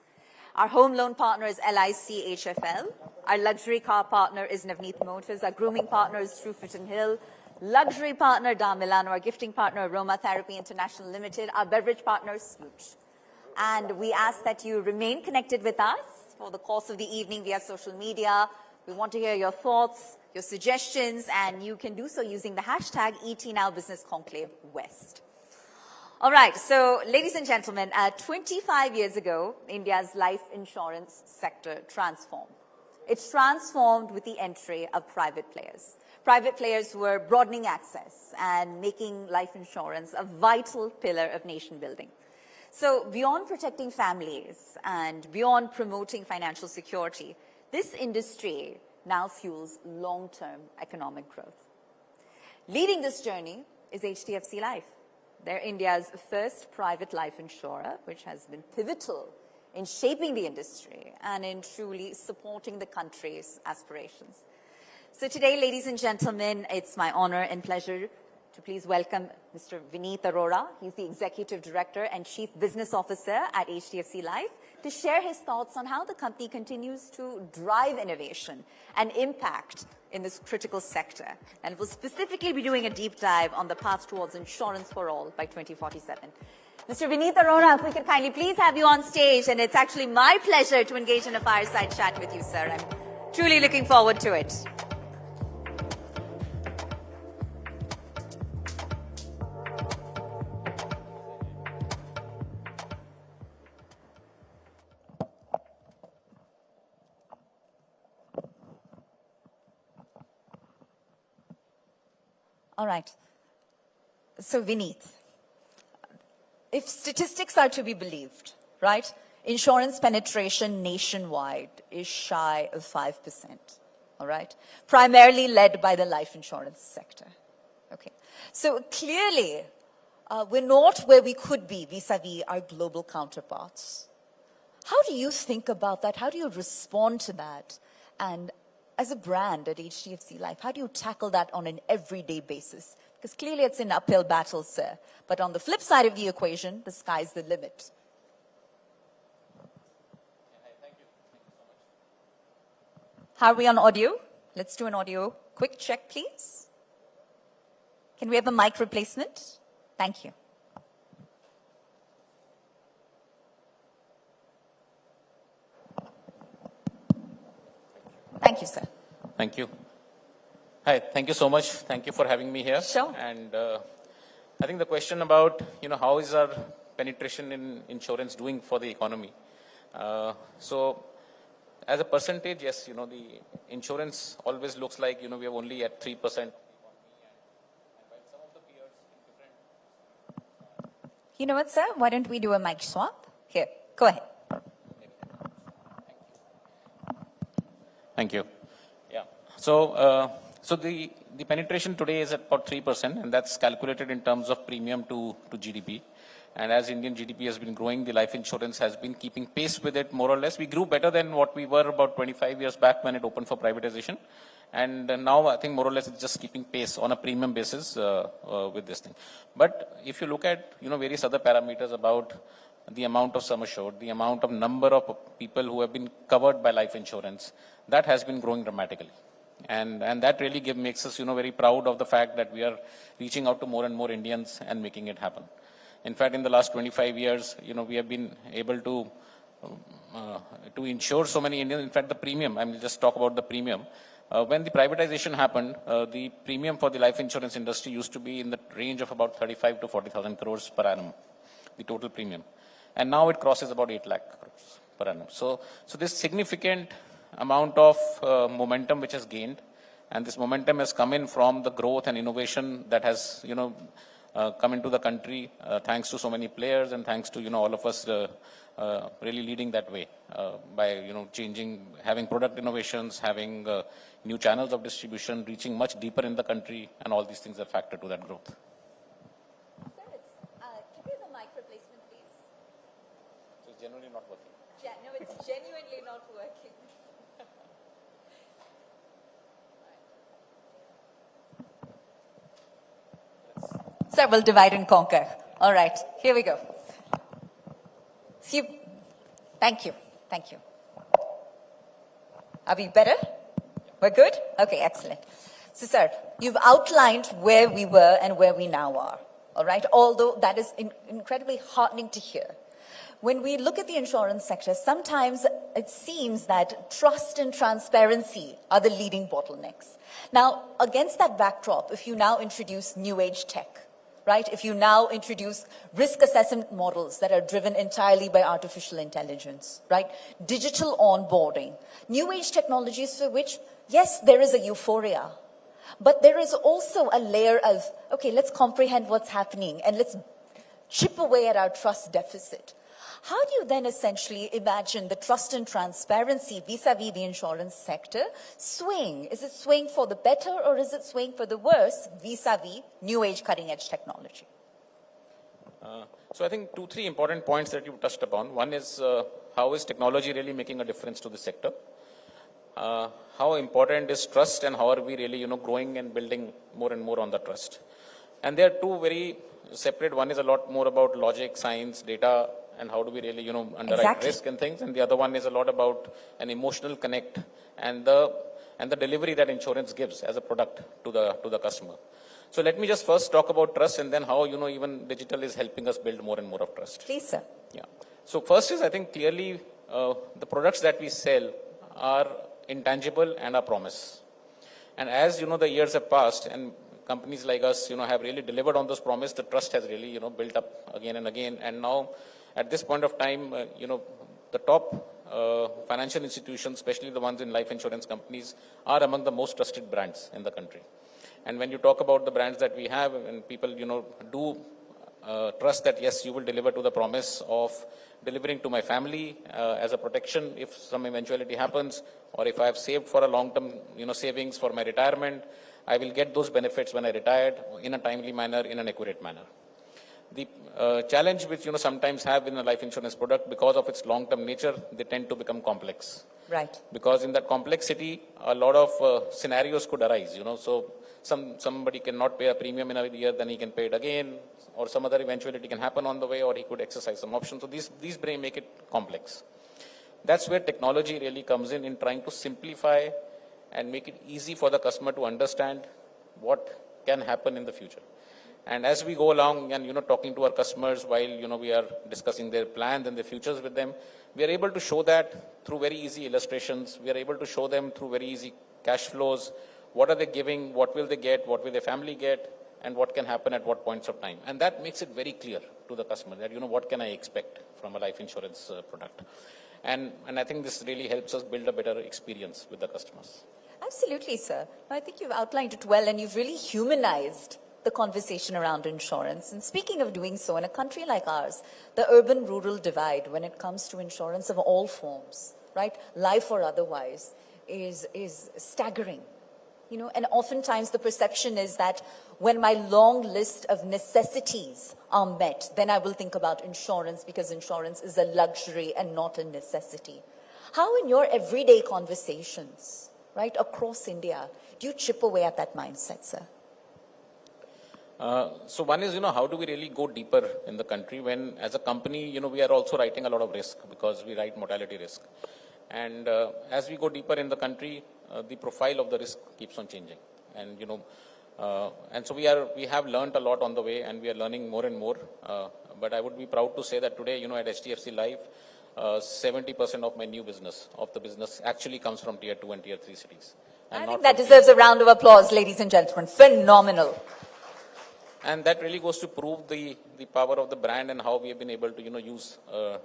Our home loan partner is LIC HFL. Our luxury car partner is Navneet Motors. Our grooming partner is Truefit and Hill. Luxury partner, Da Milano. Our gifting partner, Aromatherapy International Limited. Our beverage partner, Smooch. And we ask that you remain connected with us for the course of the evening via social media. We want to hear your thoughts, your suggestions, and you can do so using the hashtag ET Business Conclave West. All right, so ladies and gentlemen, 25 years ago, India's life insurance sector transformed. It's transformed with the entry of private players. Private players who were broadening access and making life insurance a vital pillar of nation building. So beyond protecting families and beyond promoting financial security, this industry now fuels long-term economic growth. Leading this journey is HDFC Life. They're India's first private life insurer, which has been pivotal in shaping the industry and in truly supporting the country's aspirations. So today, ladies and gentlemen, it's my honor and pleasure to please welcome Mr. Vineet Arora. He's the Executive Director and Chief Business Officer at HDFC Life, to share his thoughts on how the company continues to drive innovation and impact in this critical sector. And we'll specifically be doing a deep dive on the path towards insurance for all by 2047. Mr. Vineet Arora, if we could kindly please have you on stage, and it's actually my pleasure to engage in a fireside chat with you, sir. I'm truly looking forward to it. All right. So, Vineet, if statistics are to be believed, right, insurance penetration nationwide is shy of 5%, all right, primarily led by the life insurance sector. Okay. So, clearly, we're not where we could be vis-a-vis our global counterparts. How do you think about that? How do you respond to that? And as a brand at HDFC Life, how do you tackle that on an everyday basis? Because clearly it's an uphill battle, sir. But on the flip side of the equation, the sky's the limit. Thank you so much. How are we on audio? Let's do an audio quick check, please. Can we have a mic replacement? Thank you. Thank you, sir. Thank you. Hi, thank you so much. Thank you for having me here. Sure. And I think the question about, how is our penetration in insurance doing for the economy? So as a percentage, yes, the insurance always looks like, we are only at 3%. You know what, sir? Why don't we do a mic swap? Here, go ahead. Thank you. Yeah. So, the penetration today is at about 3%, and that's calculated in terms of premium to GDP. And as Indian GDP has been growing, the life insurance has been keeping pace with it more or less. We grew better than what we were about 25 years back when it opened for privatization. And now I think more or less it's just keeping pace on a premium basis with this thing. But if you look at, various other parameters about the amount of sum assured, the amount of number of people who have been covered by life insurance, that has been growing dramatically. And that really makes us, very proud of the fact that we are reaching out to more and more Indians and making it happen. In fact, in the last 25 years, we have been able to insure so many Indians. In fact, the premium, I will just talk about the premium. When the privatization happened, the premium for the life insurance industry used to be in the range of about 35 to 40,000 crores per annum, the total premium. And now it crosses about 8 lakh crores per annum. So this significant amount of momentum which has gained, and this momentum has come in from the growth and innovation that has, come into the country, thanks to so many players and thanks to, all of us really leading that way by, changing, having product innovations, having new channels of distribution, reaching much deeper in the country, and all these things are factor to that growth. Sir, can we have a mic replacement, please? So it's genuinely not working. No, it's genuinely not working. Sir, we'll divide and conquer. All right, here we go. See, thank you. Thank you. Are we better? We're good? Okay, excellent. So, sir, you've outlined where we were and where we now are. All right, although that is incredibly heartening to hear. When we look at the insurance sector, sometimes it seems that trust and transparency are the leading bottlenecks. Now, against that backdrop, if you now introduce new age tech, right? If you now introduce risk assessment models that are driven entirely by artificial intelligence, right? Digital onboarding, new age technologies for which, yes, there is a euphoria, but there is also a layer of, okay, let's comprehend what's happening and let's chip away at our trust deficit. How do you then essentially imagine the trust and transparency vis-a-vis the insurance sector swing? Is it swaying for the better or is it swaying for the worse vis-a-vis new age cutting edge technology? So I think 2-3 important points that you touched upon. One is how is technology really making a difference to the sector? How important is trust and how are we really, growing and building more and more on the trust? And there are two very separate. One is a lot more about logic, science, data, and how do we really, underwrite risk and things. And the other one is a lot about an emotional connect and the delivery that insurance gives as a product to the customer. So let me just first talk about trust and then how, even digital is helping us build more and more of trust. Please, sir. Yeah. So first is, I think clearly the products that we sell are intangible and a promise. And as, the years have passed and companies like us, have really delivered on this promise, the trust has really, built up again and again. And now, at this point of time, the top financial institutions, especially the ones in life insurance companies, are among the most trusted brands in the country. And when you talk about the brands that we have, and people, do trust that, yes, you will deliver to the promise of delivering to my family as a protection if some eventuality happens, or if I have saved for a long-term, savings for my retirement, I will get those benefits when I retired in a timely manner, in an accurate manner. The challenge which, sometimes have in a life insurance product, because of its long-term nature, they tend to become complex. Right. Because in that complexity, a lot of scenarios could arise, So somebody cannot pay a premium in a year, then he can pay it again, or some other eventuality can happen on the way, or he could exercise some options. So these make it complex. That's where technology really comes in trying to simplify and make it easy for the customer to understand what can happen in the future. And as we go along and, talking to our customers while, we are discussing their plans and their futures with them, we are able to show that through very easy illustrations. We are able to show them through very easy cash flows. What are they giving? What will they get? What will their family get? And what can happen at what points of time? And that makes it very clear to the customer that, what can I expect from a life insurance product? And I think this really helps us build a better experience with the customers. Absolutely, sir. I think you've outlined it well and you've really humanized the conversation around insurance. And speaking of doing so, in a country like ours, the urban-rural divide when it comes to insurance of all forms, right, life or otherwise, is staggering. And oftentimes the perception is that when my long list of necessities are met, then I will think about insurance because insurance is a luxury and not a necessity. How in your everyday conversations, right, across India, do you chip away at that mindset, sir? So one is, how do we really go deeper in the country when as a company, we are also writing a lot of risk because we write mortality risk. And as we go deeper in the country, the profile of the risk keeps on changing. And, and so we have learned a lot on the way and we are learning more and more. But I would be proud to say that today, at HDFC Life, 70% of my new business, of the business actually comes from tier 2 and tier 3 cities. I think that deserves a round of applause, ladies and gentlemen. Phenomenal. And that really goes to prove the power of the brand and how we have been able to, use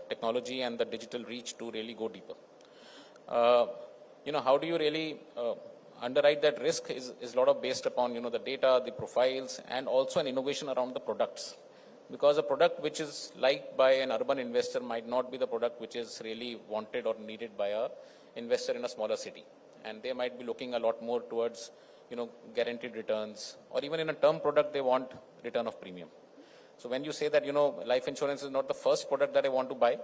technology and the digital reach to really go deeper. How do you really underwrite that risk is a lot of based upon, the data, the profiles, and also an innovation around the products. Because a product which is liked by an urban investor might not be the product which is really wanted or needed by a investor in a smaller city. And they might be looking a lot more towards guaranteed returns, or even in a term product, they want return of premium. So when you say that, life insurance is not the first product that I want to buy,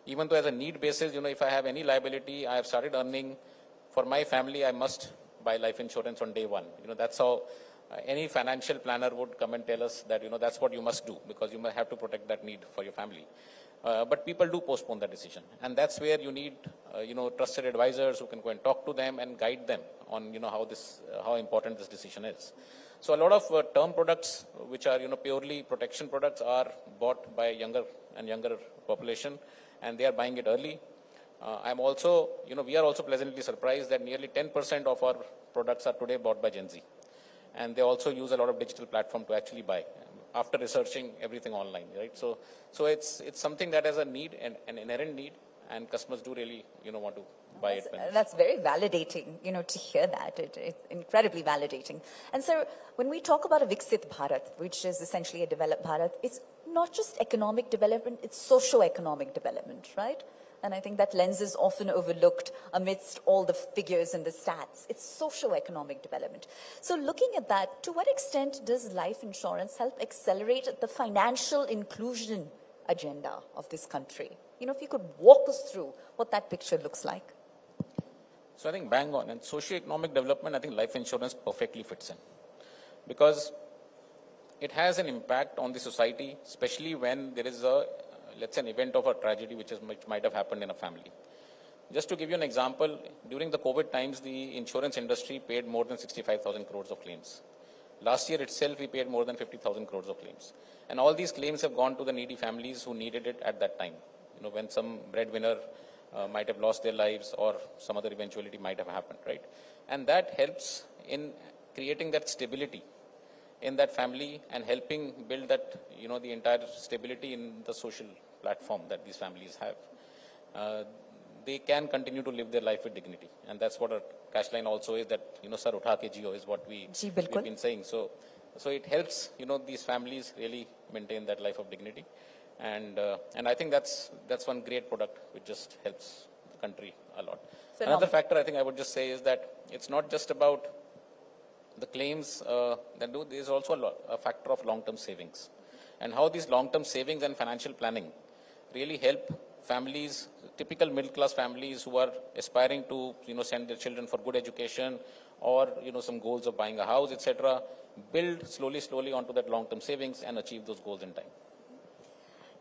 even though as a need basis, if I have any liability, I have started earning for my family, I must buy life insurance on day one. That's how any financial planner would come and tell us that, that's what you must do because you must have to protect that need for your family. But people do postpone that decision. And that's where you need, trusted advisors who can go and talk to them and guide them on, how important this decision is. So a lot of term products, which are, purely protection products, are bought by younger and younger population, and they are buying it early. I'm also, we are also pleasantly surprised that nearly 10% of our products are today bought by Gen Z. And they also use a lot of digital platform to actually buy after researching everything online, right? So it's something that has a need, an inherent need, and customers do really, want to buy it. That's very validating, to hear that. It's incredibly validating. And so when we talk about a Viksit Bharat, which is essentially a developed Bharat, it's not just economic development, it's socio-economic development, right? And I think that lens is often overlooked amidst all the figures and the stats. It's socio-economic development. So looking at that, to what extent does life insurance help accelerate the financial inclusion agenda of this country? If you could walk us through what that picture looks like. So I think bang on. And socio-economic development, I think life insurance perfectly fits in. Because it has an impact on the society, especially when there is let's say, an event of a tragedy which might have happened in a family. Just to give you an example, during the COVID times, the insurance industry paid more than 65,000 crores of claims. Last year itself, we paid more than 50,000 crores of claims. And all these claims have gone to the needy families who needed it at that time. When some breadwinner might have lost their lives or some other eventuality might have happened, right? And that helps in creating that stability in that family and helping build that, the entire stability in the social platform that these families have. They can continue to live their life with dignity. And that's what our cash line also is, that, sir, utha ke jio is what we've been saying. So it helps, these families really maintain that life of dignity. And I think that's one great product which just helps the country a lot. Another factor I think I would just say is that it's not just about the claims there is also a factor of long-term savings, and how these long-term savings and financial planning really help families, typical middle-class families who are aspiring to send their children for good education or some goals of buying a house, etc., build slowly onto that long-term savings and achieve those goals in time.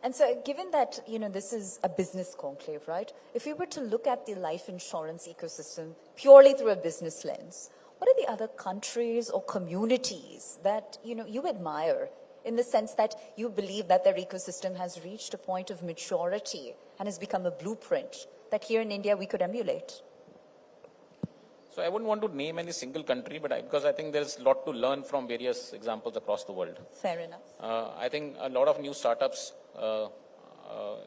And so given that, this is a business conclave, right? If we were to look at the life insurance ecosystem purely through a business lens, what are the other countries or communities that, you admire in the sense that you believe that their ecosystem has reached a point of maturity and has become a blueprint that here in India we could emulate? So I wouldn't want to name any single country, but because I think there's a lot to learn from various examples across the world. Fair enough. I think a lot of new startups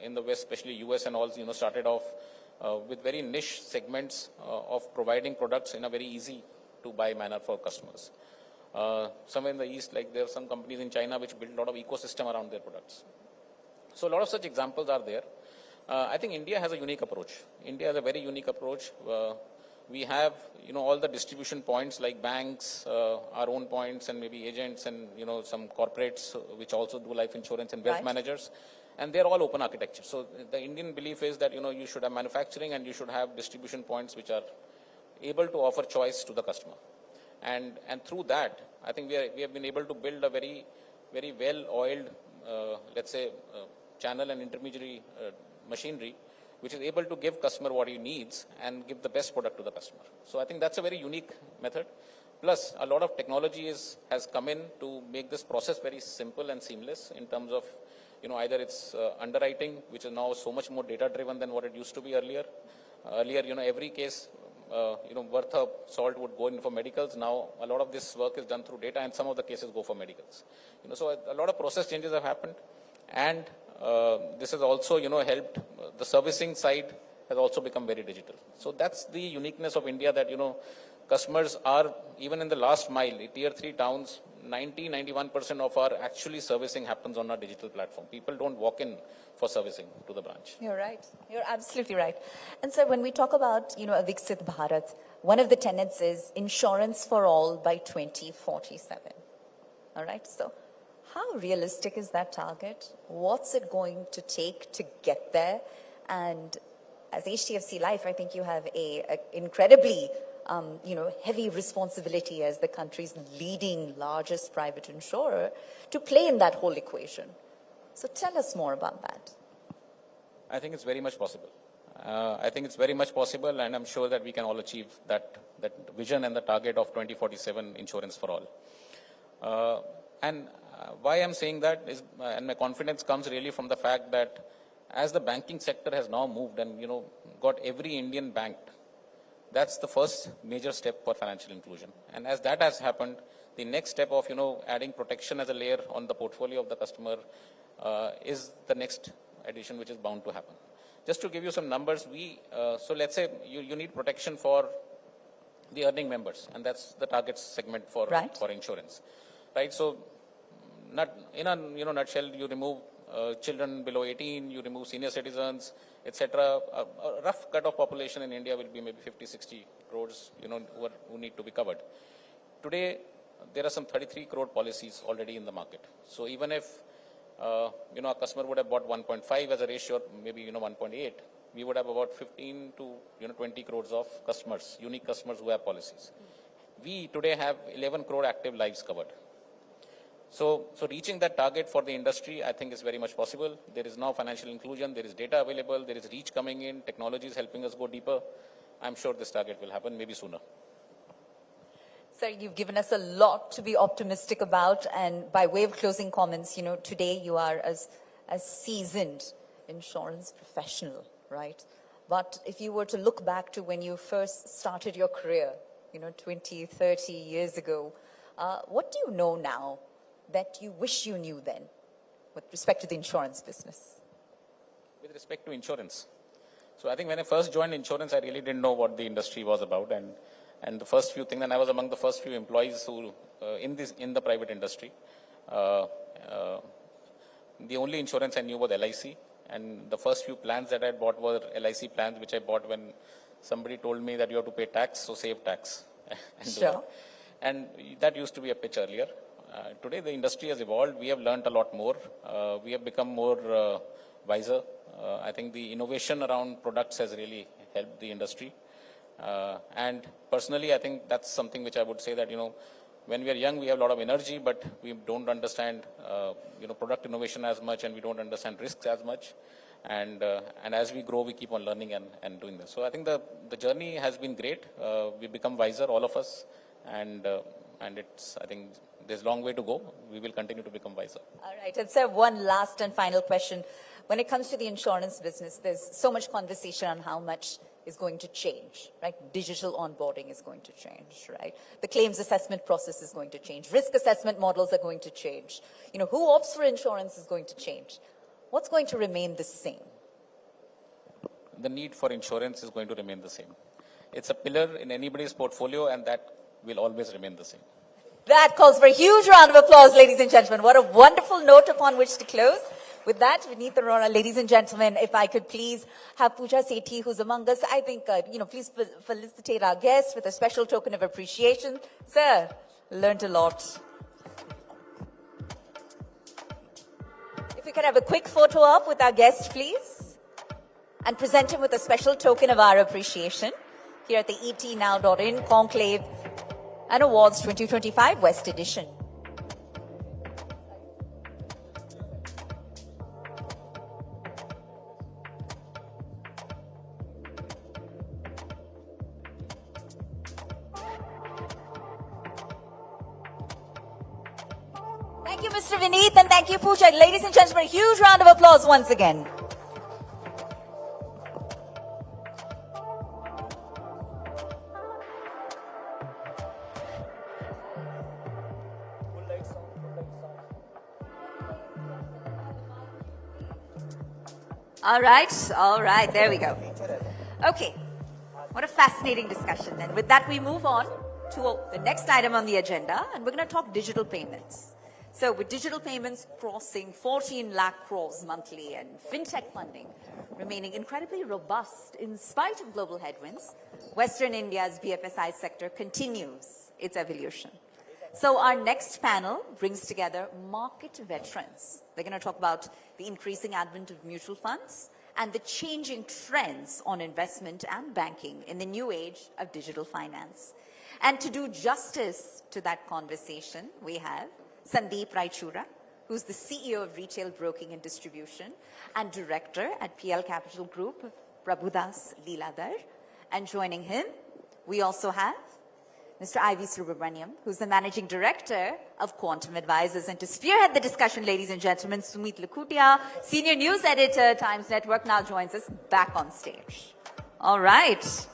in the West, especially US and all, started off with very niche segments of providing products in a very easy to buy manner for customers. Somewhere in the East, like there are some companies in China which build a lot of ecosystem around their products. So a lot of such examples are there. I think India has a unique approach. India has a very unique approach. We have, all the distribution points like banks, our own points, and maybe agents and, some corporates which also do life insurance and wealth managers. And they're all open architecture. So the Indian belief is that, you should have manufacturing and you should have distribution points which are able to offer choice to the customer. And through that, I think we have been able to build a very, very well-oiled, let's say, channel and intermediary machinery, which is able to give customer what he needs and give the best product to the customer. So I think that's a very unique method. Plus, a lot of technology has come in to make this process very simple and seamless in terms of, either it's underwriting, which is now so much more data-driven than what it used to be earlier. Earlier, every case, worth of salt would go in for medicals. Now, a lot of this work is done through data, and some of the cases go for medicals. So a lot of process changes have happened, and this has also, helped. The servicing side has also become very digital. So that's the uniqueness of India, that, customers are, even in the last mile, tier 3 towns, 91% of our actually servicing happens on our digital platform. People don't walk in for servicing to the branch. You're right. You're absolutely right. And so when we talk about, a Viksit Bharat, one of the tenets is insurance for all by 2047. All right. So how realistic is that target? What's it going to take to get there? And as HDFC Life, I think you have a incredibly heavy responsibility as the country's leading largest private insurer to play in that whole equation. So tell us more about that. I think it's very much possible. I think it's very much possible, and I'm sure that we can all achieve that vision and the target of 2047 insurance for all. Why I'm saying that is, and my confidence comes really from the fact that as the banking sector has now moved and got every Indian banked, that's the first major step for financial inclusion. And as that has happened, the next step of adding protection as a layer on the portfolio of the customer is the next addition which is bound to happen. Just to give you some numbers, so let's say you need protection for the earning members, and that's the target segment for insurance, right? So, in a nutshell, you remove children below 18, you remove senior citizens, etc. A rough cut of population in India will be maybe 50-60 crores, who need to be covered. Today, there are some 33 crore policies already in the market. So even if a customer would have bought 1.5 as a ratio, maybe 1.8, we would have about 15 to 20 crores of customers, unique customers who have policies. We today have 11 crore active lives covered. So reaching that target for the industry, I think is very much possible. There is now financial inclusion, there is data available, there is reach coming in, technology is helping us go deeper. I'm sure this target will happen, maybe sooner. Sir, you've given us a lot to be optimistic about, and by way of closing comments, today you are as seasoned insurance professional, right? But if you were to look back to when you first started your career, 20, 30 years ago, what do you know now that you wish you knew then with respect to the insurance business? With respect to insurance. So I think when I first joined insurance, I really didn't know what the industry was about. And the first few things, and I was among the first few employees who, in the private industry, the only insurance I knew was LIC. And the first few plans that I bought were LIC plans, which I bought when somebody told me that you have to pay tax, so save tax. Sure. And that used to be a pitch earlier. Today, the industry has evolved. We have learned a lot more. We have become more wiser. I think the innovation around products has really helped the industry. And personally, I think that's something which I would say that, when we are young, we have a lot of energy, but we don't understand, product innovation as much, and we don't understand risks as much. And as we grow, we keep on learning and doing this. So I think the journey has been great. We become wiser, all of us, and it's, I think, there's a long way to go. We will continue to become wiser. All right. And sir, one last and final question. When it comes to the insurance business, there's so much conversation on how much is going to change, right? Digital onboarding is going to change, right? The claims assessment process is going to change. Risk assessment models are going to change. Who opts for insurance is going to change. What's going to remain the same? The need for insurance is going to remain the same. It's a pillar in anybody's portfolio, and that will always remain the same. That calls for a huge round of applause, ladies and gentlemen. What a wonderful note upon which to close. With that, Vineet Arora, ladies and gentlemen, if I could please have Pooja Sethi, who's among us, I think, please felicitate our guest with a special token of appreciation. Sir, learned a lot. If we could have a quick photo op with our guest, please, and present him with a special token of our appreciation here at the etnow.in Conclave and Awards 2025 West Edition. Thank you, Mr. Vineet, and thank you, Pooja. Ladies and gentlemen, a huge round of applause once again. All right, there we go. Okay, what a fascinating discussion. And with that, we move on to the next item on the agenda, and we're going to talk digital payments. So with digital payments crossing 14 lakh crores monthly and fintech funding remaining incredibly robust in spite of global headwinds, Western India's BFSI sector continues its evolution. So our next panel brings together market veterans. They're going to talk about the increasing advent of mutual funds and the changing trends on investment and banking in the new age of digital finance. And to do justice to that conversation, we have Sandeep Raichura, who's the CEO of Retail Broking and Distribution and Director at PL Capital Group, Prabhudas Leeladhar. And joining him, we also have Mr. Ivy Subramaniam, who's the Managing Director of Quantum Advisors. And to spearhead the discussion, ladies and gentlemen, Sumit Lakhutia, Senior News Editor, Times Network, now joins us back on stage. All right.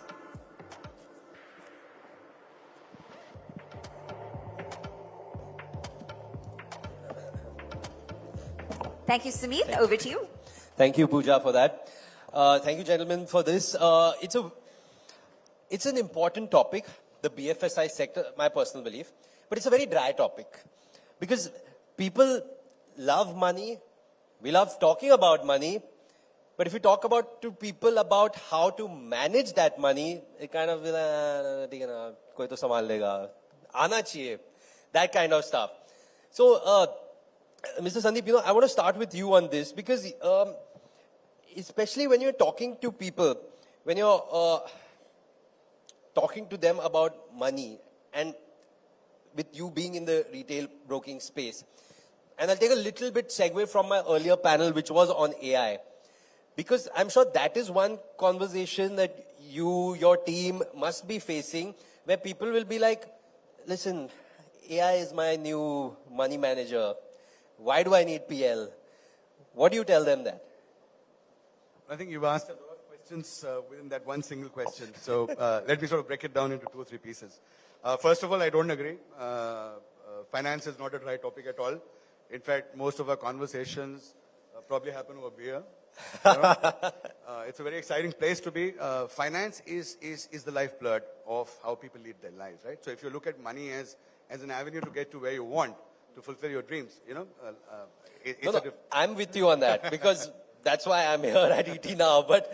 Thank you, Sumit. Over to you. Thank you, Pooja, for that. Thank you, gentlemen, for this. It's an important topic, the BFSI sector, my personal belief, but it's a very dry topic because people love money. We love talking about money, but if you talk to people about how to manage that money, it kind of, koi to sambhal lega, aana chahiye, that kind of stuff. So, Mr. Sandeep, I want to start with you on this because, especially when you're talking to people, when you're talking to them about money, and with you being in the retail broking space, and I'll take a little bit segue from my earlier panel, which was on AI, because I'm sure that is one conversation that your team must be facing, where people will be like, listen, AI is my new money manager. Why do I need PL? What do you tell them that? I think you've asked a lot of questions within that one single question. So let me sort of break it down into 2 or 3 pieces. First of all, I don't agree. Finance is not a dry topic at all. In fact, most of our conversations probably happen over beer. It's a very exciting place to be. Finance is the lifeblood of how people lead their lives, right? So if you look at money as an avenue to get to where you want, to fulfill your dreams, I'm with you on that because that's why I'm here at ET now. But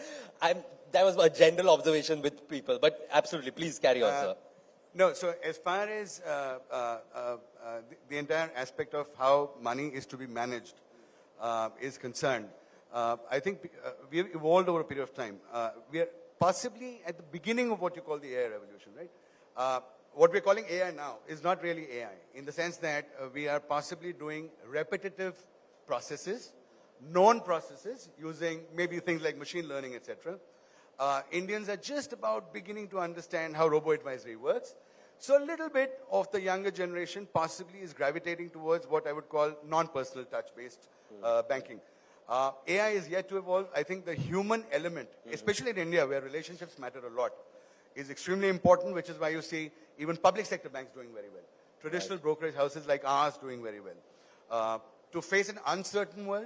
that was a general observation with people. But absolutely, please carry on, sir. No, so as far as the entire aspect of how money is to be managed is concerned, I think we have evolved over a period of time. We are possibly at the beginning of what you call the AI revolution, right? What we're calling AI now is not really AI, in the sense that we are possibly doing repetitive processes, known processes, using maybe things like machine learning, etc. Indians are just about beginning to understand how robo-advisory works. So a little bit of the younger generation possibly is gravitating towards what I would call non-personal touch-based banking. AI is yet to evolve. I think the human element, especially in India, where relationships matter a lot, is extremely important, which is why you see even public sector banks doing very well. Traditional brokerage houses like ours doing very well. To face an uncertain world,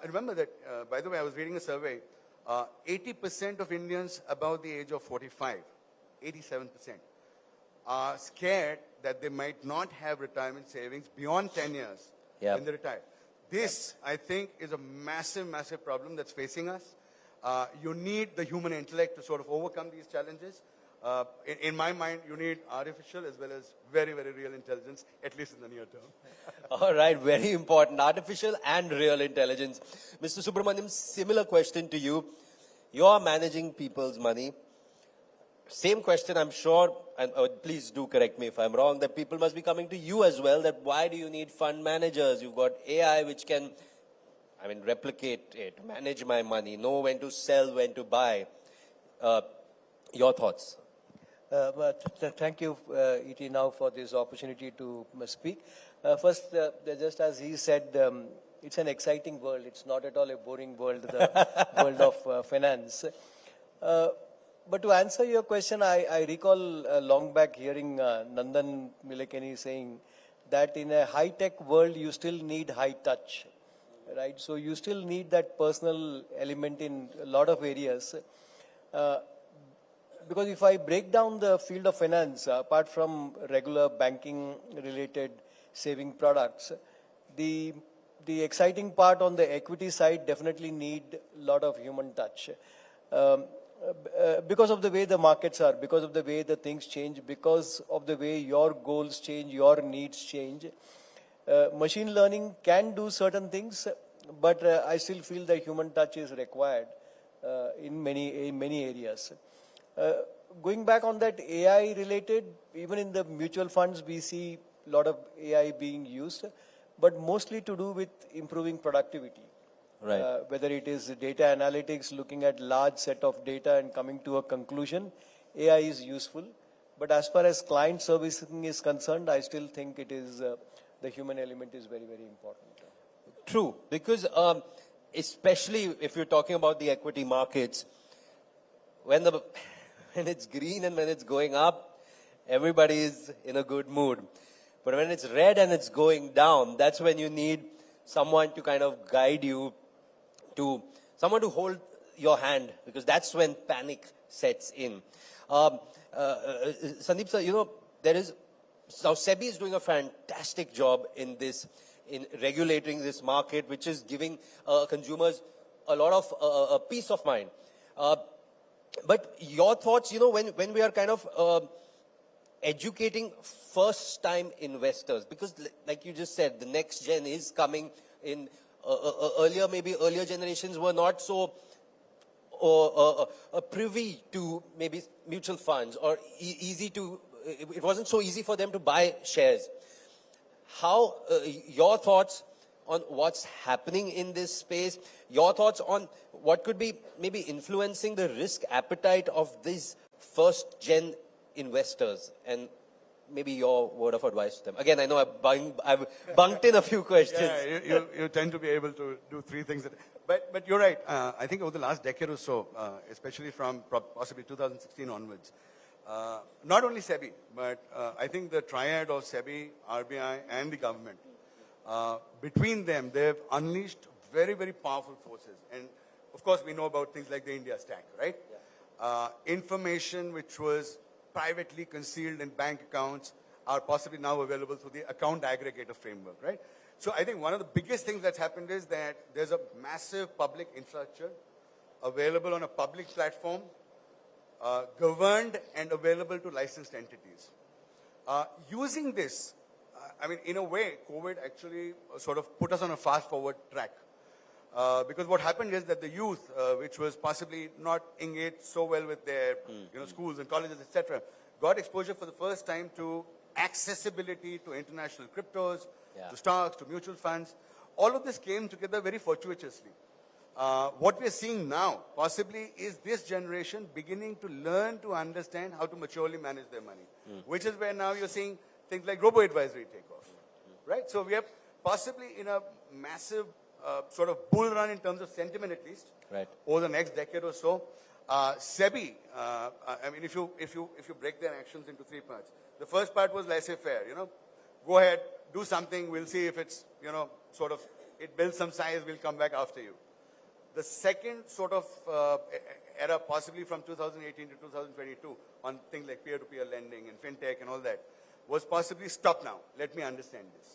remember that, by the way, I was reading a survey, 80% of Indians above the age of 45, 87%, are scared that they might not have retirement savings beyond 10 years when they retire. This, I think, is a massive, massive problem that's facing us. You need the human intellect to sort of overcome these challenges. In my mind, you need artificial as well as very, very real intelligence, at least in the near term. All right, very important. Artificial and real intelligence. Mr. Subramaniam, similar question to you. You're managing people's money. Same question, I'm sure, and please do correct me if I'm wrong, that people must be coming to you as well, that why do you need fund managers? You've got AI which can, replicate it, manage my money, know when to sell, when to buy. Your thoughts? Thank you, ET, now for this opportunity to speak. First, just as he said, it's an exciting world. It's not at all a boring world, the world of finance. But to answer your question, I recall long back hearing Nandan Nilekani saying that in a high-tech world, you still need high touch, right? So you still need that personal element in a lot of areas. Because if I break down the field of finance, apart from regular banking-related saving products, the exciting part on the equity side definitely need a lot of human touch. Because of the way the markets are, because of the way the things change, because of the way your goals change, your needs change. Machine learning can do certain things, but I still feel that human touch is required in many areas. Going back on that AI related, even in the mutual funds, we see a lot of AI being used, but mostly to do with improving productivity. Right. Whether it is data analytics, looking at large set of data and coming to a conclusion, AI is useful. But as far as client servicing is concerned, I still think it is the human element is very, very important. True, because especially if you're talking about the equity markets, when it's green and when it's going up, everybody is in a good mood. But when it's red and it's going down, that's when you need someone to kind of guide you, someone to hold your hand, because that's when panic sets in. Sandeep sir, now SEBI is doing a fantastic job in regulating this market, which is giving consumers a lot of peace of mind. But your thoughts, when we are kind of educating first-time investors, because like you just said, the next gen is coming in. Earlier generations were not so privy to maybe mutual funds, or it wasn't so easy for them to buy shares. How, your thoughts on what's happening in this space, your thoughts on what could be maybe influencing the risk appetite of these first gen investors, and maybe your word of advice to them. Again, I know I've bunked in a few questions. Yeah, you tend to be able to do three things. But you're right. I think over the last decade or so, especially from possibly 2016 onwards, not only SEBI, but I think the triad of SEBI, RBI, and the government, between them, they've unleashed very, very powerful forces. And of course, we know about things like the India stack, right? Yeah. Information which was privately concealed in bank accounts are possibly now available through the account aggregator framework, right? So I think one of the biggest things that's happened is that there's a massive public infrastructure available on a public platform, governed and available to licensed entities. Using this, I mean, in a way, COVID actually sort of put us on a fast-forward track. Because what happened is that the youth, which was possibly not engaged so well with their schools and colleges, etc., got exposure for the first time to accessibility to international cryptos, to stocks, to mutual funds. All of this came together very fortuitously. What we're seeing now, possibly, is this generation beginning to learn to understand how to maturely manage their money, which is where now you're seeing things like robo-advisory take off, right? So we are possibly in a massive sort of bull run in terms of sentiment, at least, right, over the next decade or so. SEBI, I mean, if you break their actions into three parts, the first part was laissez-faire. Go ahead, do something. We'll see if it's sort of it builds some size. We'll come back after you. The second sort of era, possibly from 2018 to 2022, on things like peer-to-peer lending and fintech and all that, was possibly stop now. Let me understand this.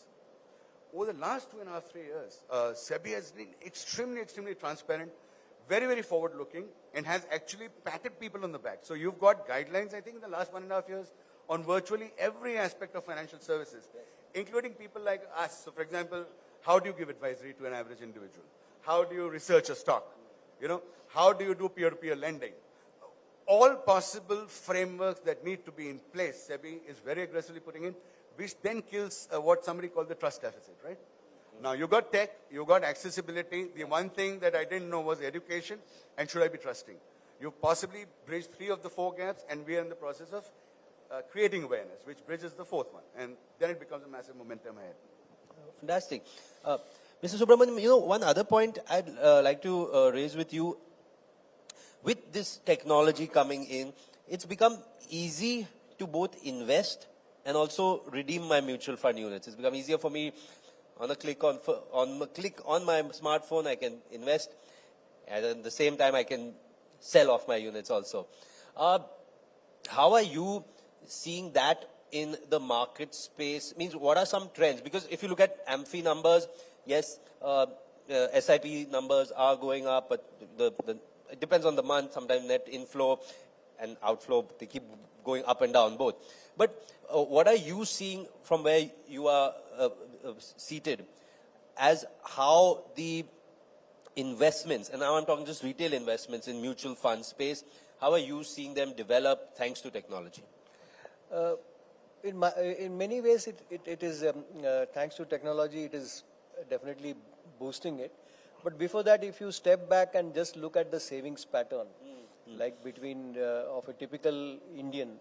Over the last 2.5, 3 years, SEBI has been extremely, extremely transparent, very, very forward-looking, and has actually patted people on the back. So you've got guidelines, I think, in the last 1.5 years on virtually every aspect of financial services, including people like us. So, for example, how do you give advisory to an average individual? How do you research a stock? How do you do peer-to-peer lending? All possible frameworks that need to be in place, SEBI is very aggressively putting in, which then kills what somebody called the trust deficit, right? Now, you got tech, you got accessibility. The one thing that I didn't know was education, and should I be trusting? You possibly bridged 3 of the 4 gaps, and we are in the process of creating awareness, which bridges the 4th one. And then it becomes a massive momentum ahead. Fantastic. Mr. Subramanian, one other point I'd like to raise with you. With this technology coming in, it's become easy to both invest and also redeem my mutual fund units. It's become easier for me on a click on my smartphone. I can invest, and at the same time I can sell off my units also. How are you seeing that in the market space? Means, what are some trends? Because if you look at AMFI numbers, yes, SIP numbers are going up, but it depends on the month. Sometimes net inflow and outflow, they keep going up and down both. But what are you seeing from where you are seated as how the investments, and now I'm talking just retail investments in mutual fund space, how are you seeing them develop thanks to technology? In many ways, it is, thanks to technology, it is definitely boosting it. But before that, if you step back and just look at the savings pattern, like between of a typical Indian,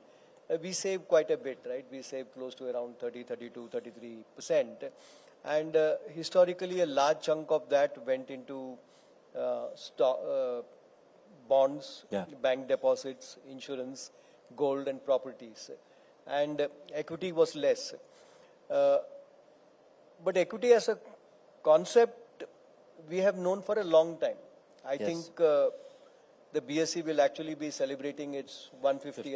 we save quite a bit, right? We save close to around 30, 32, 33%. And historically, a large chunk of that went into bonds, bank deposits, insurance, gold and properties. And equity was less. But equity as a concept, we have known for a long time. I think the BSE will actually be celebrating its 150th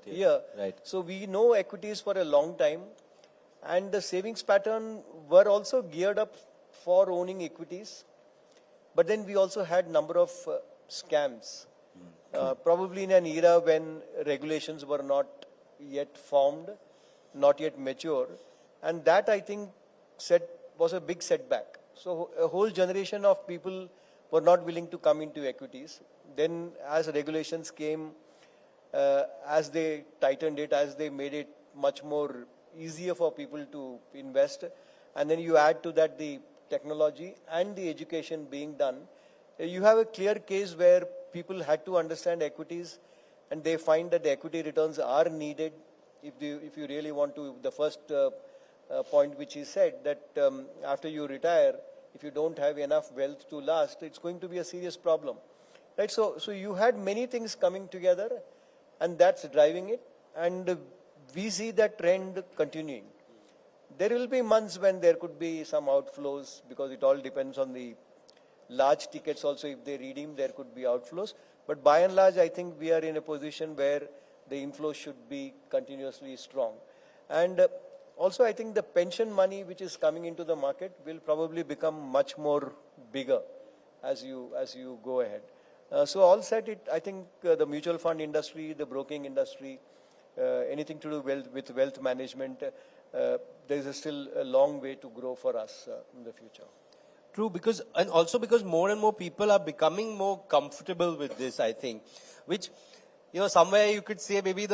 year. Right. So we know equities for a long time. And the savings pattern were also geared up for owning equities. But then we also had number of scams. Probably in an era when regulations were not yet formed, not yet mature. And that, I think, was a big setback. So a whole generation of people were not willing to come into equities. Then as regulations came, as they tightened it, as they made it much more easier for people to invest, and then you add to that the technology and the education being done, you have a clear case where people had to understand equities, and they find that the equity returns are needed if you really want to. The first point which he said, that after you retire, if you don't have enough wealth to last, it's going to be a serious problem. Right? So you had many things coming together, and that's driving it. And we see that trend continuing. There will be months when there could be some outflows, because it all depends on the large tickets also. If they redeem, there could be outflows. But by and large, I think we are in a position where the inflow should be continuously strong. And also, I think the pension money which is coming into the market will probably become much more bigger as you go ahead. So all said, I think the mutual fund industry, the broking industry, anything to do with wealth management, there is still a long way to grow for us in the future. True, and also because more and more people are becoming more comfortable with this, I think, which, somewhere you could say maybe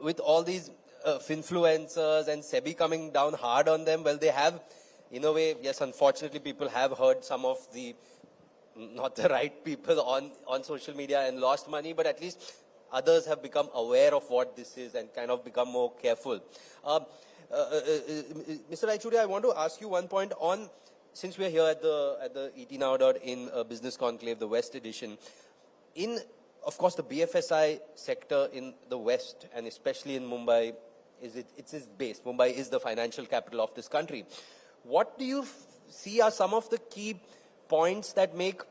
with all these influencers and SEBI coming down hard on them, well, they have, in a way, yes, unfortunately, people have heard some of the, not the right people on social media and lost money, but at least others have become aware of what this is and kind of become more careful. Mr. Raichuri, I want to ask you one point on, since we're here at the ETnow.in Business Conclave, the West edition, of course, the BFSI sector in the West, and especially in Mumbai, it's base. Mumbai is the financial capital of this country. What do you see are some of the key points that make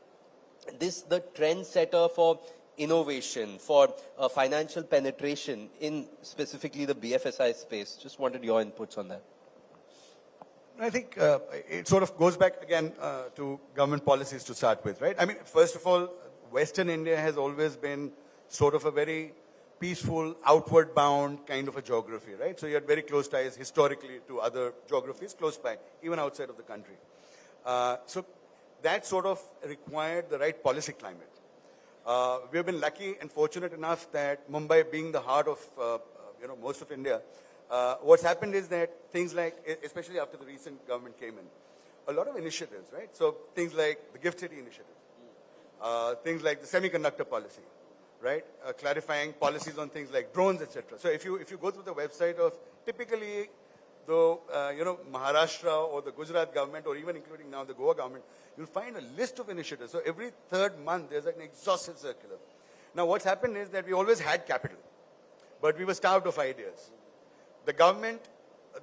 this the trendsetter for innovation, for financial penetration in specifically the BFSI space? Just wanted your inputs on that. I think it sort of goes back again to government policies to start with, right? I mean, first of all, Western India has always been sort of a very peaceful, outward-bound kind of a geography, right? So you had very close ties historically to other geographies close by, even outside of the country. So that sort of required the right policy climate. We have been lucky and fortunate enough that Mumbai, being the heart of most of India, what's happened is that things like, especially after the recent government came in, a lot of initiatives, right? So things like the Gift City initiative, things like the semiconductor policy, right? Clarifying policies on things like drones, etc. So if you go through the website of typically the Maharashtra or the Gujarat government, or even including now the Goa government, you'll find a list of initiatives. So every third month there's an exhaustive circular. Now what's happened is that we always had capital, but we were starved of ideas. The government,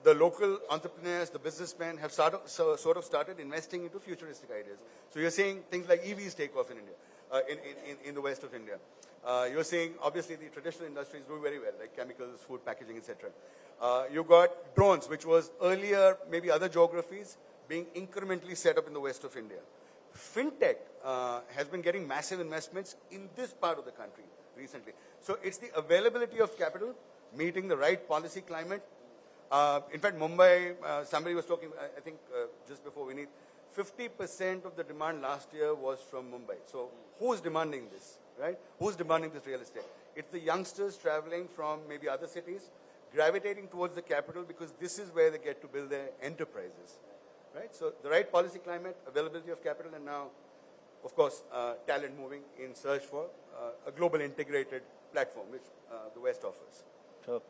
the local entrepreneurs, the businessmen have sort of started investing into futuristic ideas. So you're seeing things like EVs take off in India, in the west of India. You're seeing, obviously, the traditional industries do very well, like chemicals, food packaging, etc. You got drones, which was earlier, maybe other geographies, being incrementally set up in the west of India. Fintech has been getting massive investments in this part of the country recently. So it's the availability of capital, meeting the right policy climate. In fact, Mumbai, somebody was talking, I think just before Vineet, 50% of the demand last year was from Mumbai. So who's demanding this, right? Who's demanding this real estate? It's the youngsters traveling from maybe other cities, gravitating towards the capital because this is where they get to build their enterprises, right? So the right policy climate, availability of capital, and now, of course, talent moving in search for a global integrated platform, which the West offers. Sure.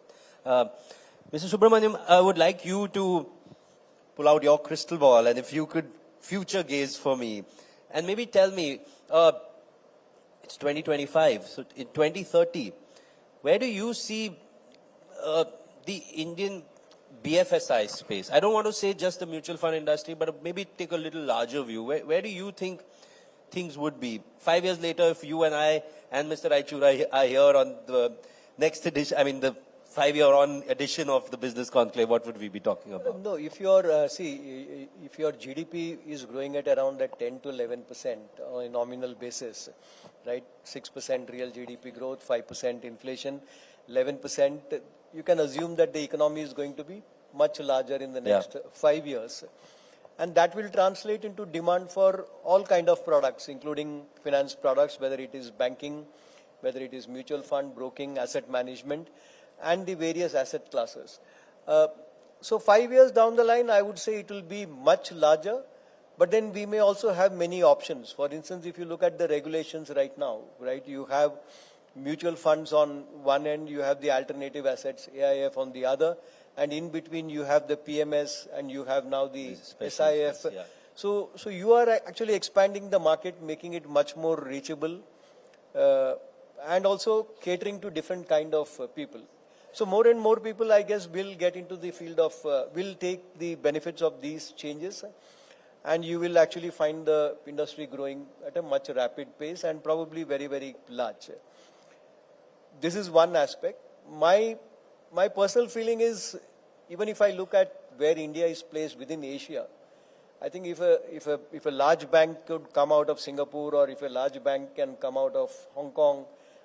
Mr. Subramaniam, I would like you to pull out your crystal ball, and if you could future gaze for me, and maybe tell me, it's 2025, so in 2030, where do you see the Indian BFSI space? I don't want to say just the mutual fund industry, but maybe take a little larger view. Where do you think things would be? 5 years later, if you and I and Mr. Raichura are here on the next edition, I mean the 5-year-on edition of the Business Conclave, what would we be talking about? No, if your if your GDP is growing at around that 10 to 11% on a nominal basis, right? 6% real GDP growth, 5% inflation, 11%, you can assume that the economy is going to be much larger in the next 5 years. And that will translate into demand for all kind of products, including finance products, whether it is banking, whether it is mutual fund, broking, asset management, and the various asset classes. So 5 years down the line, I would say it will be much larger, but then we may also have many options. For instance, if you look at the regulations right now, right, you have mutual funds on one end, you have the alternative assets, AIF on the other, and in between you have the PMS and you have now the SIF. Yeah. So you are actually expanding the market, making it much more reachable, and also catering to different kind of people. So more and more people, I guess, will get into the field of, will take the benefits of these changes, and you will actually find the industry growing at a much rapid pace and probably very, very large. This is one aspect. My personal feeling is, even if I look at where India is placed within Asia, I think if a large bank could come out of Singapore, or if a large bank can come out of Hong Kong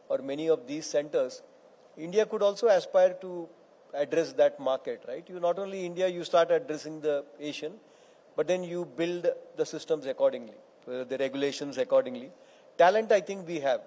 or many of these centers, India could also aspire to address that market, right? You not only India, you start addressing the Asian, but then you build the systems accordingly, the regulations accordingly. Talent, I think we have,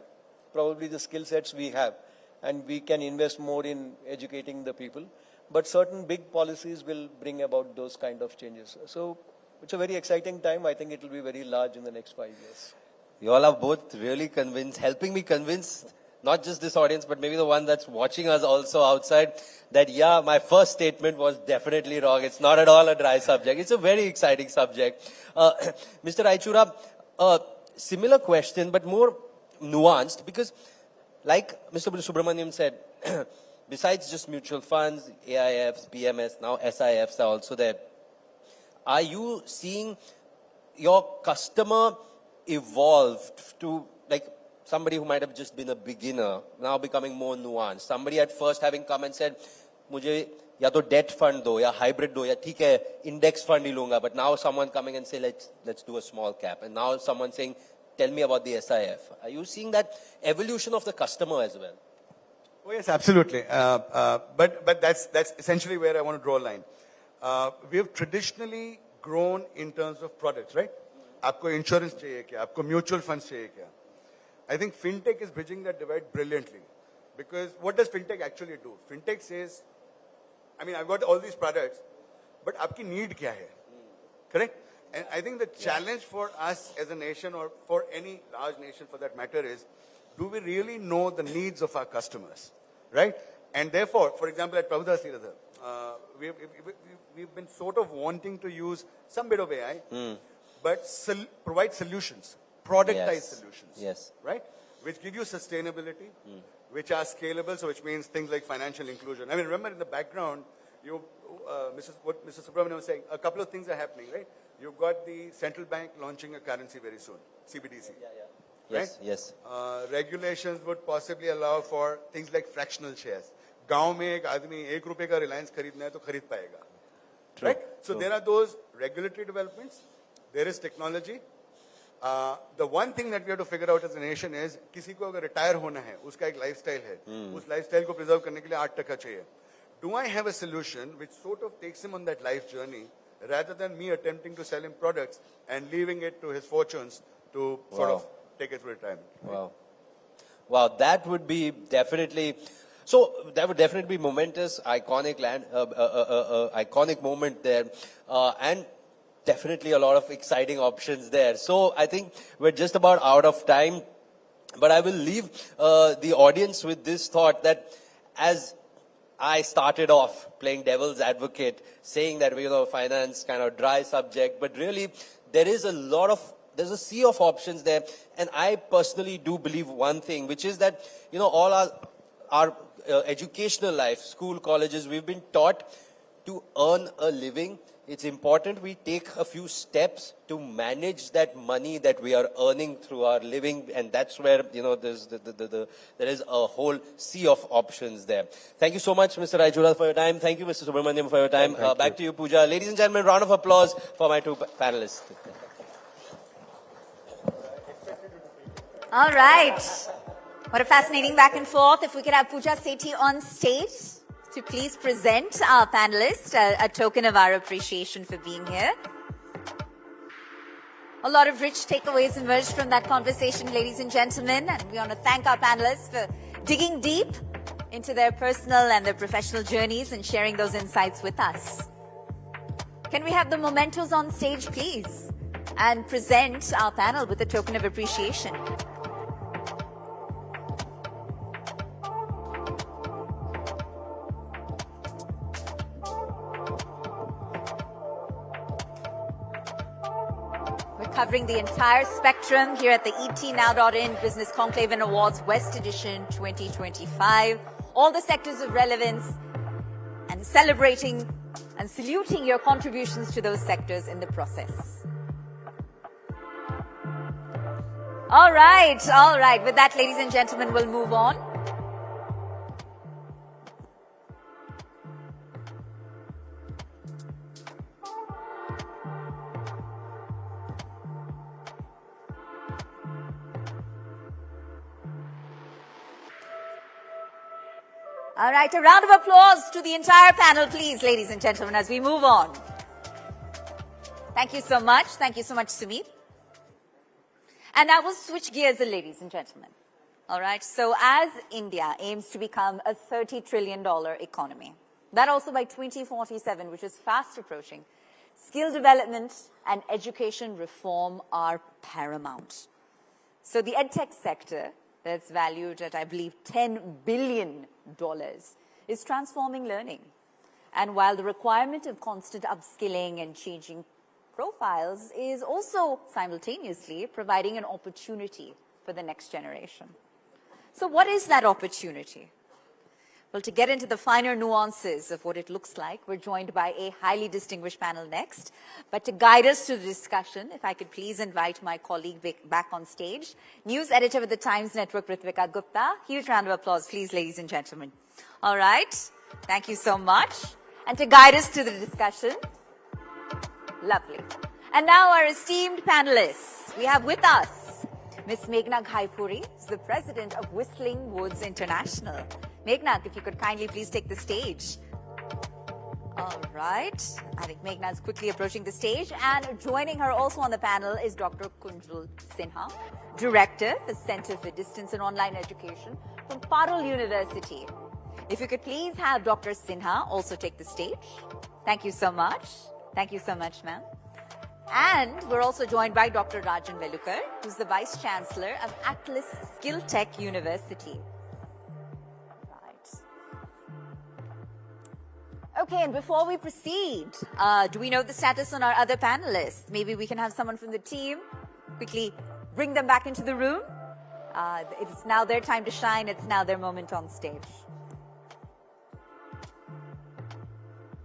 probably the skill sets we have, and we can invest more in educating the people. But certain big policies will bring about those kind of changes. So it's a very exciting time. I think it will be very large in the next 5 years. You all are both really convinced, helping me convince not just this audience, but maybe the one that's watching us also outside, that yeah, my first statement was definitely wrong. It's not at all a dry subject. It's a very exciting subject. Mr. Raichura, similar question, but more nuanced, because like Mr. Subramaniam said, besides just mutual funds, AIFs, PMS, now SIFs are also there. Are you seeing your customer evolved to, like, somebody who might have just been a beginner, now becoming more nuanced? Somebody at first having come and said, "Mujhe ya to debt fund do, ya hybrid do, ya theek hai, index fund hi lunga." But now someone coming and say, let's do a small cap. And now someone saying, "Tell me about the SIF." Are you seeing that evolution of the customer as well? Oh yes, absolutely. But that's essentially where I want to draw a line. We have traditionally grown in terms of products, right? Aapko insurance chahiye kya? Aapko mutual funds chahiye kya? I think fintech is bridging that divide brilliantly. Because what does fintech actually do? Fintech says, I mean, I've got all these products, but aapki need kya hai? Correct? And I think the challenge for us as a nation, or for any large nation for that matter, is, do we really know the needs of our customers? Right? And therefore, for example, at Prabhudas Leader, we've been sort of wanting to use some bit of AI, but provide solutions, productized solutions. Yes. Right? Which give you sustainability, which are scalable, so which means things like financial inclusion. I mean, remember in the background, what Mr. Subramaniam was saying, a couple of things are happening, right? You've got the central bank launching a currency very soon, CBDC. Right? Yes. Regulations would possibly allow for things like fractional shares. गांव में एक आदमी ₹1 का Reliance खरीदना है तो खरीद पाएगा. Right? So there are those regulatory developments. There is technology. The one thing that we have to figure out as a nation is, किसी को अगर retire होना है, उसका एक lifestyle है. उस lifestyle को preserve करने के लिए 8% चाहिए. Do I have a solution which sort of takes him on that life journey rather than me attempting to sell him products and leaving it to his fortunes to sort of take it through retirement. Wow. Wow, that would be definitely, so that would definitely be momentous, iconic iconic moment there, and definitely a lot of exciting options there. So I think we're just about out of time, but I will leave the audience with this thought that as I started off playing devil's advocate, saying that, finance kind of dry subject, but really there's a sea of options there. And I personally do believe one thing, which is that, all our educational life, school, colleges, we've been taught to earn a living. It's important we take a few steps to manage that money that we are earning through our living, and that's where there is a whole sea of options there. Thank you so much, Mr. Raichura, for your time. Thank you, Mr. Subramaniam, for your time. Back to you, Pooja. Ladies and gentlemen, round of applause for my two panelists. All right. What a fascinating back and forth. If we could have Pooja Sethi on stage to please present our panelists a token of our appreciation for being here. A lot of rich takeaways emerged from that conversation, ladies and gentlemen, and we want to thank our panelists for digging deep into their personal and their professional journeys and sharing those insights with us. Can we have the mementos on stage, please, and present our panel with a token of appreciation? Covering the entire spectrum here at the ETNow.in Business Conclave Awards West Edition 2025. All the sectors of relevance, and celebrating and saluting your contributions to those sectors in the process. All right. With that, ladies and gentlemen, we'll move on. All right, a round of applause to the entire panel, please, ladies and gentlemen, as we move on. Thank you so much. Thank you so much, Sumit. And now we'll switch gears, ladies and gentlemen. All right, so as India aims to become a $30 trillion economy, that also by 2047, which is fast approaching, skill development and education reform are paramount. So the edtech sector, that's valued at, I believe, $10 billion, is transforming learning. And while the requirement of constant upskilling and changing profiles is also simultaneously providing an opportunity for the next generation. So what is that opportunity? Well, to get into the finer nuances of what it looks like, we're joined by a highly distinguished panel next. But to guide us through the discussion, if I could please invite my colleague back on stage, news editor with the Times Network, Ritvika Gupta. Huge round of applause, please, ladies and gentlemen. All right. Thank you so much. And to guide us through the discussion, lovely. And now our esteemed panelists. We have with us Ms. Meghna Ghaipuri, who's the president of Whistling Woods International. Meghna, if you could kindly please take the stage. All right. I think Meghna is quickly approaching the stage. And joining her also on the panel is Dr. Kunjal Sinha, Director, the Center for Distance and Online Education from Parul University. If you could please have Dr. Sinha also take the stage. Thank you so much. Thank you so much, ma'am. And we're also joined by Dr. Rajan Velukar, who's the Vice Chancellor of Atlas Skill Tech University. Okay, and before we proceed, do we know the status on our other panelists? Maybe we can have someone from the team quickly bring them back into the room. It's now their time to shine. It's now their moment on stage.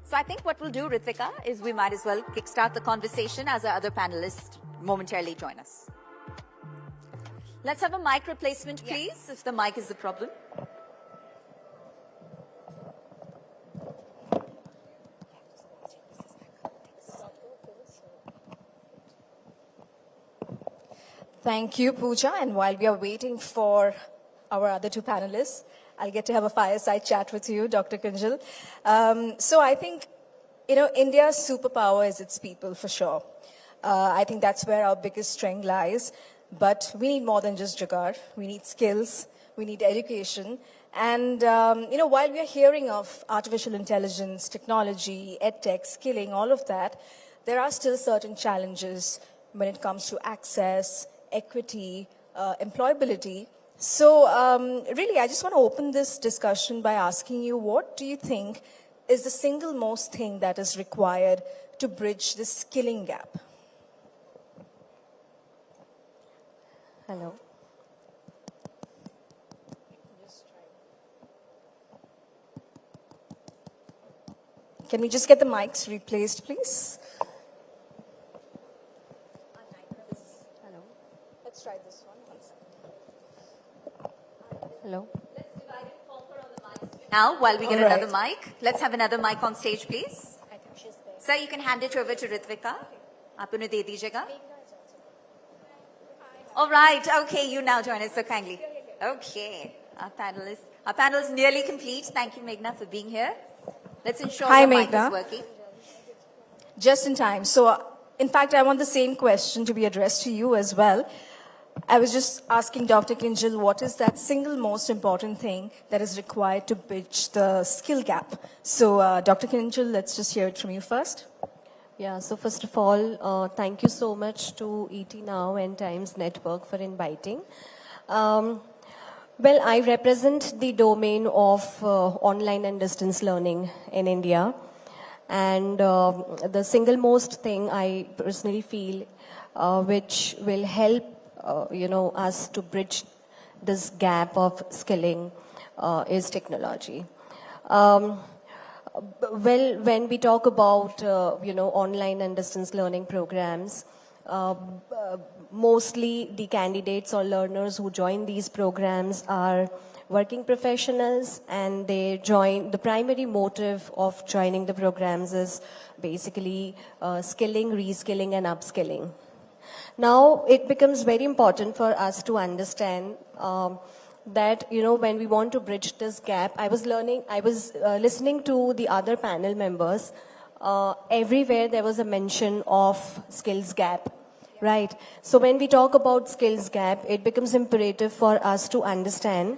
So I think what we'll do, Ritvika, is we might as well kickstart the conversation as our other panelists momentarily join us. Let's have a mic replacement, please, if the mic is the problem. Thank you, Pooja. And while we are waiting for our other two panelists, I'll get to have a fireside chat with you, Dr. Kunjal. So I think India's superpower is its people, for sure. I think that's where our biggest strength lies. But we need more than just jugaad. We need skills. We need education. And, while we are hearing of artificial intelligence, technology, edtech, skilling, all of that, there are still certain challenges when it comes to access, equity, employability. So, really, I just want to open this discussion by asking you, what do you think is the single most thing that is required to bridge the skilling gap? Hello. Can we just get the mics replaced, please? Hello. Let's try this one. Hello. Now, while we get All right. another mic, let's have another mic on stage, please. Sir, you can hand it over to Ritvika. आप उन्हें दे दीजिएगा. All right. Okay, you now join us so kindly. Okay. Our panel is nearly complete. Thank you, Meghna, for being here. Let's ensure Hi, your mic Meghna. is working. Just in time. So, in fact, I want the same question to be addressed to you as well. I was just asking Dr. Kinjal, what is that single most important thing that is required to bridge the skill gap? So, Dr. Kinjal, let's just hear it from you first. Yeah, so first of all, thank you so much to ET Now and Times Network for inviting. Well, I represent the domain of online and distance learning in India. And the single most thing I personally feel which will help, us to bridge this gap of skilling is technology. Well, when we talk about, online and distance learning programs, mostly the candidates or learners who join these programs are working professionals, and they join, the primary motive of joining the programs is basically skilling, reskilling and upskilling. Now, it becomes very important for us to understand that, when we want to bridge this gap, I was listening to the other panel members. Everywhere there was a mention of skills gap, right? So when we talk about skills gap, it becomes imperative for us to understand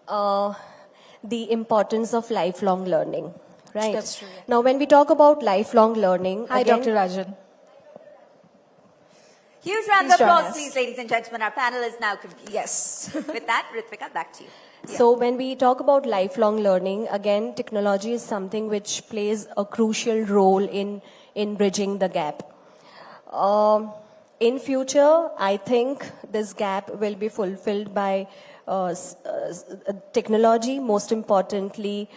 the importance of lifelong learning, right? That's true. Now, when we talk about lifelong learning, Hi, again, Dr. Rajan. Huge round Please of join applause, us. please, ladies and gentlemen. Our panel is now complete. Yes. With that, Ritvika, back to you. So when we talk about lifelong learning, again, technology is something which plays a crucial role in bridging the gap. In future, I think this gap will be fulfilled by technology, most importantly,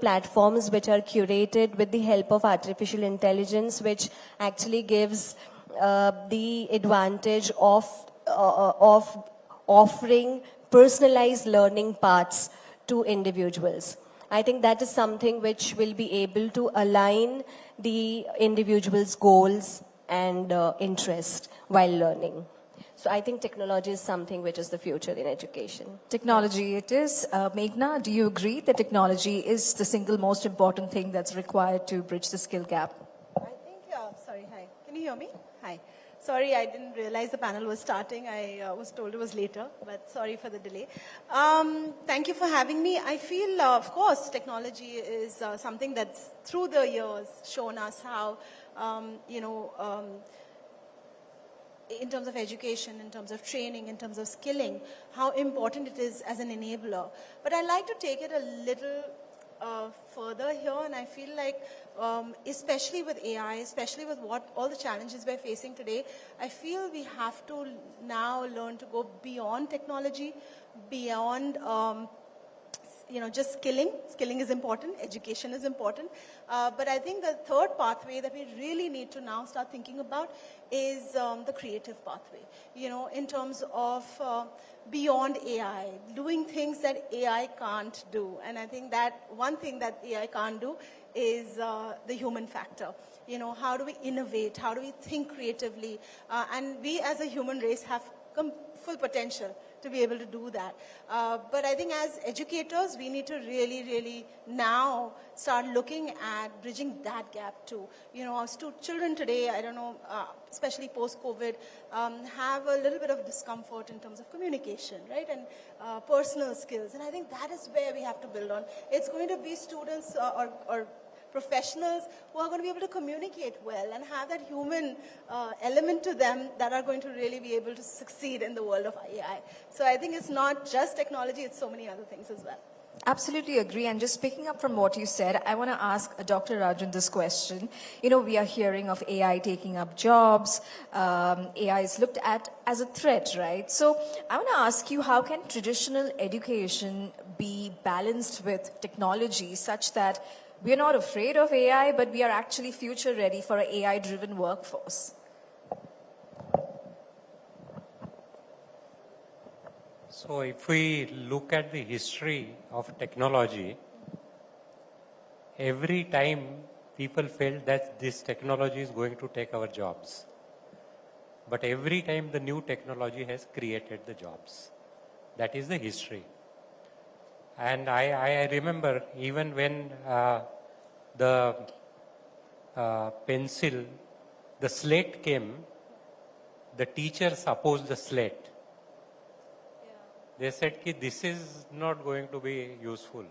platforms which are curated with the help of artificial intelligence, which actually gives the advantage of offering personalized learning paths to individuals. I think that is something which will be able to align the individual's goals and interest while learning. So I think technology is something which is the future in education. Technology it is. Meghna, do you agree that technology is the single most important thing that's required to bridge the skill gap? Sorry, hi. Can you hear me? Hi. Sorry, I didn't realize the panel was starting. I was told it was later, but sorry for the delay. Thank you for having me. I feel, of course, technology is something that's through the years shown us how, in terms of education, in terms of training, in terms of skilling, how important it is as an enabler. But I like to take it a little further here, and I feel like, especially with AI, especially with what all the challenges we're facing today, I feel we have to now learn to go beyond technology, beyond just skilling. Skilling is important, education is important. But I think the third pathway that we really need to now start thinking about is the creative pathway, in terms of beyond AI, doing things that AI can't do. And I think that one thing that AI can't do is the human factor. How do we innovate? How do we think creatively? And we as a human race have full potential to be able to do that. But I think as educators, we need to really, really now start looking at bridging that gap too. You know, our children today, I don't know, especially post-COVID, have a little bit of discomfort in terms of communication, right? And personal skills. And I think that is where we have to build on. It's going to be students or professionals who are going to be able to communicate well and have that human element to them that are going to really be able to succeed in the world of AI. So I think it's not just technology, it's so many other things as well. Absolutely agree. And just picking up from what you said, I want to ask Dr. Rajan this question. You know, we are hearing of AI taking up jobs. AI is looked at as a threat, right? So I want to ask you, how can traditional education be balanced with technology such that we are not afraid of AI, but we are actually future ready for an AI-driven workforce? So if we look at the history of technology, every time people felt that this technology is going to take our jobs. But every time the new technology has created the jobs. That is the history. And I remember even when the pencil, the slate came, the teachers opposed the slate. They said that this is not going to be useful.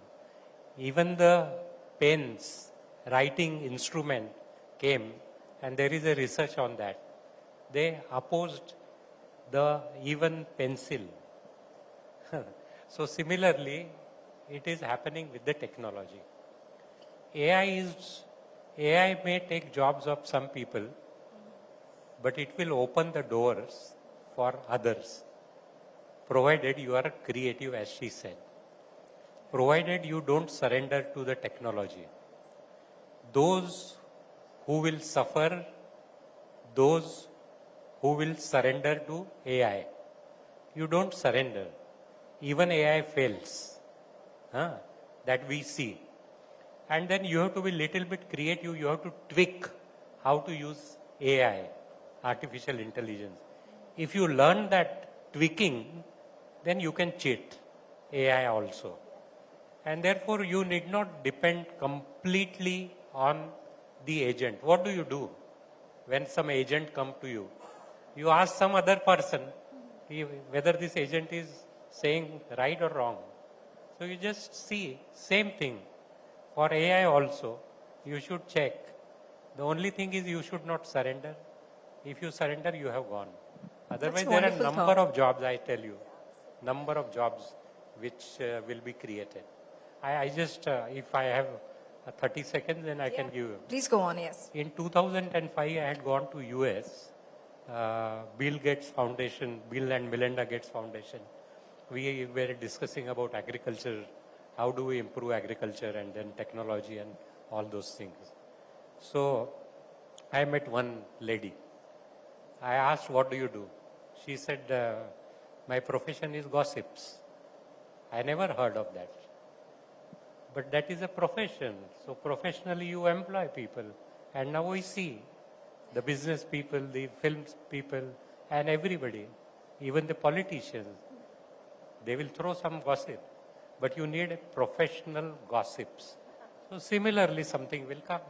Even the pens, writing instrument came, and there is a research on that. They opposed the even pencil. So similarly, it is happening with the technology. AI may take jobs of some people, but it will open the doors for others. Provided you are creative, as she said. Provided you don't surrender to the technology. Those who will suffer, those who will surrender to AI. You don't surrender. Even AI fails. That we see. And then you have to be little bit creative. You have to tweak how to use AI, artificial intelligence. If you learn that tweaking, then you can cheat AI also. And therefore, you need not depend completely on the agent. What do you do when some agent comes to you? You ask some other person whether this agent is saying right or wrong. So you just see, same thing. For AI also, you should check. The only thing is you should not surrender. If you surrender, you have gone. Otherwise, there are a number of jobs, I tell you. Number of jobs which will be created. I just, if I have 30 seconds, then I can give you. Please go on, yes. In 2005, I had gone to US, Bill Gates Foundation, Bill and Melinda Gates Foundation. We were discussing about agriculture, how do we improve agriculture and then technology and all those things. So I met one lady. I asked, what do you do? She said, my profession is gossips. I never heard of that. But that is a profession. So professionally you employ people. And now we see the business people, the film people, and everybody, even the politicians, they will throw some gossip. But you need professional gossips. So similarly, something will come.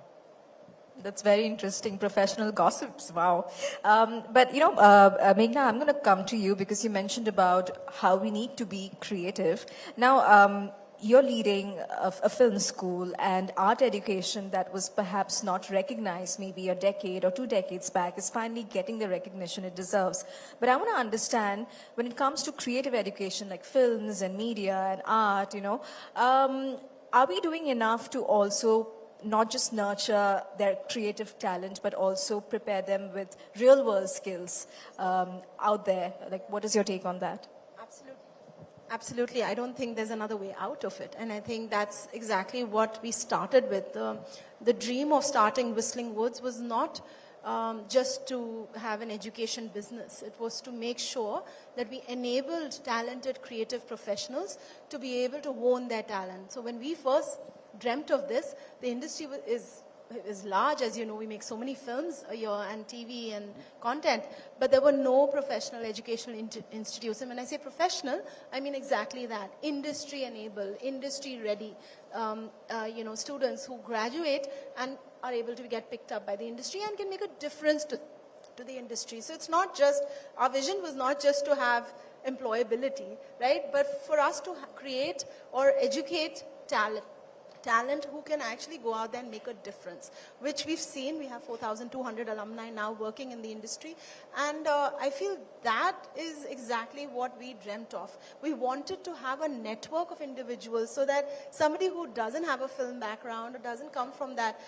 That's very interesting, professional gossips, wow. But, you know, Meghna, I'm going to come to you because you mentioned about how we need to be creative. Now, you're leading a film school and art education that was perhaps not recognized maybe a decade or 2 decades back is finally getting the recognition it deserves. But I want to understand, when it comes to creative education like films and media and art, you know, are we doing enough to also not just nurture their creative talent, but also prepare them with real-world skills out there? Like, what is your take on that? Absolutely. Absolutely. I don't think there's another way out of it. And I think that's exactly what we started with. The dream of starting Whistling Woods was not just to have an education business. It was to make sure that we enabled talented creative professionals to be able to hone their talent. So when we first dreamt of this, the industry is large. As you know, we make so many films a year and TV and content, but there were no professional educational institutes. And when I say professional, I mean exactly that: industry-enabled, industry-ready, students who graduate and are able to get picked up by the industry and can make a difference to the industry. So it's not just, our vision was not just to have employability, right? But for us to create or educate talent who can actually go out there and make a difference, which we've seen. We have 4,200 alumni now working in the industry. And I feel that is exactly what we dreamt of. We wanted to have a network of individuals so that somebody who doesn't have a film background or doesn't come from that,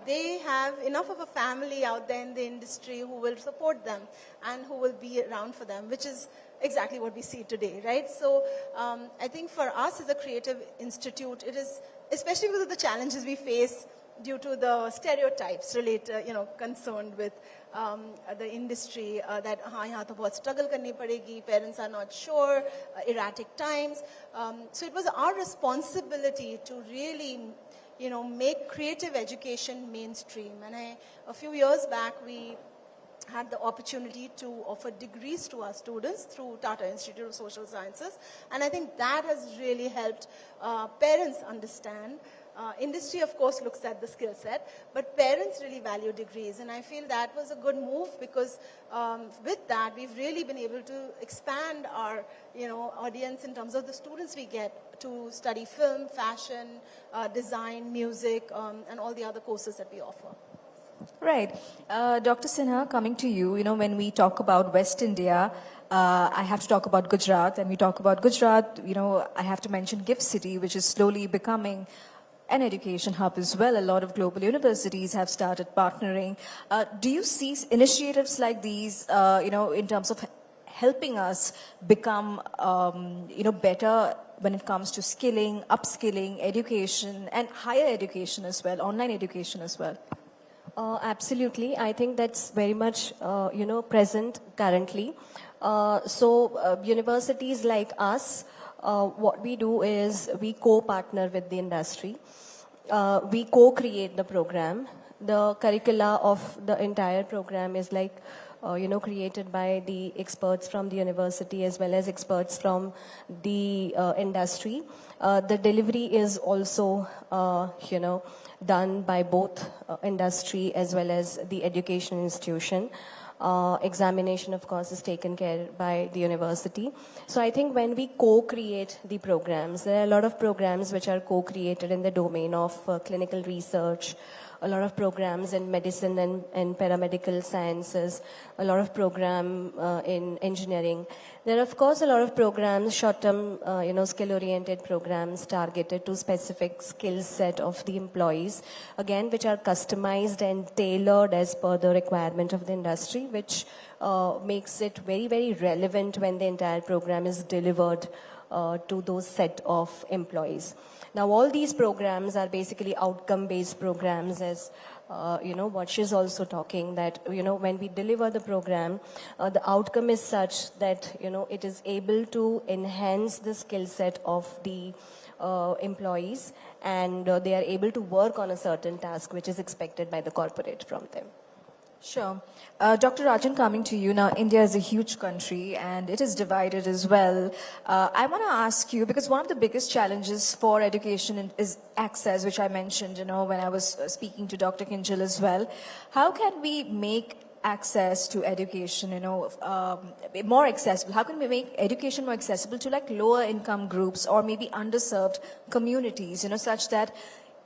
they have enough of a family out there in the industry who will support them and who will be around for them, which is exactly what we see today, right? So I think for us as a creative institute, it is, especially because of the challenges we face due to the stereotypes related, concerned with the industry, that yahan to bahut struggle karni padegi, parents are not sure, erratic times. So it was our responsibility to really, make creative education mainstream. And a few years back, we had the opportunity to offer degrees to our students through Tata Institute of Social Sciences. And I think that has really helped parents understand. Industry, of course, looks at the skill set, but parents really value degrees. And I feel that was a good move because with that, we've really been able to expand our audience in terms of the students we get to study film, fashion, design, music, and all the other courses that we offer. Right. Dr. Sinha, coming to you, when we talk about West India, I have to talk about Gujarat. And we talk about Gujarat, I have to mention GIFT City, which is slowly becoming an education hub as well. A lot of global universities have started partnering. Do you see initiatives like these, in terms of helping us become, better when it comes to skilling, upskilling, education, and higher education as well, online education as well? Absolutely. I think that's very much, present currently. Universities like us, what we do is we co-partner with the industry. We co-create the program. The curricula of the entire program is created by the experts from the university as well as experts from the industry. The delivery is also, done by both industry as well as the education institution. Examination, of course, is taken care by the university. So I think when we co-create the programs, there are a lot of programs which are co-created in the domain of clinical research, a lot of programs in medicine and paramedical sciences, a lot of program in engineering. There are, of course, a lot of programs, short-term, skill-oriented programs targeted to specific skill set of the employees, again, which are customized and tailored as per the requirement of the industry, which makes it very, very relevant when the entire program is delivered to those set of employees. Now, all these programs are basically outcome-based programs, as what she's also talking, that, when we deliver the program, the outcome is such that, it is able to enhance the skill set of the employees, and they are able to work on a certain task which is expected by the corporate from them. Sure. Dr. Rajan, coming to you now, India is a huge country and it is divided as well. I want to ask you, because one of the biggest challenges for education is access, which I mentioned, when I was speaking to Dr. Kinjal as well. How can we make access to education, more accessible? How can we make education more accessible to lower income groups or maybe underserved communities, such that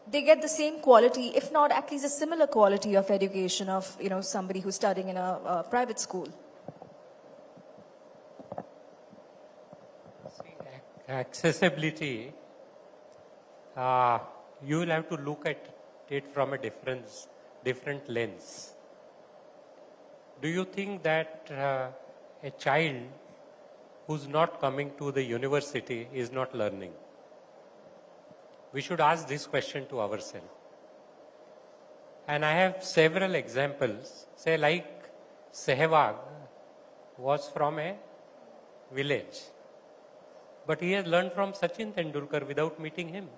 they get the same quality, if not at least a similar quality of education of, somebody who's studying in a private school? Accessibility, you will have to look at it from a different lens. Do you think that a child who's not coming to the university is not learning? We should ask this question to ourselves. And I have several examples, say like Sehwag was from a village, but he has learned from Sachin Tendulkar without meeting him.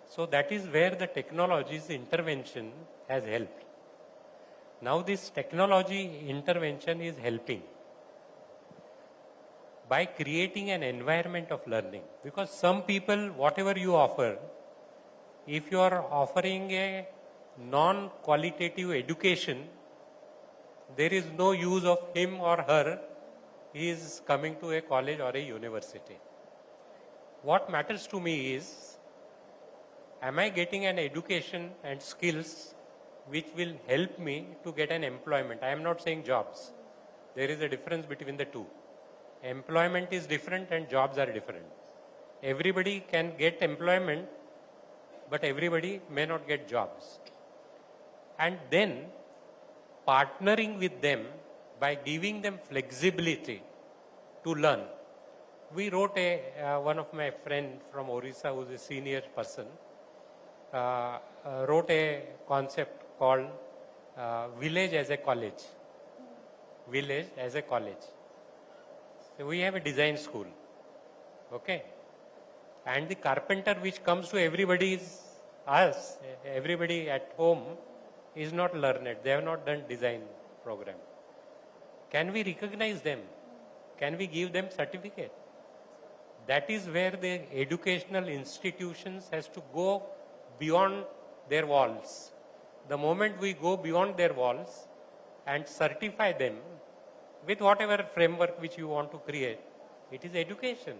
So that is where the technology's intervention has helped. Now this technology intervention is helping by creating an environment of learning. Because some people, whatever you offer, if you are offering a non-qualitative education, there is no use of him or her. He is coming to a college or a university. What matters to me is, am I getting an education and skills which will help me to get an employment? I am not saying jobs. There is a difference between the two. Employment is different and jobs are different. Everybody can get employment, but everybody may not get jobs. And then partnering with them by giving them flexibility to learn. We wrote one of my friend from Orissa, who is a senior person, wrote a concept called village as a college. Village as a college. So we have a design school, okay? And the carpenter which comes to everybody is us, everybody at home is not learned. They have not done design program. Can we recognize them? Can we give them certificate? That is where the educational institutions has to go beyond their walls. The moment we go beyond their walls and certify them with whatever framework which you want to create, it is education.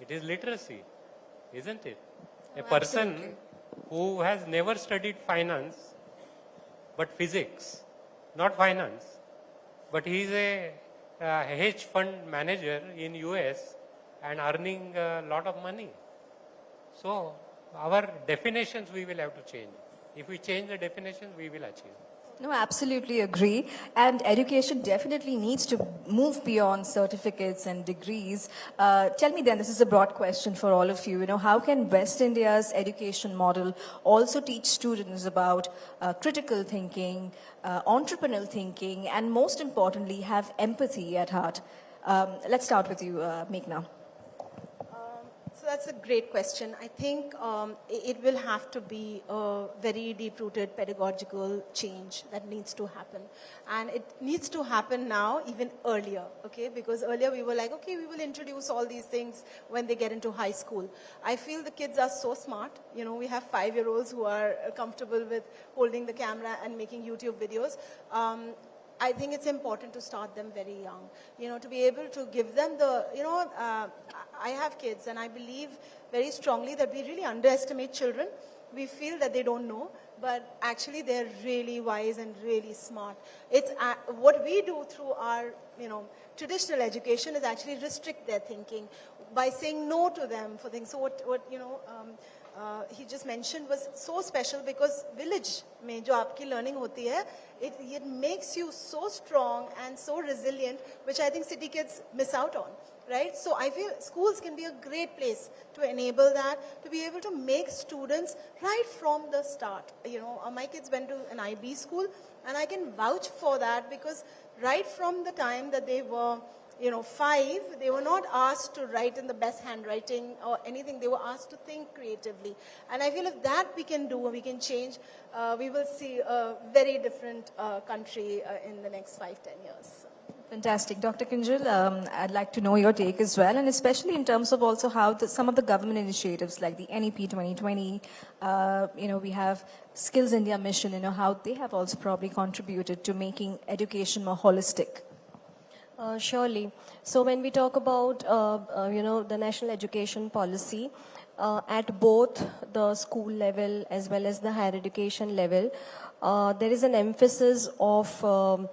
It is literacy, isn't it? A person who has never studied finance, but physics, not finance, but he is a hedge fund manager in US and earning a lot of money. So our definitions we will have to change. If we change the definitions, we will achieve. No, absolutely agree. And education definitely needs to move beyond certificates and degrees. Tell me then, this is a broad question for all of you. How can West India's education model also teach students about critical thinking, entrepreneurial thinking, and most importantly, have empathy at heart? Let's start with you, Meghna. So that's a great question. I think it will have to be a very deep-rooted pedagogical change that needs to happen. And it needs to happen now, even earlier, okay? Because earlier we were like, okay, we will introduce all these things when they get into high school. I feel the kids are so smart. We have 5-year-olds who are comfortable with holding the camera and making YouTube videos. I think it's important to start them very young, to be able to give them the, I have kids and I believe very strongly that we really underestimate children. We feel that they don't know, but actually they're really wise and really smart. It's what we do through our, traditional education is actually restrict their thinking by saying no to them for things. So what he just mentioned was so special because village mein jo aapki learning hoti hai, it makes you so strong and so resilient, which I think city kids miss out on, right? So I feel schools can be a great place to enable that, to be able to make students right from the start. My kids went to an IB school and I can vouch for that because right from the time that they were 5, they were not asked to write in the best handwriting or anything. They were asked to think creatively. And I feel if that we can do, we can change, we will see a very different country in the next 5-10 years. Fantastic. Dr. Kinjal, I'd like to know your take as well, and especially in terms of also how some of the government initiatives like the NEP 2020, we have Skills India Mission, how they have also probably contributed to making education more holistic. Surely. So when we talk about, the national education policy, at both the school level as well as the higher education level, there is an emphasis of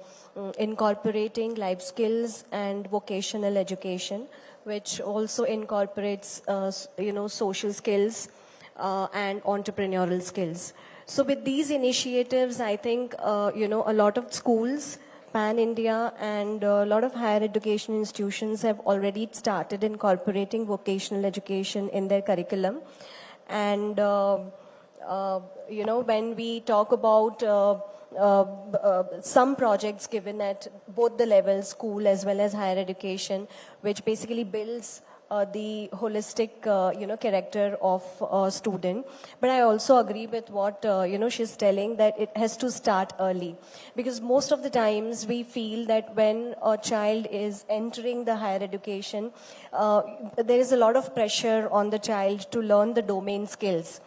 incorporating life skills and vocational education, which also incorporates, social skills and entrepreneurial skills. So with these initiatives, I think, a lot of schools pan-India and a lot of higher education institutions have already started incorporating vocational education in their curriculum. And, when we talk about some projects given at both the levels, school as well as higher education, which basically builds the holistic, character of a student. But I also agree with what, she's telling, that it has to start early. Because most of the times we feel that when a child is entering the higher education, there is a lot of pressure on the child to learn the domain skills.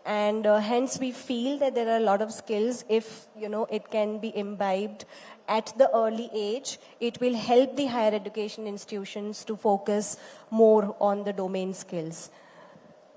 And hence we feel that there are a lot of skills, if, it can be imbibed at the early age, it will help the higher education institutions to focus more on the domain skills.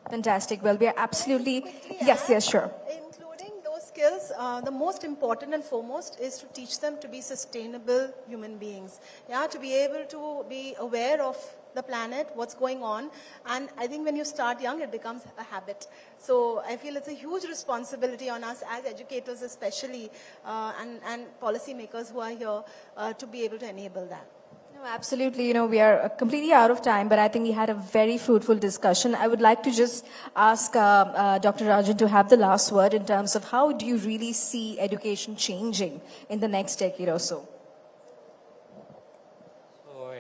Fantastic. Well, we are absolutely... Yes, sure. Including those skills, the most important and foremost is to teach them to be sustainable human beings. Yeah, to be able to be aware of the planet, what's going on. And I think when you start young, it becomes a habit. So I feel it's a huge responsibility on us as educators especially, and policymakers who are here to be able to enable that. No, absolutely. We are completely out of time, but I think we had a very fruitful discussion. I would like to just ask Dr. Rajan to have the last word in terms of how do you really see education changing in the next decade or so?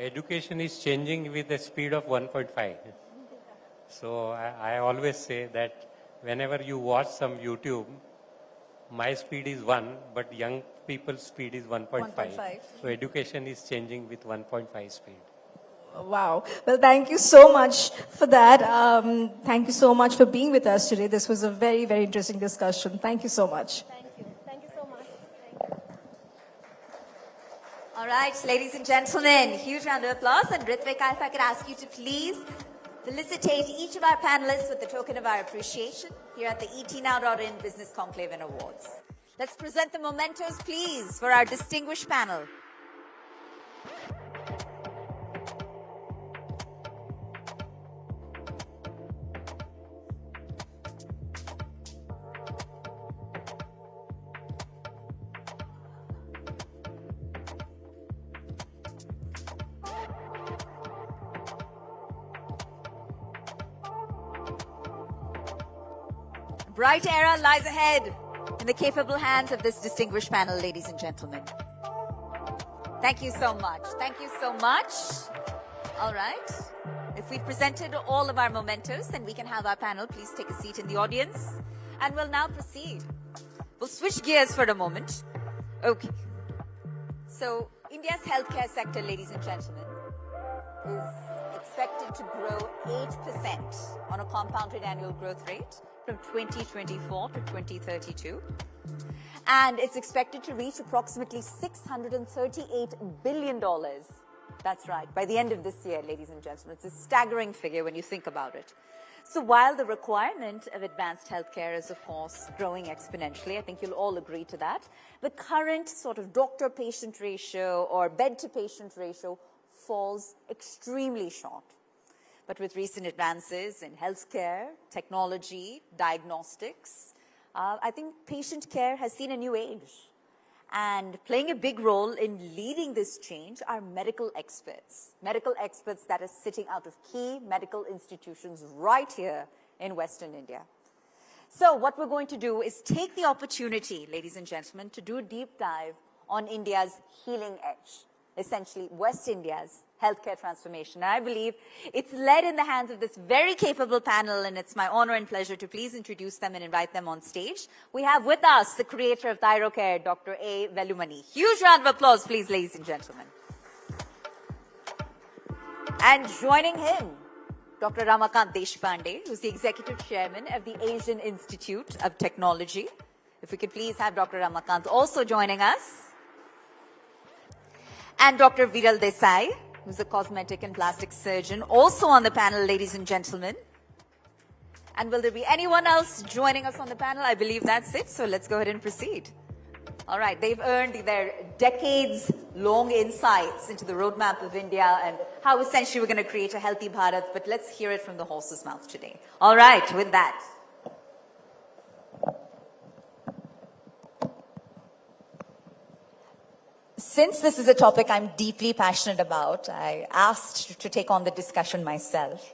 Education is changing with the speed of 1.5. So I always say that whenever you watch some YouTube, my speed is 1, but young people's speed is 1.5. So education is changing with 1.5 speed. Wow. Well, thank you so much for that. Thank you so much for being with us today. This was a very, very interesting discussion. Thank you so much. Thank you. Thank you so much. All right, ladies and gentlemen, huge round of applause. And Ritvika, if I could ask you to please felicitate each of our panelists with a token of our appreciation here at the ETNow.in Business Conclave Awards. Let's present the mementos, please, for our distinguished panel. Bright era lies ahead in the capable hands of this distinguished panel, ladies and gentlemen. Thank you so much. Thank you so much. All right. If we've presented all of our mementos, then we can have our panel please take a seat in the audience. And we'll now proceed. We'll switch gears for a moment. Okay. So, India's healthcare sector, ladies and gentlemen, is expected to grow 8% on a compounded annual growth rate from 2024 to 2032. And it's expected to reach approximately $638 billion. That's right, by the end of this year, ladies and gentlemen. It's a staggering figure when you think about it. So while the requirement of advanced healthcare is, of course, growing exponentially, I think you'll all agree to that, the current sort of doctor-patient ratio or bed-to-patient ratio falls extremely short. But with recent advances in healthcare, technology, diagnostics, I think patient care has seen a new age. And playing a big role in leading this change are medical experts that are sitting out of key medical institutions right here in Western India. So what we're going to do is take the opportunity, ladies and gentlemen, to do a deep dive on India's healing edge, essentially West India's healthcare transformation. And I believe it's led in the hands of this very capable panel, and it's my honor and pleasure to please introduce them and invite them on stage. We have with us the creator of ThyroCare, Dr. A. Velumani. Huge round of applause, please, ladies and gentlemen. And joining him, Dr. Ramakant Deshpande, who's the Executive Chairman of the Asian Institute of Technology. If we could please have Dr. Ramakant also joining us. And Dr. Viral Desai, who's a cosmetic and plastic surgeon, also on the panel, ladies and gentlemen. And will there be anyone else joining us on the panel? I believe that's it, so let's go ahead and proceed. All right, they've earned their decades-long insights into the roadmap of India and how essentially we're going to create a healthy Bharat, but let's hear it from the horse's mouth today. All right, with that. Since this is a topic I'm deeply passionate about, I asked to take on the discussion myself.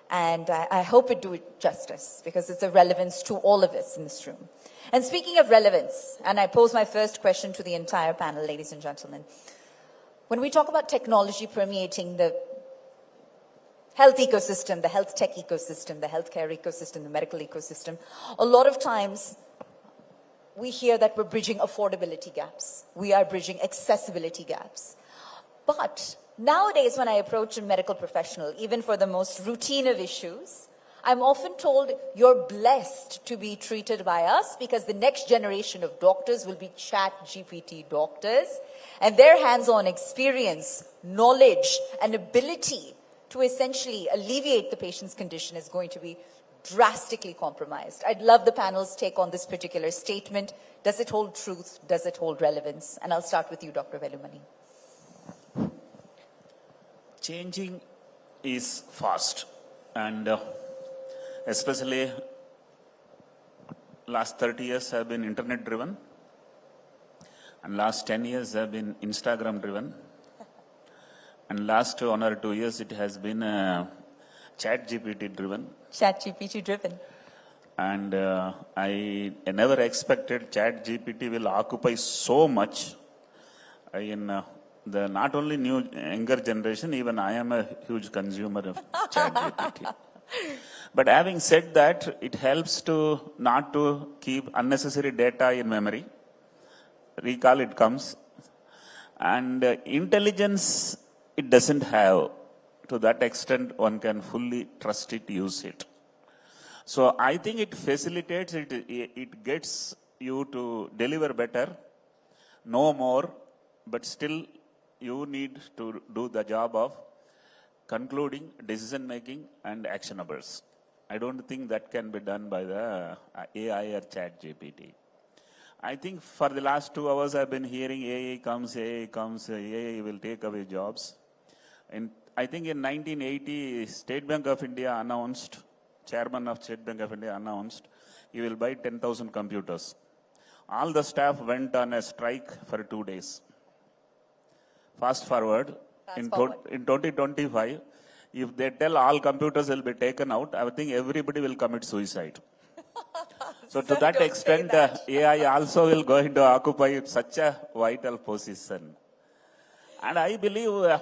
And I hope it do it justice because it's of relevance to all of us in this room. And speaking of relevance, and I pose my first question to the entire panel, ladies and gentlemen. When we talk about technology permeating the health ecosystem, the health tech ecosystem, the healthcare ecosystem, the medical ecosystem, a lot of times we hear that we're bridging affordability gaps. We are bridging accessibility gaps. But nowadays, when I approach a medical professional, even for the most routine of issues, I'm often told you're blessed to be treated by us because the next generation of doctors will be chat GPT doctors, and their hands-on experience, knowledge, and ability to essentially alleviate the patient's condition is going to be drastically compromised. I'd love the panel's take on this particular statement. Does it hold truth? Does it hold relevance? And I'll start with you, Dr. Velumani. Changing is fast, and especially last 30 years have been internet driven, and last 10 years have been Instagram driven, and last 1 or 2 years it has been chat GPT driven. Chat GPT driven. And I never expected chat GPT will occupy so much in the not only younger generation, even I am a huge consumer of chat GPT. But having said that, it helps to not to keep unnecessary data in memory. Recall it comes. And intelligence it doesn't have. To that extent, one can fully trust it, use it. So I think it facilitates, it gets you to deliver better, know more, but still you need to do the job of concluding, decision making, and actionables. I don't think that can be done by the AI or chat GPT. I think for the last 2 hours I've been hearing AI comes, AI will take away jobs. And I think in 1980, State Bank of India announced, Chairman of State Bank of India announced, he will buy 10,000 computers. All the staff went on a strike for 2 days. Fast forward, in 2025, if they tell all computers will be taken out, I think everybody will commit suicide. So to that extent, AI also will going to occupy such a vital position. And I believe,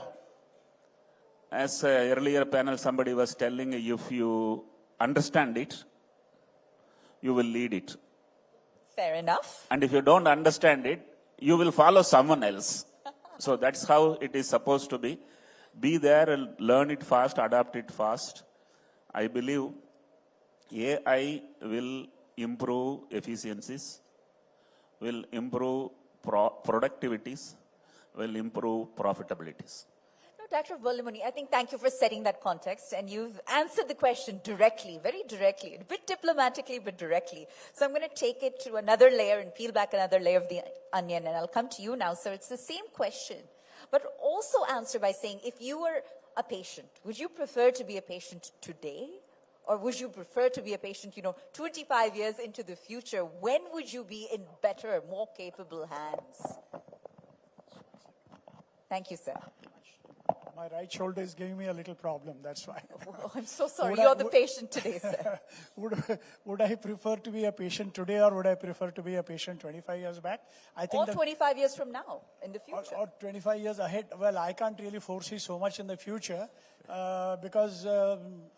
as earlier panel somebody was telling, if you understand it, you will lead it. Fair enough. And if you don't understand it, you will follow someone else. So that's how it is supposed to be. Be there and learn it fast, adapt it fast. I believe AI will improve efficiencies, will improve productivities, will improve profitabilities. Dr. Velumani, I think thank you for setting that context, and you've answered the question directly, very directly, a bit diplomatically, but directly. So I'm going to take it to another layer and peel back another layer of the onion, and I'll come to you now. So it's the same question, but also answer by saying, if you were a patient, would you prefer to be a patient today? Or would you prefer to be a patient, 25 years into the future? When would you be in better, more capable hands? Thank you, sir. My right shoulder is giving me a little problem, that's why. Oh, I'm so sorry. You're the patient today, sir. Would I prefer to be a patient today, or would I prefer to be a patient 25 years back? I think or 25 years from now, in the future. Or 25 years ahead. Well, I can't really foresee so much in the future because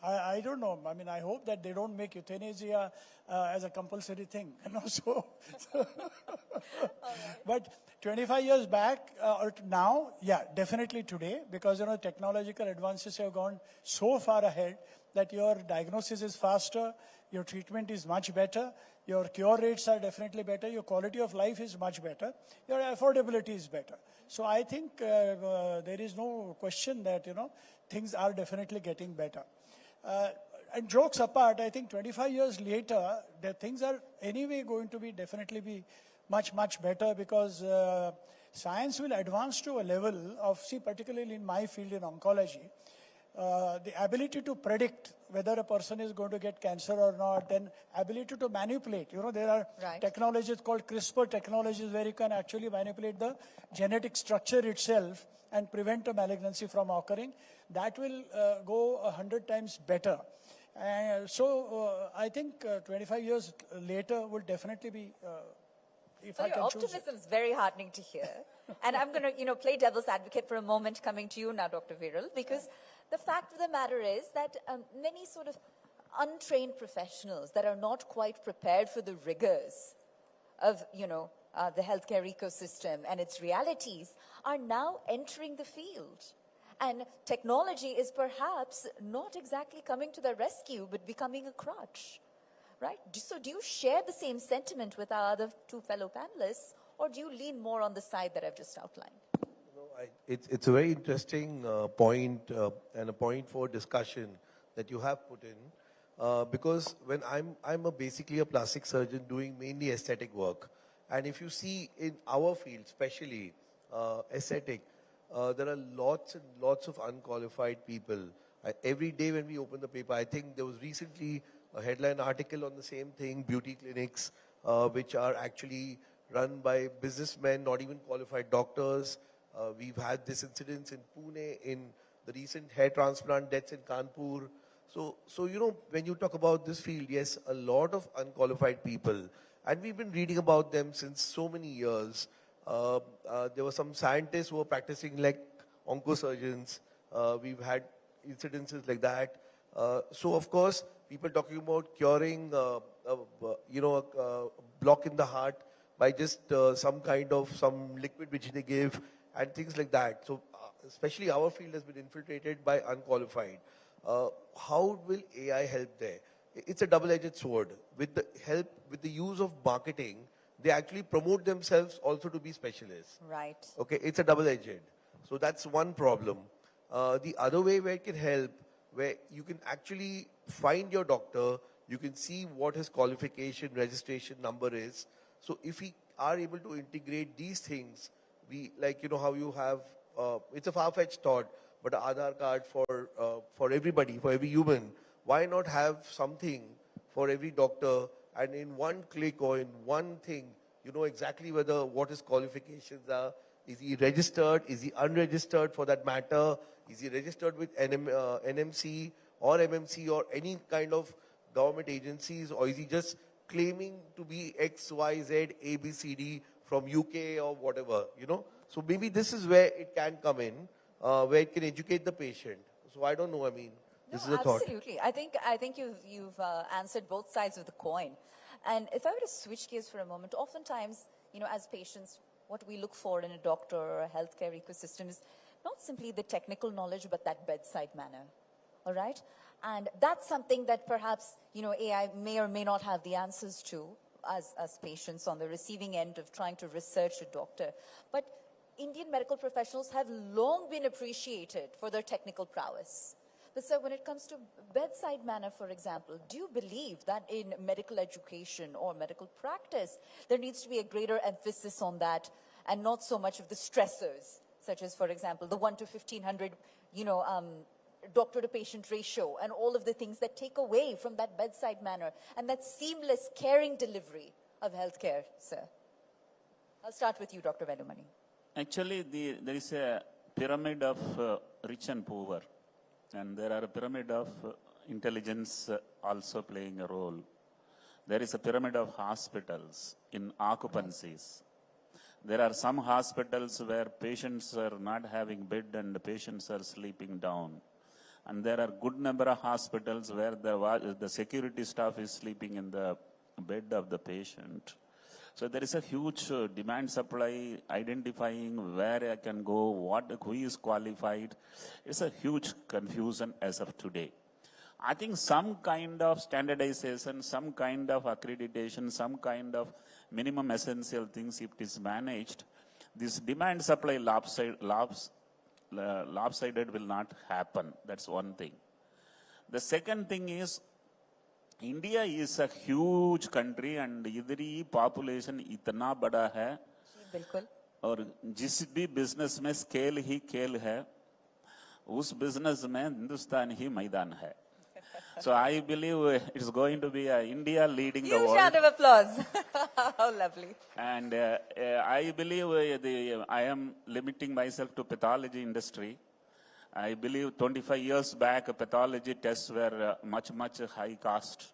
I don't know. I mean, I hope that they don't make euthanasia as a compulsory thing. But 25 years back or now, yeah, definitely today, because technological advances have gone so far ahead that your diagnosis is faster, your treatment is much better, your cure rates are definitely better, your quality of life is much better, your affordability is better. So I think there is no question that things are definitely getting better. And jokes apart, I think 25 years later, the things are anyway going to be definitely much, much better, because science will advance to a level of, particularly in my field in oncology, the ability to predict whether a person is going to get cancer or not, then ability to manipulate. There are technologies called CRISPR technologies where you can actually manipulate the genetic structure itself and prevent a malignancy from occurring. That will go 100 times better. So I think 25 years later will definitely be So your optimism is very heartening to hear. And I'm going to, play devil's advocate for a moment, coming to you now, Dr. Viral, because the fact of the matter is that many sort of untrained professionals that are not quite prepared for the rigors of, the healthcare ecosystem and its realities are now entering the field. And technology is perhaps not exactly coming to their rescue, but becoming a crutch, right? So do you share the same sentiment with our other two fellow panelists, or do you lean more on the side that I've just outlined? It's a very interesting point and a point for discussion that you have put in, because when I'm basically a plastic surgeon doing mainly aesthetic work, and if you see in our field, especially aesthetic, there are lots and lots of unqualified people. Every day when we open the paper, I think there was recently a headline article on the same thing, beauty clinics, which are actually run by businessmen, not even qualified doctors. We've had this incidents in Pune, in the recent hair transplant deaths in Kanpur. So when you talk about this field, yes, a lot of unqualified people. And we've been reading about them since so many years. There were some scientists who were practicing like oncosurgeons. We've had incidences like that. So of course, people talking about curing, a block in the heart by just some liquid which they give and things like that. So especially our field has been infiltrated by unqualified. How will AI help there? It's a double-edged sword. With the use of marketing, they actually promote themselves also to be specialists. Right. Okay, it's a double-edged. So that's one problem. The other way where it can help, where you can actually find your doctor, you can see what his qualification, registration number is. So if we are able to integrate these things, how you have, it's a far-fetched thought, but an Aadhaar card for everybody, for every human. Why not have something for every doctor, and in one click or in one thing, you know exactly what his qualifications are. Is he registered? Is he unregistered for that matter? Is he registered with NMC or MMC or any kind of government agencies? Or is he just claiming to be X, Y, Z, A, B, C, D from UK or whatever, So maybe this is where it can come in, where it can educate the patient. So I don't know, this is a thought. Absolutely. I think you've answered both sides of the coin. And if I were to switch gears for a moment, oftentimes, as patients, what we look for in a doctor or a healthcare ecosystem is not simply the technical knowledge, but that bedside manner. All right? And that's something that perhaps, AI may or may not have the answers to as patients on the receiving end of trying to research a doctor. But Indian medical professionals have long been appreciated for their technical prowess. But sir, when it comes to bedside manner, for example, do you believe that in medical education or medical practice, there needs to be a greater emphasis on that and not so much of the stressors, such as, for example, the 1 to 1500, doctor to patient ratio and all of the things that take away from that bedside manner and that seamless caring delivery of healthcare, sir? I'll start with you, Dr. Vedumani. Actually, there is a pyramid of rich and poor. And there are a pyramid of intelligence also playing a role. There is a pyramid of hospitals in occupancies. There are some hospitals where patients are not having bed and the patients are sleeping down. And there are good number of hospitals where the security staff is sleeping in the bed of the patient. So there is a huge demand supply, identifying where I can go, who is qualified. It's a huge confusion as of today. I think some kind of standardization, some kind of accreditation, some kind of minimum essential things, if it is managed, this demand supply lopsided will not happen. That's one thing. The second thing is, India is a huge country and Idris population इतना बड़ा है और जिस भी business में scale ही खेल है उस business में हिंदुस्तान ही मैदान है. So I believe it's going to be India leading the world. Huge round of applause. How lovely. And I believe I am limiting myself to pathology industry. I believe 25 years back, pathology tests were much high cost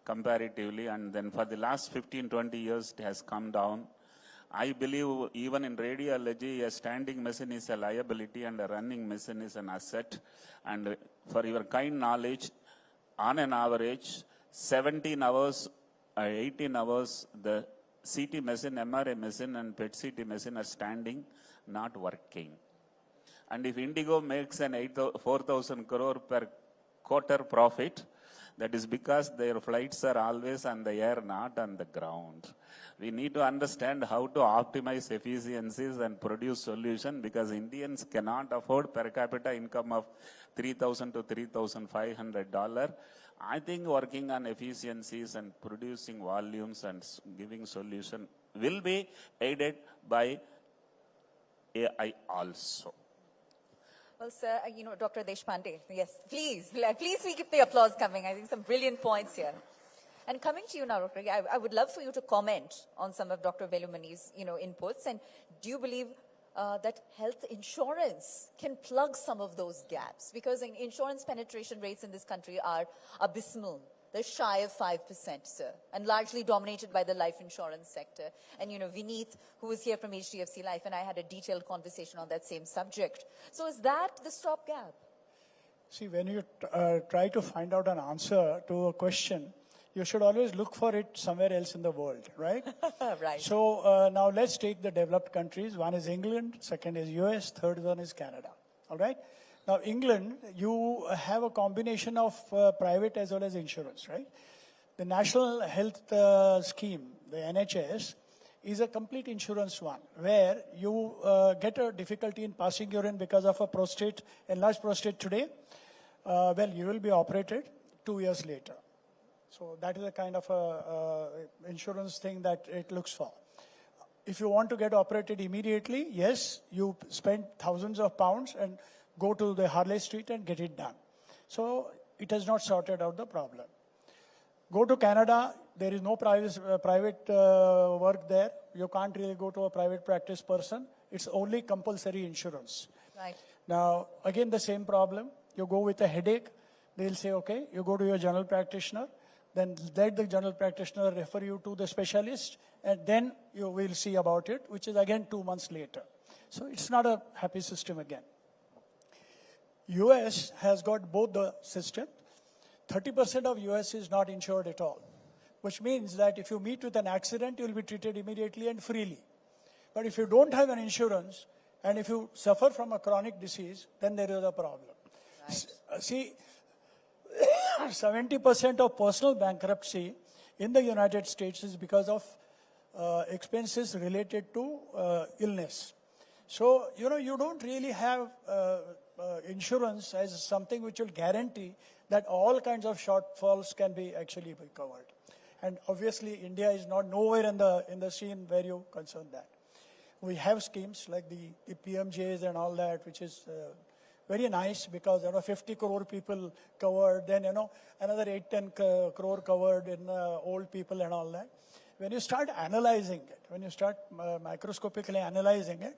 comparatively. And then for the last 15, 20 years, it has come down. I believe even in radiology, a standing machine is a liability and a running machine is an asset. And for your kind knowledge, on an average, 17 hours, 18 hours, the CT machine, MRI machine and PET CT machine are standing, not working. And if Indigo makes an 4,000 crore per quarter profit, that is because their flights are always on the air, not on the ground. We need to understand how to optimize efficiencies and produce solutions, because Indians cannot afford per capita income of $3,000 to $3,500. I think working on efficiencies and producing volumes and giving solution will be aided by AI also. Well, sir, Dr. Deshpande, yes, please we keep the applause coming. I think some brilliant points here. And coming to you now, Dr. I would love for you to comment on some of Dr. Velumani's, inputs. And do you believe that health insurance can plug some of those gaps? Because insurance penetration rates in this country are abysmal. They're shy of 5%, sir, and largely dominated by the life insurance sector. And, Vineet, who was here from HDFC Life, and I had a detailed conversation on that same subject. So is that the stopgap? See, when you try to find out an answer to a question, you should always look for it somewhere else in the world, right? Right. So now let's take the developed countries. One is England, second is US, third one is Canada, all right? Now, England, you have a combination of private as well as insurance, right? The National Health Scheme, the NHS, is a complete insurance one, where you get a difficulty in passing urine because of a enlarged prostate today. Well, you will be operated 2 years later. So that is a kind of insurance thing that it looks for. If you want to get operated immediately, yes, you spend thousands of pounds and go to the Harley Street and get it done. So it has not sorted out the problem. Go to Canada, there is no private work there. You can't really go to a private practice person. It's only compulsory insurance. Right. Now, again, the same problem. You go with a headache, they'll say, okay, you go to your general practitioner, then let the general practitioner refer you to the specialist, and then you will see about it, which is again 2 months later. So it's not a happy system again. US has got both the system. 30% of US is not insured at all, which means that if you meet with an accident, you will be treated immediately and freely. But if you don't have an insurance, and if you suffer from a chronic disease, then there is a problem. Right. See, 70% of personal bankruptcy in the United States is because of expenses related to illness. So, you don't really have insurance as something which will guarantee that all kinds of shortfalls can be actually be covered. And obviously, India is not nowhere in the scene where you concern that. We have schemes like the PMJs and all that, which is very nice because 50 crore people covered, then another 8-10 crore covered in old people and all that. When you start analyzing it, when you start microscopically analyzing it,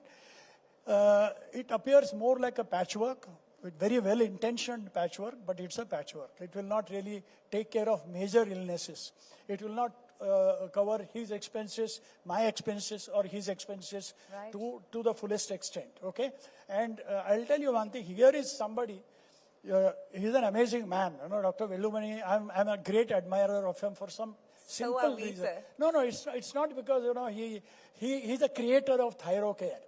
it appears more like a patchwork, with very well-intentioned patchwork, but it's a patchwork. It will not really take care of major illnesses. It will not cover his expenses, my expenses, or his expenses right. to the fullest extent, okay? And I'll tell you one thing, here is somebody, he's an amazing man, Dr. Velumani, I'm a great admirer of him for some simple reason. Sir. No, it's not because, he's a creator of ThyroCare,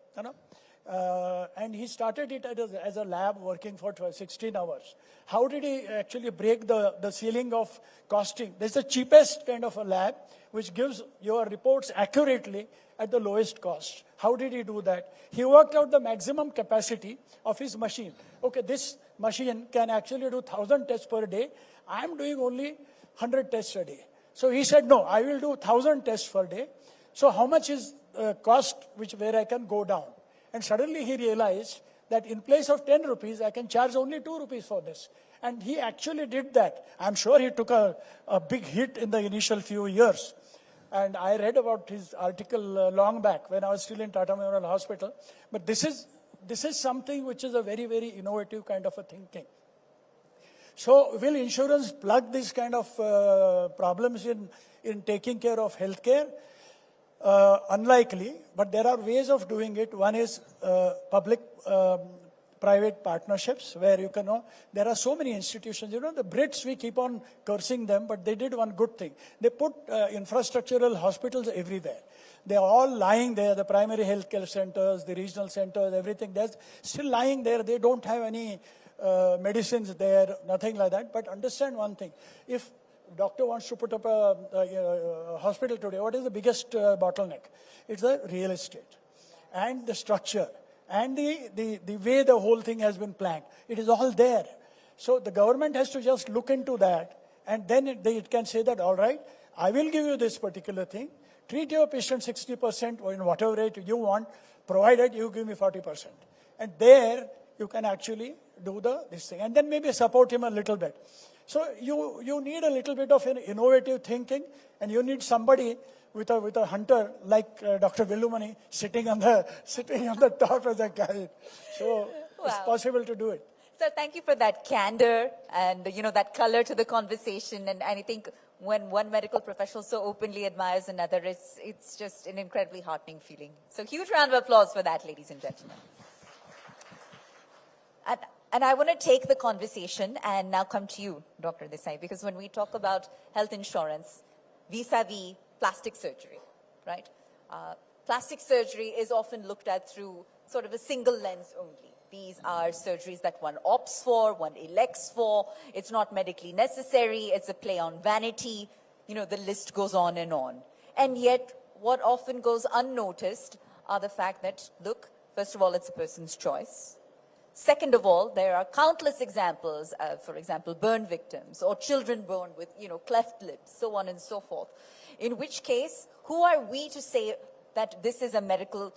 and he started it as a lab working for 16 hours. How did he actually break the ceiling of costing? This is the cheapest kind of a lab which gives your reports accurately at the lowest cost. How did he do that? He worked out the maximum capacity of his machine. Okay, this machine can actually do 1,000 tests per day. I'm doing only 100 tests a day. So he said, no, I will do 1,000 tests per day. So how much is cost where I can go down? And suddenly he realized that in place of 10 rupees, I can charge only 2 rupees for this. And he actually did that. I'm sure he took a big hit in the initial few years. And I read about his article long back when I was still in Tata Memorial Hospital. But this is something which is a very, very innovative kind of a thinking. So will insurance plug these kind of problems in taking care of healthcare? unlikely, but there are ways of doing it. One is public-private partnerships, where you can know there are so many institutions. You know, the Brits, we keep on cursing them, but they did one good thing. They put infrastructural hospitals everywhere. They're all lying there, the primary healthcare centers, the regional centers, everything. They're still lying there. They don't have any medicines there, nothing like that. But understand one thing. If doctor wants to put up a hospital today, what is the biggest bottleneck? It's the real estate and the structure and the way the whole thing has been planned. It is all there. So the government has to just look into that, and then it can say that, all right, I will give you this particular thing. Treat your patient 60% or in whatever rate you want, provided you give me 40%. And there you can actually do this thing. And then maybe support him a little bit. So you need a little bit of an innovative thinking, and you need somebody with a hunter like Dr. Vellumani sitting on the top of the carrot. So it's possible to do it. So thank you for that candor and, you know, that color to the conversation. And I think when one medical professional so openly admires another, it's just an incredibly heartening feeling. So huge round of applause for that, ladies and gentlemen. And I want to take the conversation and now come to you, Dr. Desai, because when we talk about health insurance vis-a-vis plastic surgery, right? Plastic surgery is often looked at through sort of a single lens only. These are surgeries that one opts for, one elects for. It's not medically necessary. It's a play on vanity. You know, the list goes on. And yet, what often goes unnoticed are the fact that, look, first of all, it's a person's choice. Second of all, there are countless examples, for example, burn victims or children born with, you know, cleft lips, so on and so forth. In which case, who are we to say that this is a medical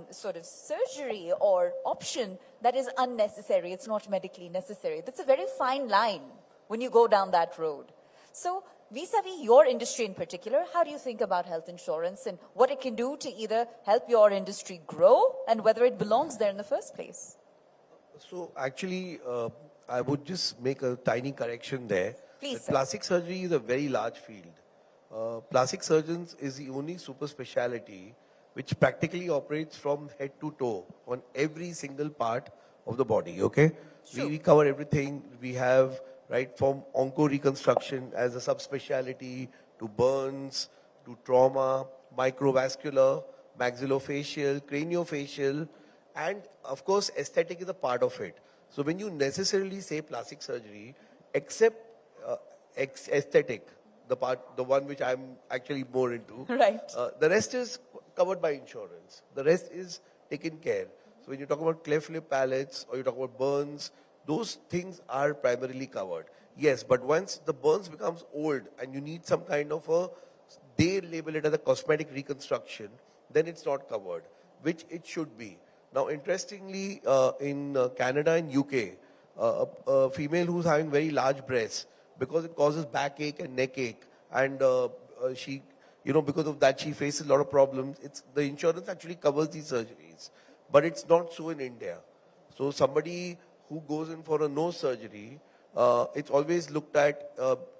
sort of surgery or option that is unnecessary? It's not medically necessary. That's a very fine line when you go down that road. So vis-a-vis your industry in particular, how do you think about health insurance and what it can do to either help your industry grow and whether it belongs there in the first place? So actually, I would just make a tiny correction there. Please, plastic surgery is a very large field. Plastic surgeons is the only super specialty which practically operates from head to toe on every single part of the body, okay? Sure. We cover everything. We have, right, from onco reconstruction as a subspecialty to burns, to trauma, microvascular, maxillofacial, craniofacial, and of course, aesthetic is a part of it. So when you necessarily say plastic surgery, except aesthetic, the one which I'm actually more into, right. The rest is covered by insurance. The rest is taken care. So when you talk about cleft lip palates or you talk about burns, those things are primarily covered. Yes, but once the burns becomes old and you need some kind of they label it as a cosmetic reconstruction, then it's not covered, which it should be. Now, interestingly, in Canada and UK, a female who's having very large breasts, because it causes backache and neck ache, and she, you know, because of that, she faces a lot of problems. The insurance actually covers these surgeries, but it's not so in India. So somebody who goes in for a nose surgery, it's always looked at,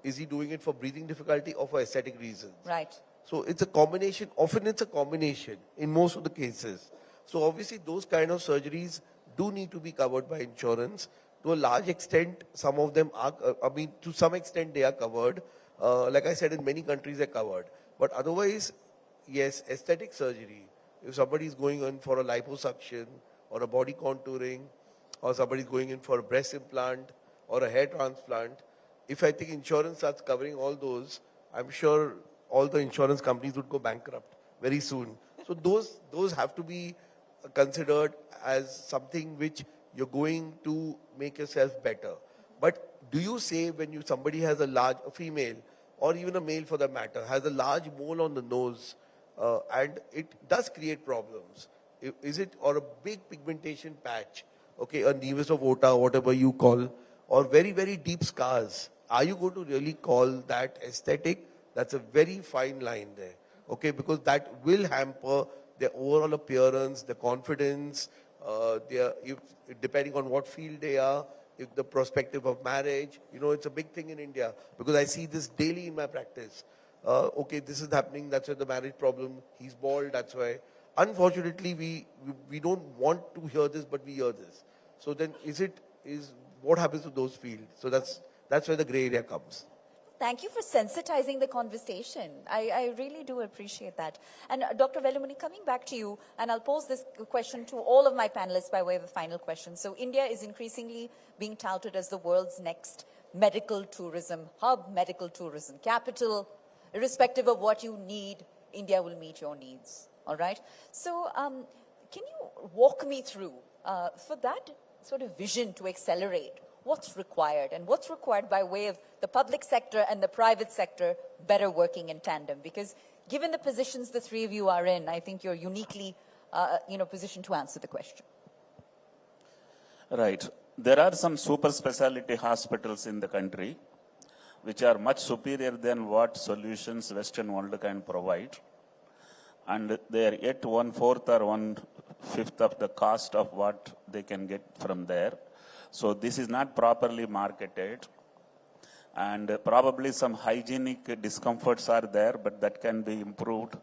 is he doing it for breathing difficulty or for aesthetic reasons? Right. So it's a combination. Often it's a combination in most of the cases. So obviously those kind of surgeries do need to be covered by insurance. To a large extent, some of them are, to some extent they are covered. Like I said, in many countries they're covered. But otherwise, yes, aesthetic surgery, if somebody is going in for a liposuction or a body contouring, or somebody is going in for a breast implant or a hair transplant, if I think insurance starts covering all those, I'm sure all the insurance companies would go bankrupt very soon. So those have to be considered as something which you're going to make yourself better. But do you say when somebody has a female or even a male for that matter, has a large mole on the nose and it does create problems? Is it, or a big pigmentation patch, okay, a nevus of Ota, whatever you call, or very, very deep scars, are you going to really call that aesthetic? That's a very fine line there, okay, because that will hamper their overall appearance, their confidence, depending on what field they are, if the perspective of marriage, you know, it's a big thing in India because I see this daily in my practice. okay, this is happening, that's why the marriage problem, he's bald, that's why. Unfortunately, we don't want to hear this, but we hear this. So then what happens to those fields? So that's where the gray area comes. Thank you for sensitizing the conversation. I really do appreciate that. And Dr. Velumani, coming back to you, and I'll pose this question to all of my panelists by way of a final question. So India is increasingly being touted as the world's next medical tourism hub, medical tourism capital. Irrespective of what you need, India will meet your needs. All right? So can you walk me through, for that sort of vision to accelerate, what's required, and what's required by way of the public sector and the private sector better working in tandem? Because given the positions the three of you are in, I think you're uniquely positioned to answer the question. Right. There are some super specialty hospitals in the country which are much superior than what solutions Western world can provide. And they are yet 1/4 or 1/5 of the cost of what they can get from there. So this is not properly marketed, and probably some hygienic discomforts are there, but that can be improved.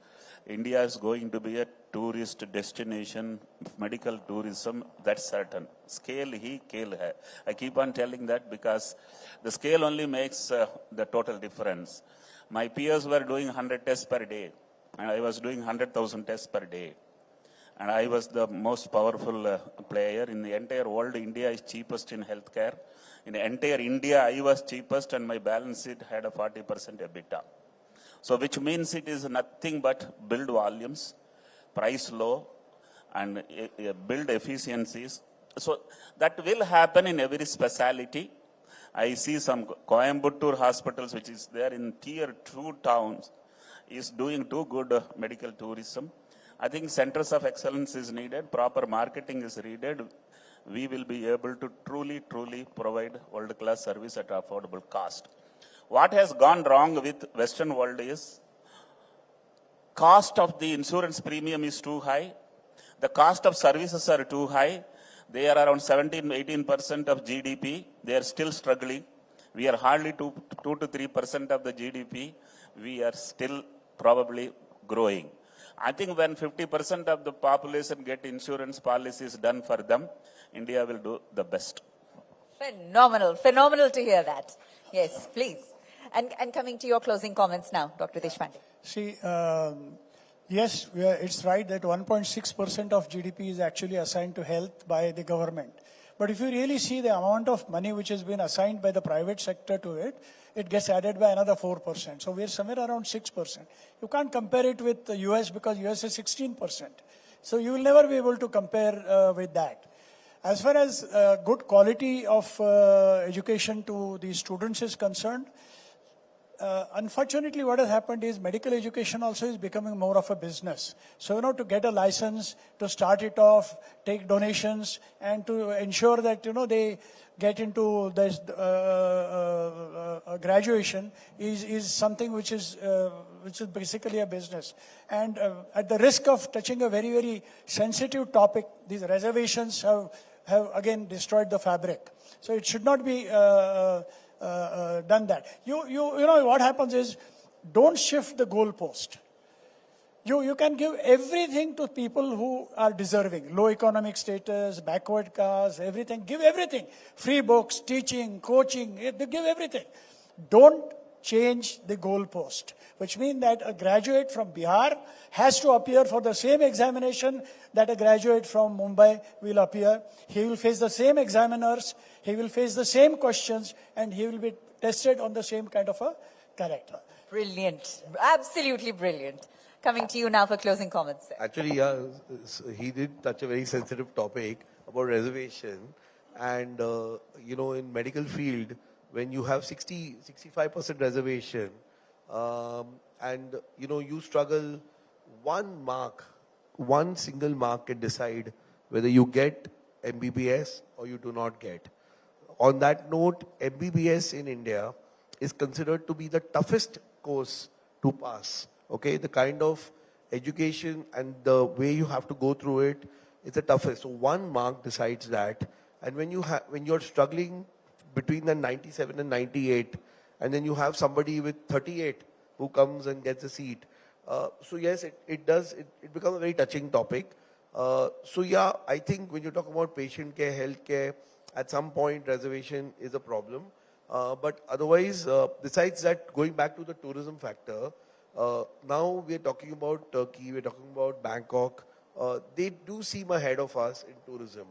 India is going to be a tourist destination, medical tourism, that's certain. Scale hi, kale hai. I keep on telling that because the scale only makes the total difference. My peers were doing 100 tests per day, and I was doing 100,000 tests per day. And I was the most powerful player. In the entire world, India is cheapest in healthcare. In the entire India, I was cheapest, and my balance sheet had a 40% EBITDA. So which means it is nothing but build volumes, price low, and build efficiencies. So that will happen in every specialty. I see some Coimbatore hospitals, which is there in tier 2 towns, is doing too good medical tourism. I think centers of excellence is needed, proper marketing is needed. We will be able to truly provide world-class service at affordable cost. What has gone wrong with Western world is cost of the insurance premium is too high. The cost of services are too high. They are around 17-18% of GDP. They are still struggling. We are hardly 2 to 3% of the GDP. We are still probably growing. I think when 50% of the population get insurance policies done for them, India will do the best. Phenomenal. Phenomenal to hear that. Yes, please. And coming to your closing comments now, Dr. Deshpande. See, yes, it's right that 1.6% of GDP is actually assigned to health by the government. But if you really see the amount of money which has been assigned by the private sector to it, it gets added by another 4%. So we're somewhere around 6%. You can't compare it with the US because US is 16%. So you will never be able to compare with that. As far as good quality of education to the students is concerned, unfortunately, what has happened is medical education also is becoming more of a business. So, to get a license, to start it off, take donations, and to ensure that, they get into this graduation is something which is basically a business. And at the risk of touching a very, very sensitive topic, these reservations have again destroyed the fabric. So it should not be done that. You know what happens is, don't shift the goalpost. You can give everything to people who are deserving. Low economic status, backward caste, everything. Give everything. Free books, teaching, coaching, give everything. Don't change the goalpost. Which means that a graduate from Bihar has to appear for the same examination that a graduate from Mumbai will appear. He will face the same examiners, he will face the same questions, and he will be tested on the same kind of a character. Brilliant. Absolutely brilliant. Coming to you now for closing comments. Actually, yeah, he did touch a very sensitive topic about reservation. And, in medical field, when you have 65% reservation, and, you struggle, one single mark can decide whether you get MBBS or you do not get. On that note, MBBS in India is considered to be the toughest course to pass. Okay, the kind of education and the way you have to go through it is the toughest. So one mark decides that. And when you're struggling between the 97 and 98, and then you have somebody with 38, who comes and gets a seat. So yes, it becomes a very touching topic. So yeah, I think when you talk about patient care, health care, at some point reservation is a problem. But otherwise, besides that, going back to the tourism factor, now we're talking about Turkey, we're talking about Bangkok. They do seem ahead of us in tourism.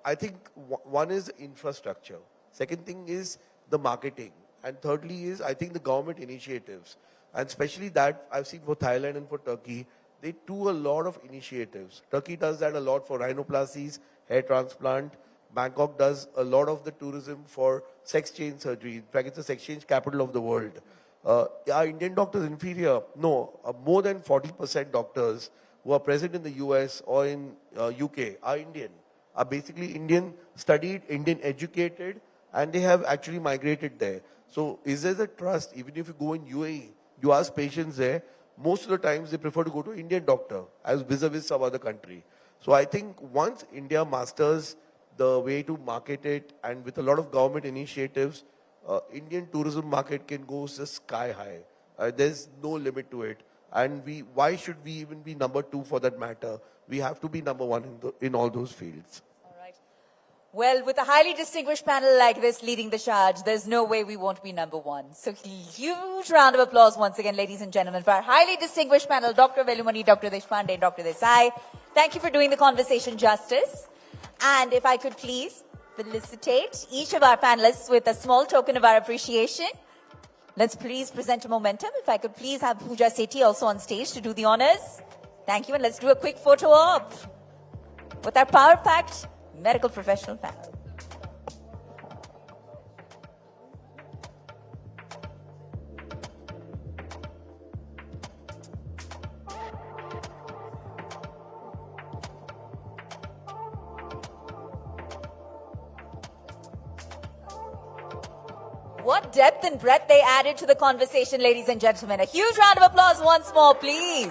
I think one is infrastructure. Second thing is the marketing. And thirdly is, I think, the government initiatives. And especially that I've seen for Thailand and for Turkey, they do a lot of initiatives. Turkey does that a lot for rhinoplasties, hair transplant. Bangkok does a lot of the tourism for sex change surgery. In fact, it's the sex change capital of the world. Are Indian doctors inferior? No. More than 40% doctors who are present in the US or in UK are Indian, are basically Indian studied, Indian educated, and they have actually migrated there. So is there the trust? Even if you go in UAE, you ask patients there, most of the times they prefer to go to Indian doctor as vis-a-vis some other country. So I think once India masters the way to market it, and with a lot of government initiatives, Indian tourism market can go just sky high. There's no limit to it. And why should we even be number 2 for that matter? We have to be number 1 in all those fields. All right. Well, with a highly distinguished panel like this leading the charge, there's no way we won't be number 1. So huge round of applause once again, ladies and gentlemen, for our highly distinguished panel, Dr. Velumani, Dr. Deshpande, and Dr. Desai. Thank you for doing the conversation justice. And if I could please felicitate each of our panelists with a small token of our appreciation. Let's please present a momentum. If I could please have Pooja Sethi also on stage to do the honors. Thank you. And let's do a quick photo op with our power-packed medical professional panel. What depth and breadth they added to the conversation, ladies and gentlemen. A huge round of applause once more, please.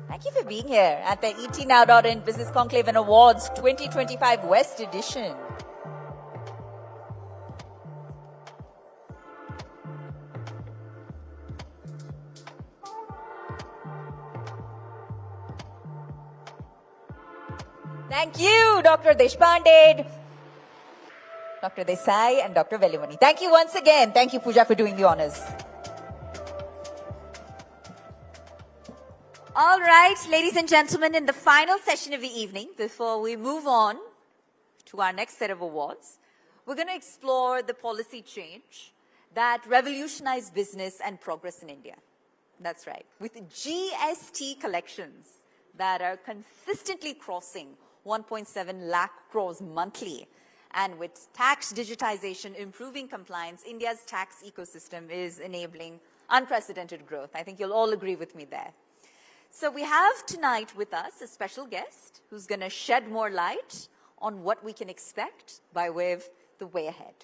Thank you for being here at the ET Now.in Business Conclave Awards 2025 West Edition. Thank you, Dr. Deshpande, Dr. Desai, and Dr. Velumani. Thank you once again. Thank you, Pooja, for doing the honors. All right, ladies and gentlemen, in the final session of the evening, before we move on to our next set of awards, we're going to explore the policy change that revolutionized business and progress in India. That's right. With GST collections that are consistently crossing 1.7 lakh crores monthly. And with tax digitization improving compliance, India's tax ecosystem is enabling unprecedented growth. I think you'll all agree with me there. So we have tonight with us a special guest who's going to shed more light on what we can expect by way of the way ahead.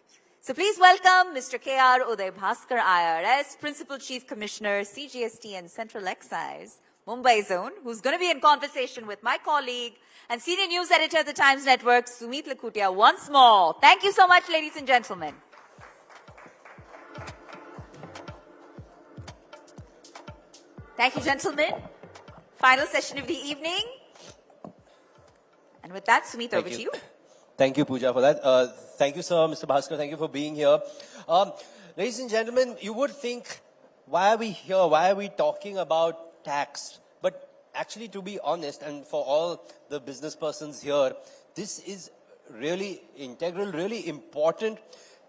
So please welcome Mr. K.R. Uday Bhaskar IRS, Principal Chief Commissioner, CGST and Central Excise, Mumbai Zone, who's going to be in conversation with my colleague and Senior News Editor of the Times Network, Sumit Lakutia, once more. Thank you so much, ladies and gentlemen. Thank you, gentlemen. Final session of the evening. And with that, Sumit, over to you. Thank you, Pooja, for that. Thank you, sir, Mr. Bhaskar. Thank you for being here. Ladies and gentlemen, you would think, why are we here? Why are we talking about tax? But actually, to be honest, and for all the business persons here, this is really integral, really important,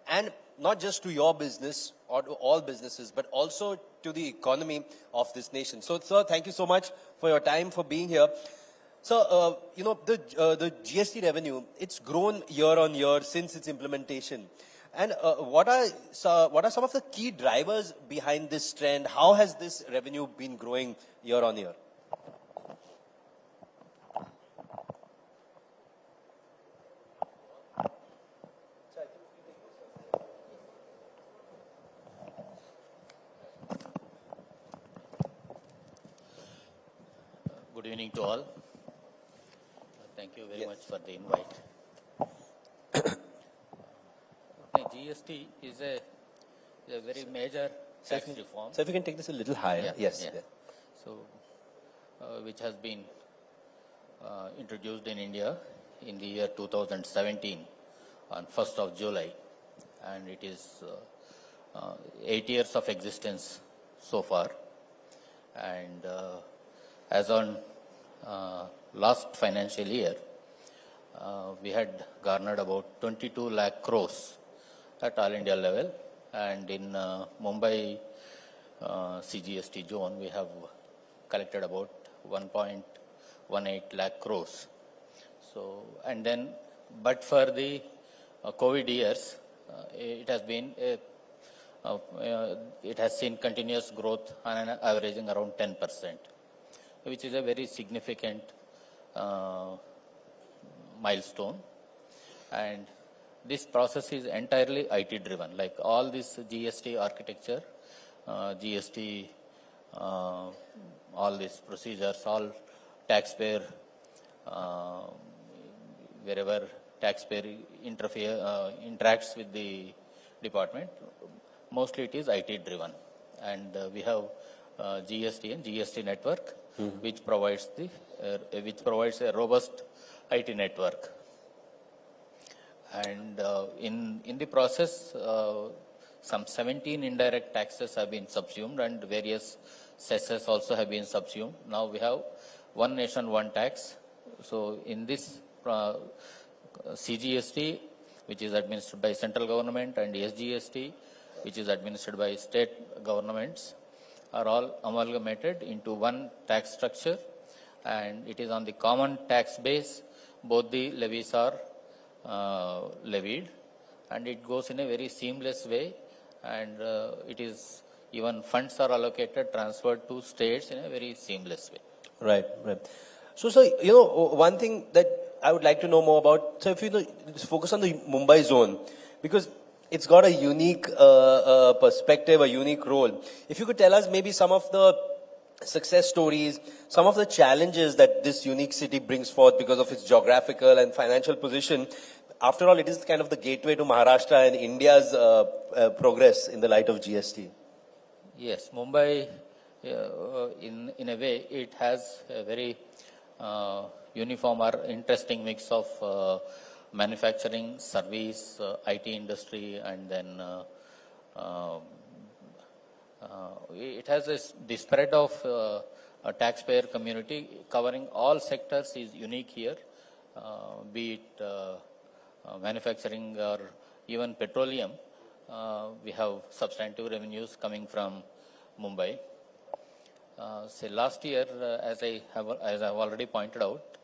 and not just to your business or to all businesses, but also to the economy of this nation. So, sir, thank you so much for your time, for being here. So, you know, the GST revenue, it's grown year on year since its implementation. And what are some of the key drivers behind this trend? How has this revenue been growing year on year? Good evening to all. Thank you very much for the invite. GST is a very major tax reform. So if you can take this a little higher. Yes. Yeah. So, which has been introduced in India in the year 2017 on 1st of July. And it is 8 years of existence so far. And as on last financial year, we had garnered about 22 lakh crores at all India level, and in Mumbai CGST zone we have collected about 1.18 lakh crores. So, and then, but for the COVID years, it has been it has seen continuous growth on an averaging around 10%, which is a very significant milestone. And this process is entirely IT driven, like all this GST architecture, GST, all these procedures, all taxpayer, wherever taxpayer interacts with the department, mostly it is IT driven. And we have GST and GST network, which provides a robust IT network. And in the process, some 17 indirect taxes have been subsumed, and various cesses also have been subsumed. Now we have one nation, one tax. So in this CGST, which is administered by central government, and SGST, which is administered by state governments, are all amalgamated into one tax structure, and it is on the common tax base. Both the levies are levied, and it goes in a very seamless way, and it is even funds are allocated, transferred to states in a very seamless way. Right. So, one thing that I would like to know more about, so if you focus on the Mumbai zone, because it's got a unique perspective, a unique role. If you could tell us maybe some of the success stories, some of the challenges that this unique city brings forth because of its geographical and financial position. After all, it is kind of the gateway to Maharashtra and India's progress in the light of GST. Yes, Mumbai, in a way, it has a very uniform or interesting mix of manufacturing, service, IT industry, and then it has the spread of a taxpayer community covering all sectors is unique here, be it manufacturing or even petroleum. We have substantive revenues coming from Mumbai. Say last year, as I have already pointed out,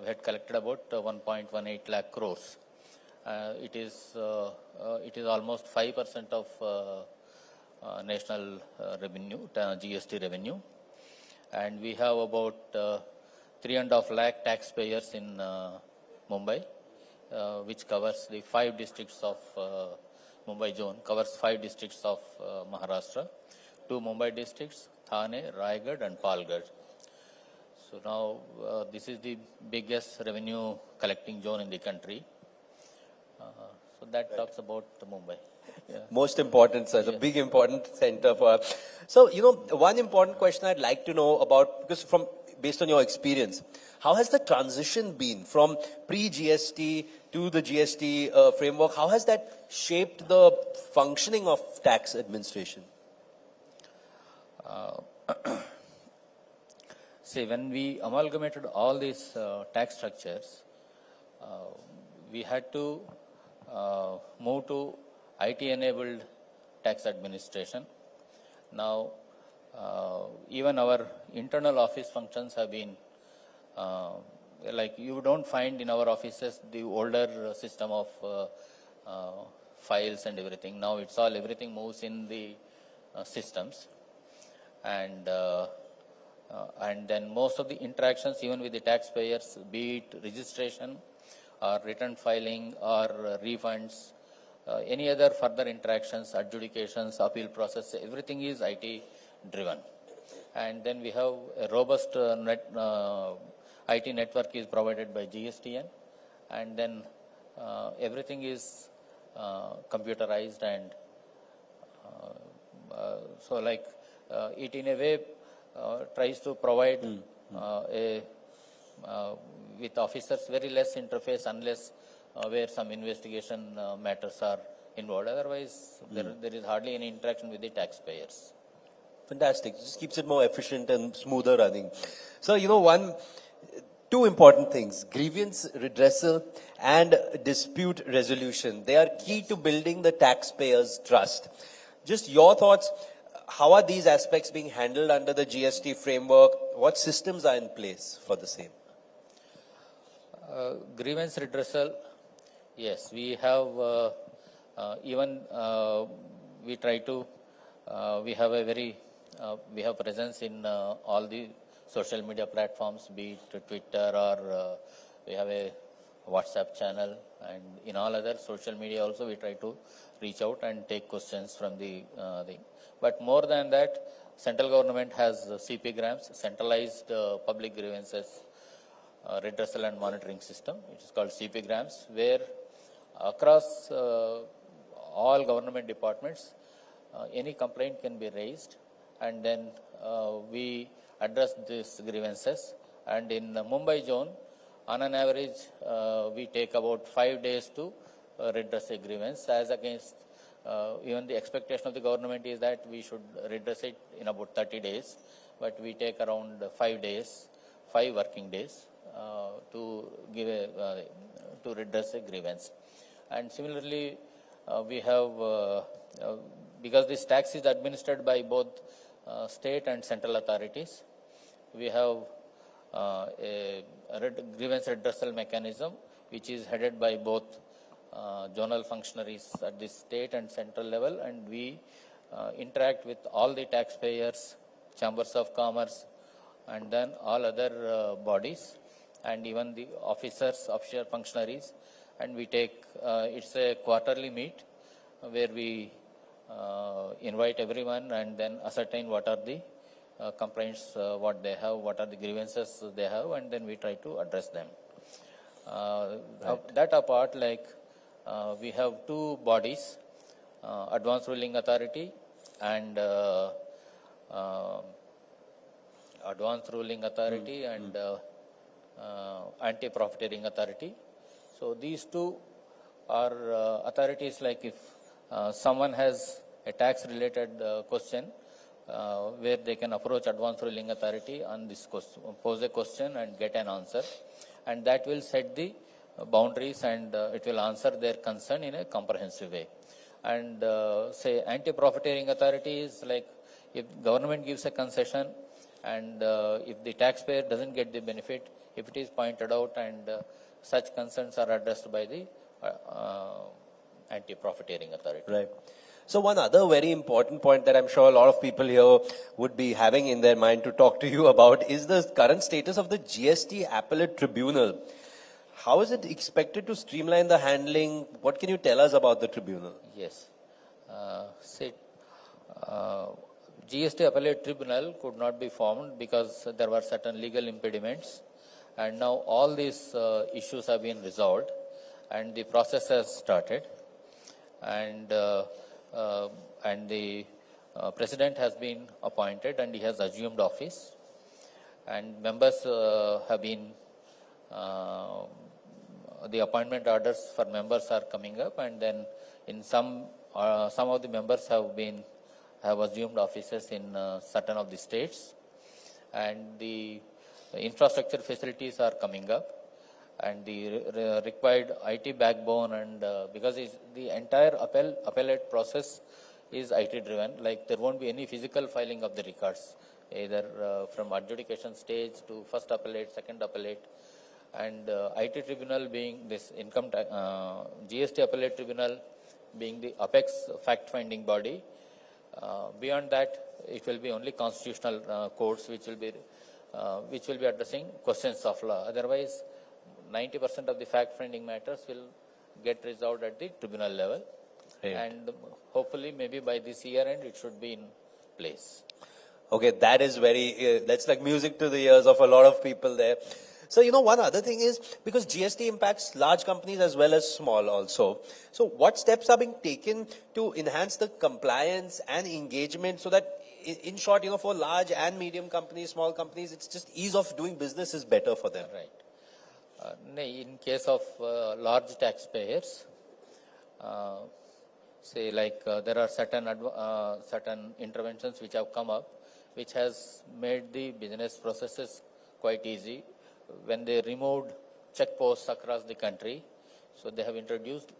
we had collected about 1.18 lakh crores. It is almost 5% of national revenue, GST revenue, and we have about 3.5 lakh taxpayers in Mumbai, which covers the 5 districts of Mumbai zone, covers 5 districts of Maharashtra, 2 Mumbai districts, Thane, Raigad and Palgad. So now this is the biggest revenue collecting zone in the country. So that talks about Mumbai. Yeah. Most important, sir. A big important center for us. So, one important question I'd like to know about, because based on your experience, how has the transition been from pre-GST to the GST framework? How has that shaped the functioning of tax administration? See, when we amalgamated all these tax structures, we had to move to IT-enabled tax administration. Now, even our internal office functions have been, like you don't find in our offices the older system of files and everything. Now it's all, everything moves in the systems. And then most of the interactions, even with the taxpayers, be it registration or return filing or refunds, any other further interactions, adjudications, appeal process, everything is IT driven. And then we have a robust IT network is provided by GSTN, and then everything is computerized, and so like it in a way tries to provide with officers very less interface unless where some investigation matters are involved. Otherwise, there is hardly any interaction with the taxpayers. Fantastic. Just keeps it more efficient and smoother running. So, two important things: grievance redressal and dispute resolution. They are key to building the taxpayers' trust. Just your thoughts. How are these aspects being handled under the GST framework? What systems are in place for the same? Grievance redressal, yes, we have we try to we have a very we have presence in all the social media platforms, be it Twitter or we have a WhatsApp channel, and in all other social media also we try to reach out and take questions from the thing. But more than that, central government has CP grams, centralized public grievances redressal and monitoring system. It is called CP grams, where across all government departments, any complaint can be raised, and then we address these grievances. And in the Mumbai zone, on an average, we take about 5 days to redress a grievance, as against even the expectation of the government is that we should redress it in about 30 days, but we take around 5 working days to give to redress a grievance. And similarly, we have because this tax is administered by both state and central authorities, we have a grievance redressal mechanism which is headed by both zonal functionaries at the state and central level, and we interact with all the taxpayers, chambers of commerce, and then all other bodies, and even the official functionaries, and we take it's a quarterly meet where we invite everyone and then ascertain what are the complaints, what they have, what are the grievances they have, and then we try to address them. That apart, like we have two bodies, Advanced Ruling Authority and Anti-Profiteering Authority. So these two are authorities, like if someone has a tax related question, where they can approach Advanced Ruling Authority on this question, pose a question and get an answer, and that will set the boundaries, and it will answer their concern in a comprehensive way. And say Anti-Profiteering Authority is like if government gives a concession and if the taxpayer doesn't get the benefit, if it is pointed out, and such concerns are addressed by the Anti-Profiteering Authority. Right. So one other very important point that I'm sure a lot of people here would be having in their mind to talk to you about is the current status of the GST Appellate Tribunal. How is it expected to streamline the handling? What can you tell us about the tribunal? Yes. GST Appellate Tribunal could not be formed because there were certain legal impediments, and now all these issues have been resolved and the process has started, and the president has been appointed and he has assumed office, and members have been the appointment orders for members are coming up, and then in some of the members have assumed offices in certain of the states, and the infrastructure facilities are coming up, and the required IT backbone, and because the entire appellate process is IT driven, like there won't be any physical filing of the records, either from adjudication stage to first appellate, second appellate, and IT tribunal being this GST Appellate Tribunal being the apex fact-finding body. Beyond that, it will be only constitutional courts which will be addressing questions of law. Otherwise, 90% of the fact-finding matters will get resolved at the tribunal level, and hopefully maybe by this year end it should be in place. Okay, that is very, that's like music to the ears of a lot of people there. So, one other thing is, because GST impacts large companies as well as small also. So what steps are being taken to enhance the compliance and engagement so that, in short, for large and medium companies, small companies, it's just ease of doing business is better for them? Right. In case of large taxpayers, say like there are certain interventions which have come up, which has made the business processes quite easy. When they removed checkposts across the country, so they have introduced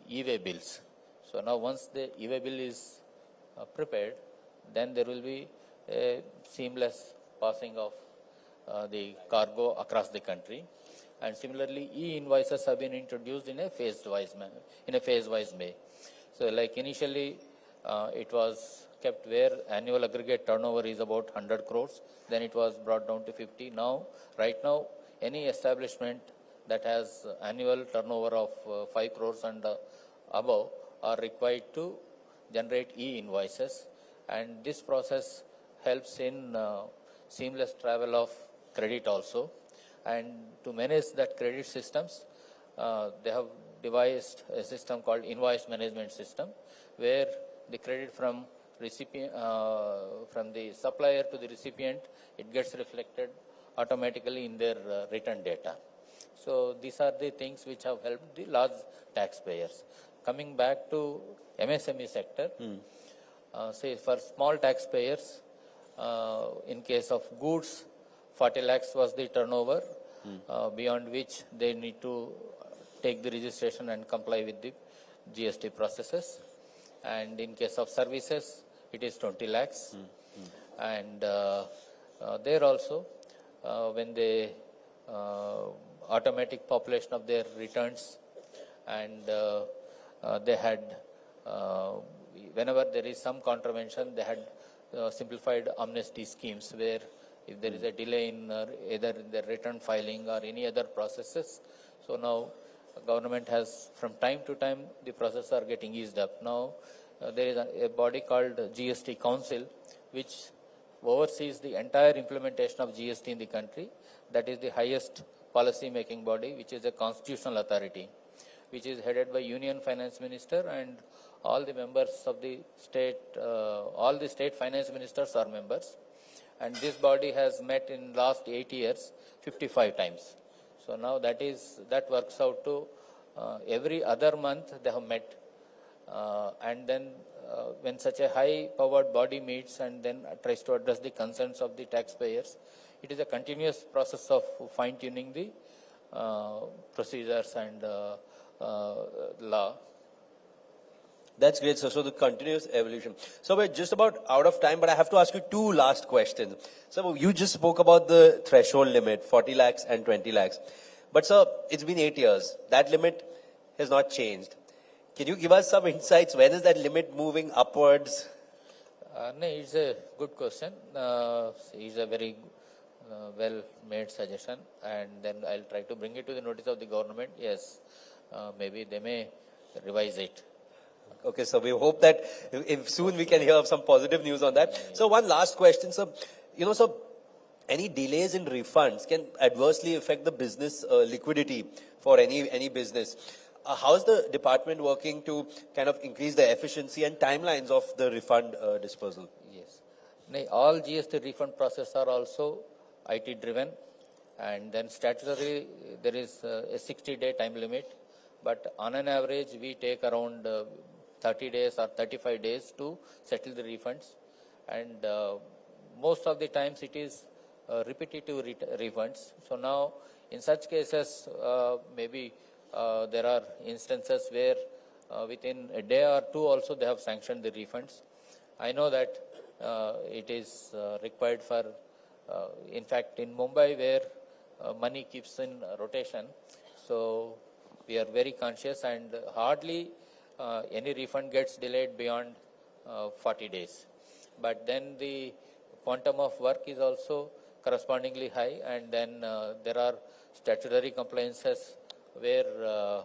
e-way bills. So now once the e-way bill is prepared, then there will be a seamless passing of the cargo across the country. And similarly, e-invoices have been introduced in a phase-wise way. So like initially, it was kept where annual aggregate turnover is about 100 crores. Then it was brought down to 50. Right now, any establishment that has annual turnover of 5 crores and above are required to generate e-invoices. And this process helps in seamless travel of credit also. And to manage that credit systems, they have devised a system called invoice management system, where the credit from the supplier to the recipient, it gets reflected automatically in their return data. So these are the things which have helped the large taxpayers. Coming back to MSME sector, say for small taxpayers, in case of goods, 40 lakhs was the turnover, beyond which they need to take the registration and comply with the GST processes. And in case of services, it is 20 lakhs. And there also, when they automatic population of their returns, and they had, whenever there is some contravention, they had simplified amnesty schemes where if there is a delay in either in the return filing or any other processes. So now government has, from time to time, the processes are getting eased up. Now there is a body called GST Council, which oversees the entire implementation of GST in the country. That is the highest policy making body, which is a constitutional authority, which is headed by Union Finance Minister, and all the members of the state, all the state finance ministers are members. And this body has met in last 8 years, 55 times. So now that works out to every other month they have met. And then when such a high powered body meets and then tries to address the concerns of the taxpayers, it is a continuous process of fine tuning the procedures and law. That's great, sir. So the continuous evolution. So we're just about out of time, but I have to ask you two last questions. So you just spoke about the threshold limit, 40 lakhs and 20 lakhs. But sir, it's been 8 years. That limit has not changed. Can you give us some insights? When is that limit moving upwards? No, it's a good question. It's a very well-made suggestion, and then I'll try to bring it to the notice of the government. Yes, maybe they may revise it. Okay, so we hope that if soon we can hear some positive news on that. So one last question, sir. So any delays in refunds can adversely affect the business liquidity for any business. How's the department working to kind of increase the efficiency and timelines of the refund dispersal? Yes. All GST refund processes are also IT driven, and then statutory there is a 60-day time limit, but on an average we take around 30 days or 35 days to settle the refunds, and most of the times it is repetitive refunds. So now in such cases maybe there are instances where within a day or two also they have sanctioned the refunds. I know that it is required for, in fact in Mumbai where money keeps in rotation, so we are very conscious, and hardly any refund gets delayed beyond 40 days. But then the quantum of work is also correspondingly high, and then there are statutory compliances where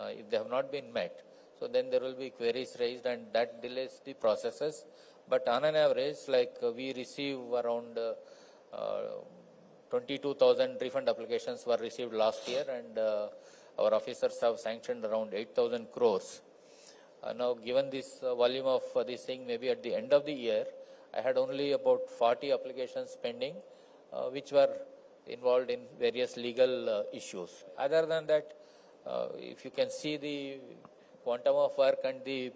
if they have not been met, so then there will be queries raised, and that delays the processes. but on an average, like we receive around 22,000 refund applications were received last year, and our officers have sanctioned around 8,000 crores. Now, given this volume of this thing, maybe at the end of the year, I had only about 40 applications pending, which were involved in various legal issues. Other than that, if you can see the quantum of work and the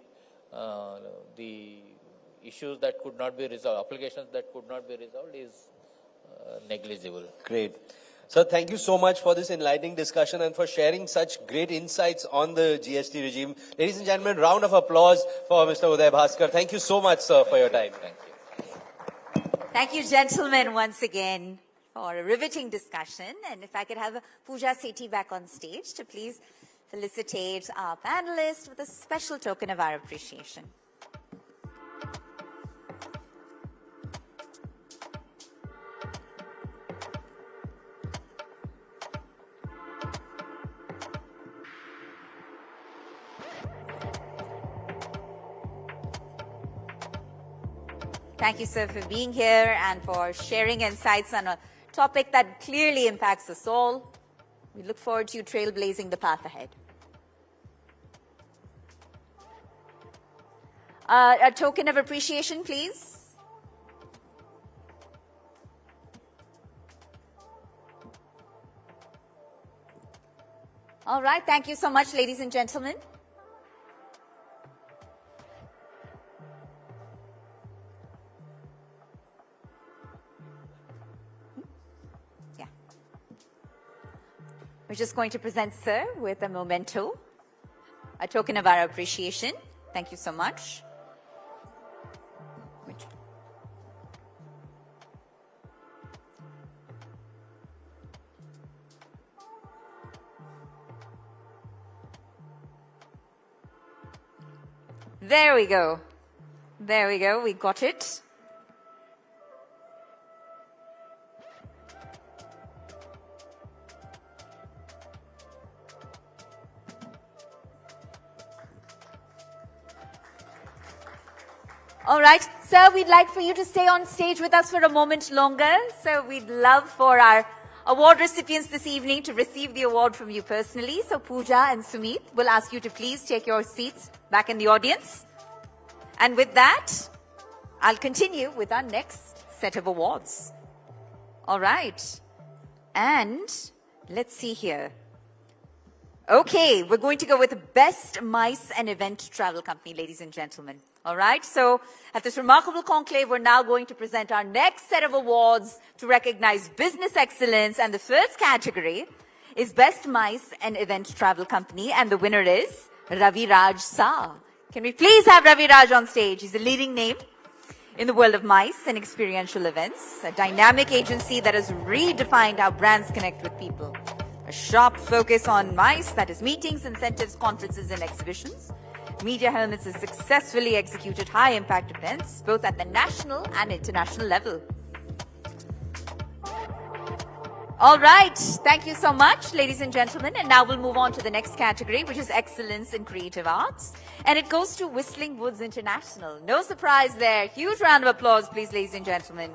issues that could not be resolved, applications that could not be resolved is negligible. Great. So thank you so much for this enlightening discussion and for sharing such great insights on the GST regime. Ladies and gentlemen, round of applause for Mr. Uday Bhaskar. Thank you so much, sir, for your time. Thank you. Thank you, gentlemen, once again for a riveting discussion. And if I could have Pooja Sethi back on stage to please felicitate our panelists with a special token of our appreciation. Thank you, sir, for being here and for sharing insights on a topic that clearly impacts us all. We look forward to you trailblazing the path ahead. A token of appreciation, please. All right. Thank you so much, ladies and gentlemen. We're just going to present sir with a memento, a token of our appreciation. Thank you so much. There we go. There we go. We got it. All right, sir, we'd like for you to stay on stage with us for a moment longer. So we'd love for our award recipients this evening to receive the award from you personally. So Pooja and Sumit will ask you to please take your seats back in the audience. And with that, I'll continue with our next set of awards. All right, and let's see here. Okay, we're going to go with the Best Mice and Event Travel Company, ladies and gentlemen. All right, so at this remarkable conclave, we're now going to present our next set of awards to recognize business excellence. And the first category is Best Mice and Event Travel Company. And the winner is Ravi Raj Sa. Can we please have Ravi Raj on stage? He's a leading name in the world of mice and experiential events, a dynamic agency that has redefined how brands connect with people. A sharp focus on mice, that is meetings, incentives, conferences, and exhibitions. Media Helmets has successfully executed high-impact events, both at the national and international level. All right, thank you so much, ladies and gentlemen. And now we'll move on to the next category, which is Excellence in Creative Arts. And it goes to Whistling Woods International. No surprise there. Huge round of applause, please, ladies and gentlemen.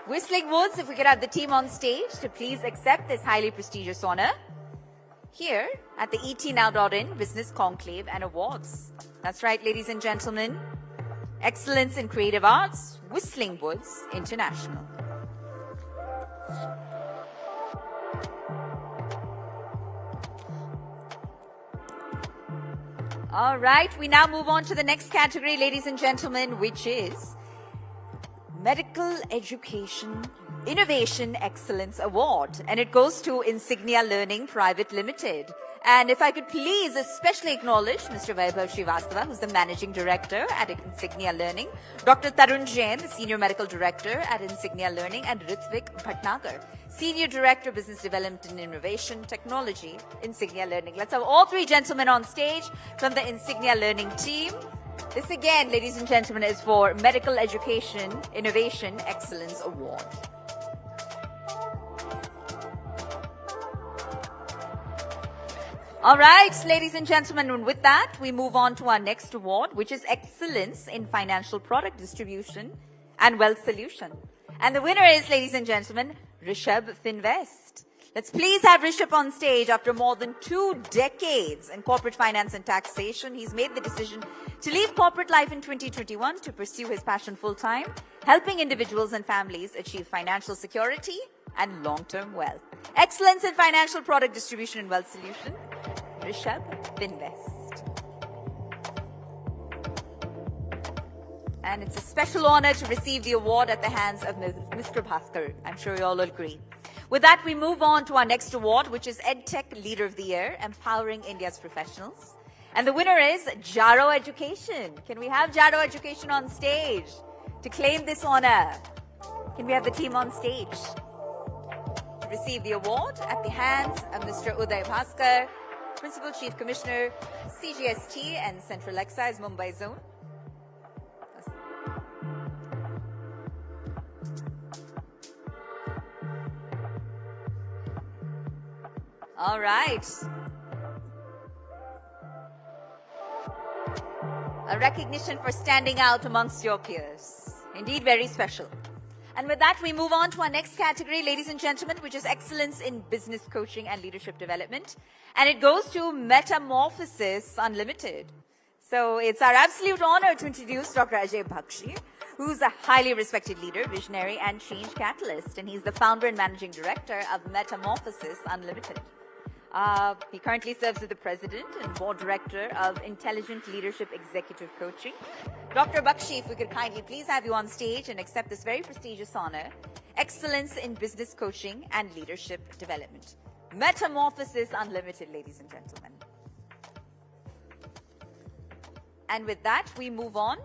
Whistling Woods, if we could have the team on stage to please accept this highly prestigious honor here at the etnow.in Business Conclave and Awards. That's right, ladies and gentlemen. Excellence in Creative Arts, Whistling Woods International. All right, we now move on to the next category, ladies and gentlemen, which is Medical Education Innovation Excellence Award, and it goes to Insignia Learning Private Limited. And if I could please especially acknowledge Mr. Vaibhav Srivastava, who's the Managing Director at Insignia Learning, Dr. Tarun Jain, the Senior Medical Director at Insignia Learning, and Ritvik Bhatnagar, Senior Director, Business Development and Innovation Technology, Insignia Learning. Let's have all three gentlemen on stage from the Insignia Learning team. This again, ladies and gentlemen, is for Medical Education Innovation Excellence Award. All right, ladies and gentlemen, and with that, we move on to our next award, which is Excellence in Financial Product Distribution and Wealth Solution. And the winner is, ladies and gentlemen, Rishabh Finvest. Let's please have Rishabh on stage. After more than 2 decades in corporate finance and taxation, he's made the decision to leave corporate life in 2021 to pursue his passion full-time, helping individuals and families achieve financial security and long-term wealth. Excellence in Financial Product Distribution and Wealth Solution, Rishabh Finvest. And it's a special honor to receive the award at the hands of Mr. Bhaskar. I'm sure you all will agree. With that, we move on to our next award, which is EdTech Leader of the Year, Empowering India's Professionals. And the winner is Jaro Education. Can we have Jaro Education on stage to claim this honor? Can we have the team on stage to receive the award at the hands of Mr. Uday Bhaskar, Principal Chief Commissioner, CGST and Central Excise, Mumbai Zone. All right. A recognition for standing out amongst your peers. Indeed, very special. And with that, we move on to our next category, ladies and gentlemen, which is Excellence in Business Coaching and Leadership Development. And it goes to Metamorphosis Unlimited. So it's our absolute honor to introduce Dr. Ajay Bakshi, who's a highly respected leader, visionary, and change catalyst. And he's the founder and managing director of Metamorphosis Unlimited. He currently serves as the president and board director of Intelligent Leadership Executive Coaching. Dr. Bakshi, if we could kindly please have you on stage and accept this very prestigious honor, Excellence in Business Coaching and Leadership Development. Metamorphosis Unlimited, ladies and gentlemen. And with that, we move on.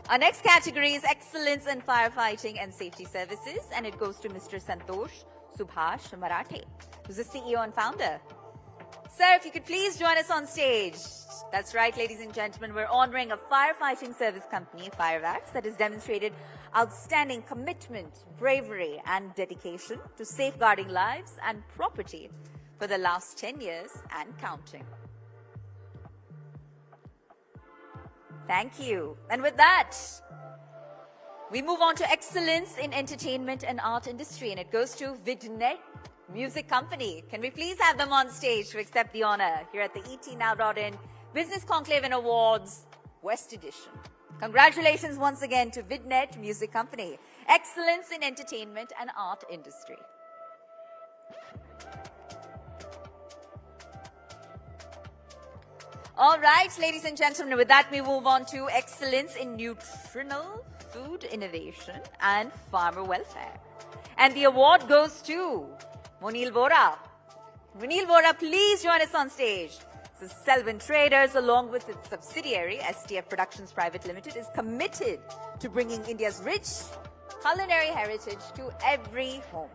Our next category is Excellence in Firefighting and Safety Services, and it goes to Mr. Santosh Subhash Marathe, who's the CEO and founder. Sir, if you could please join us on stage. That's right, ladies and gentlemen, we're honoring a firefighting service company, Firevax, that has demonstrated outstanding commitment, bravery, and dedication to safeguarding lives and property for the last 10 years and counting. Thank you. And with that, we move on to Excellence in Entertainment and Art Industry, and it goes to Vidnet Music Company. Can we please have them on stage to accept the honor here at the etnow.in Business Conclave Awards, West Edition. Congratulations once again to Vidnet Music Company. Excellence in Entertainment and Art Industry. All right, ladies and gentlemen, with that we move on to Excellence in Nutritional Food Innovation and Farmer Welfare. And the award goes to Monil Vora. Monil Vora, please join us on stage. So Selvin Traders, along with its subsidiary, STF Productions Private Limited, is committed to bringing India's rich culinary heritage to every home.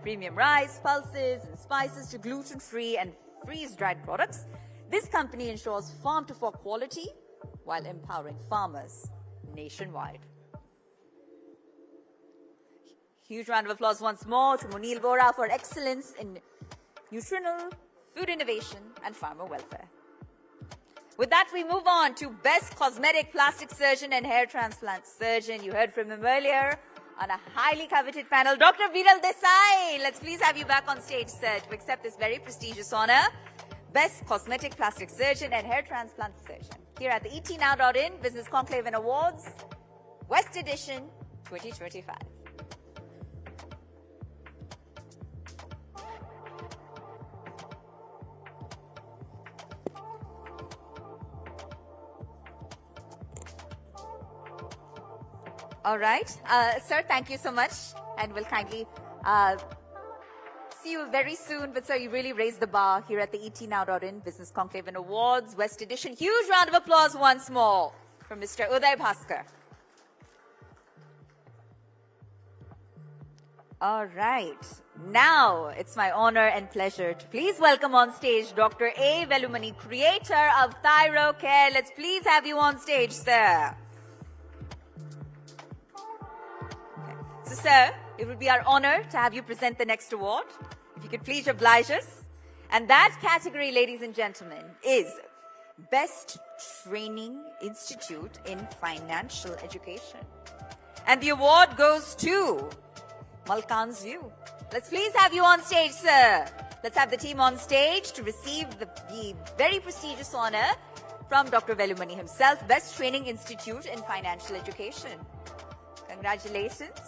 Premium rice, pulses, and spices to gluten-free and freeze-dried products, this company ensures farm-to-fork quality while empowering farmers nationwide. Huge round of applause once more to Monil Vora for excellence in nutritional food innovation and farmer welfare. With that, we move on to Best Cosmetic Plastic Surgeon and Hair Transplant Surgeon. You heard from him earlier on a highly coveted panel. Dr. Viral Desai, let's please have you back on stage, sir, to accept this very prestigious honor. Best Cosmetic Plastic Surgeon and Hair Transplant Surgeon. Here at the etnow.in Business Conclave Awards, West Edition 2025. All right. Sir, thank you so much. And we'll kindly see you very soon. But sir, you really raised the bar here at the etnow.in Business Conclave Awards, West Edition. Huge round of applause once more for Mr. Uday Bhaskar. All right. Now it's my honor and pleasure to please welcome on stage Dr. A. Velumani, creator of Thyro Care. Let's please have you on stage, sir. So, sir, it would be our honor to have you present the next award. If you could please oblige us. And that category, ladies and gentlemen, is Best Training Institute in Financial Education. And the award goes to Malkan's View. Let's please have you on stage, sir. Let's have the team on stage to receive the very prestigious honor from Dr. Velumani himself, Best Training Institute in Financial Education. Congratulations.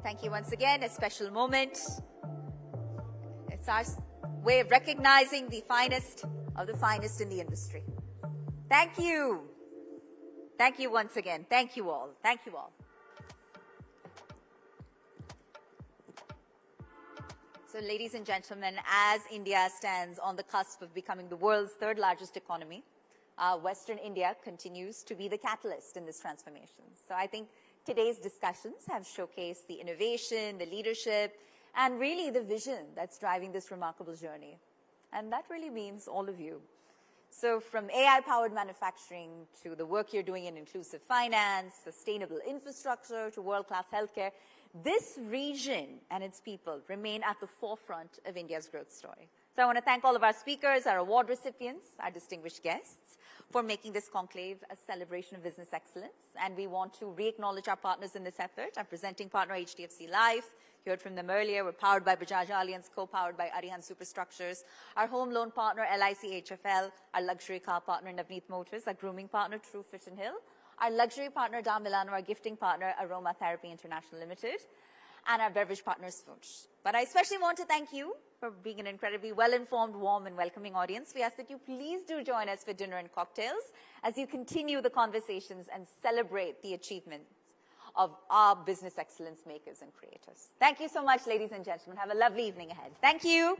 Thank you once again, a special moment. It's our way of recognizing the finest of the finest in the industry. Thank you. Thank you once again. Thank you all. Thank you all. So, ladies and gentlemen, as India stands on the cusp of becoming the world's third largest economy, Western India continues to be the catalyst in this transformation. So I think today's discussions have showcased the innovation, the leadership, and really the vision that's driving this remarkable journey. And that really means all of you. So from AI-powered manufacturing to the work you're doing in inclusive finance, sustainable infrastructure to world-class healthcare, this region and its people remain at the forefront of India's growth story. So I want to thank all of our speakers, our award recipients, our distinguished guests for making this conclave a celebration of business excellence. And we want to re-acknowledge our partners in this effort. Our presenting partner, HDFC Life. You heard from them earlier. We're powered by Bajaj Allianz, co-powered by Arihant Superstructures. Our home loan partner, LIC HFL. Our luxury car partner, Navneet Motors. Our grooming partner, True Fit and Hill. Our luxury partner, Da Milano. Our gifting partner, Aroma Therapy International Limited. And our beverage partner, Swoosh. But I especially want to thank you for being an incredibly well-informed, warm, and welcoming audience. We ask that you please do join us for dinner and cocktails as you continue the conversations and celebrate the achievements of our business excellence makers and creators. Thank you so much, ladies and gentlemen. Have a lovely evening ahead. Thank you.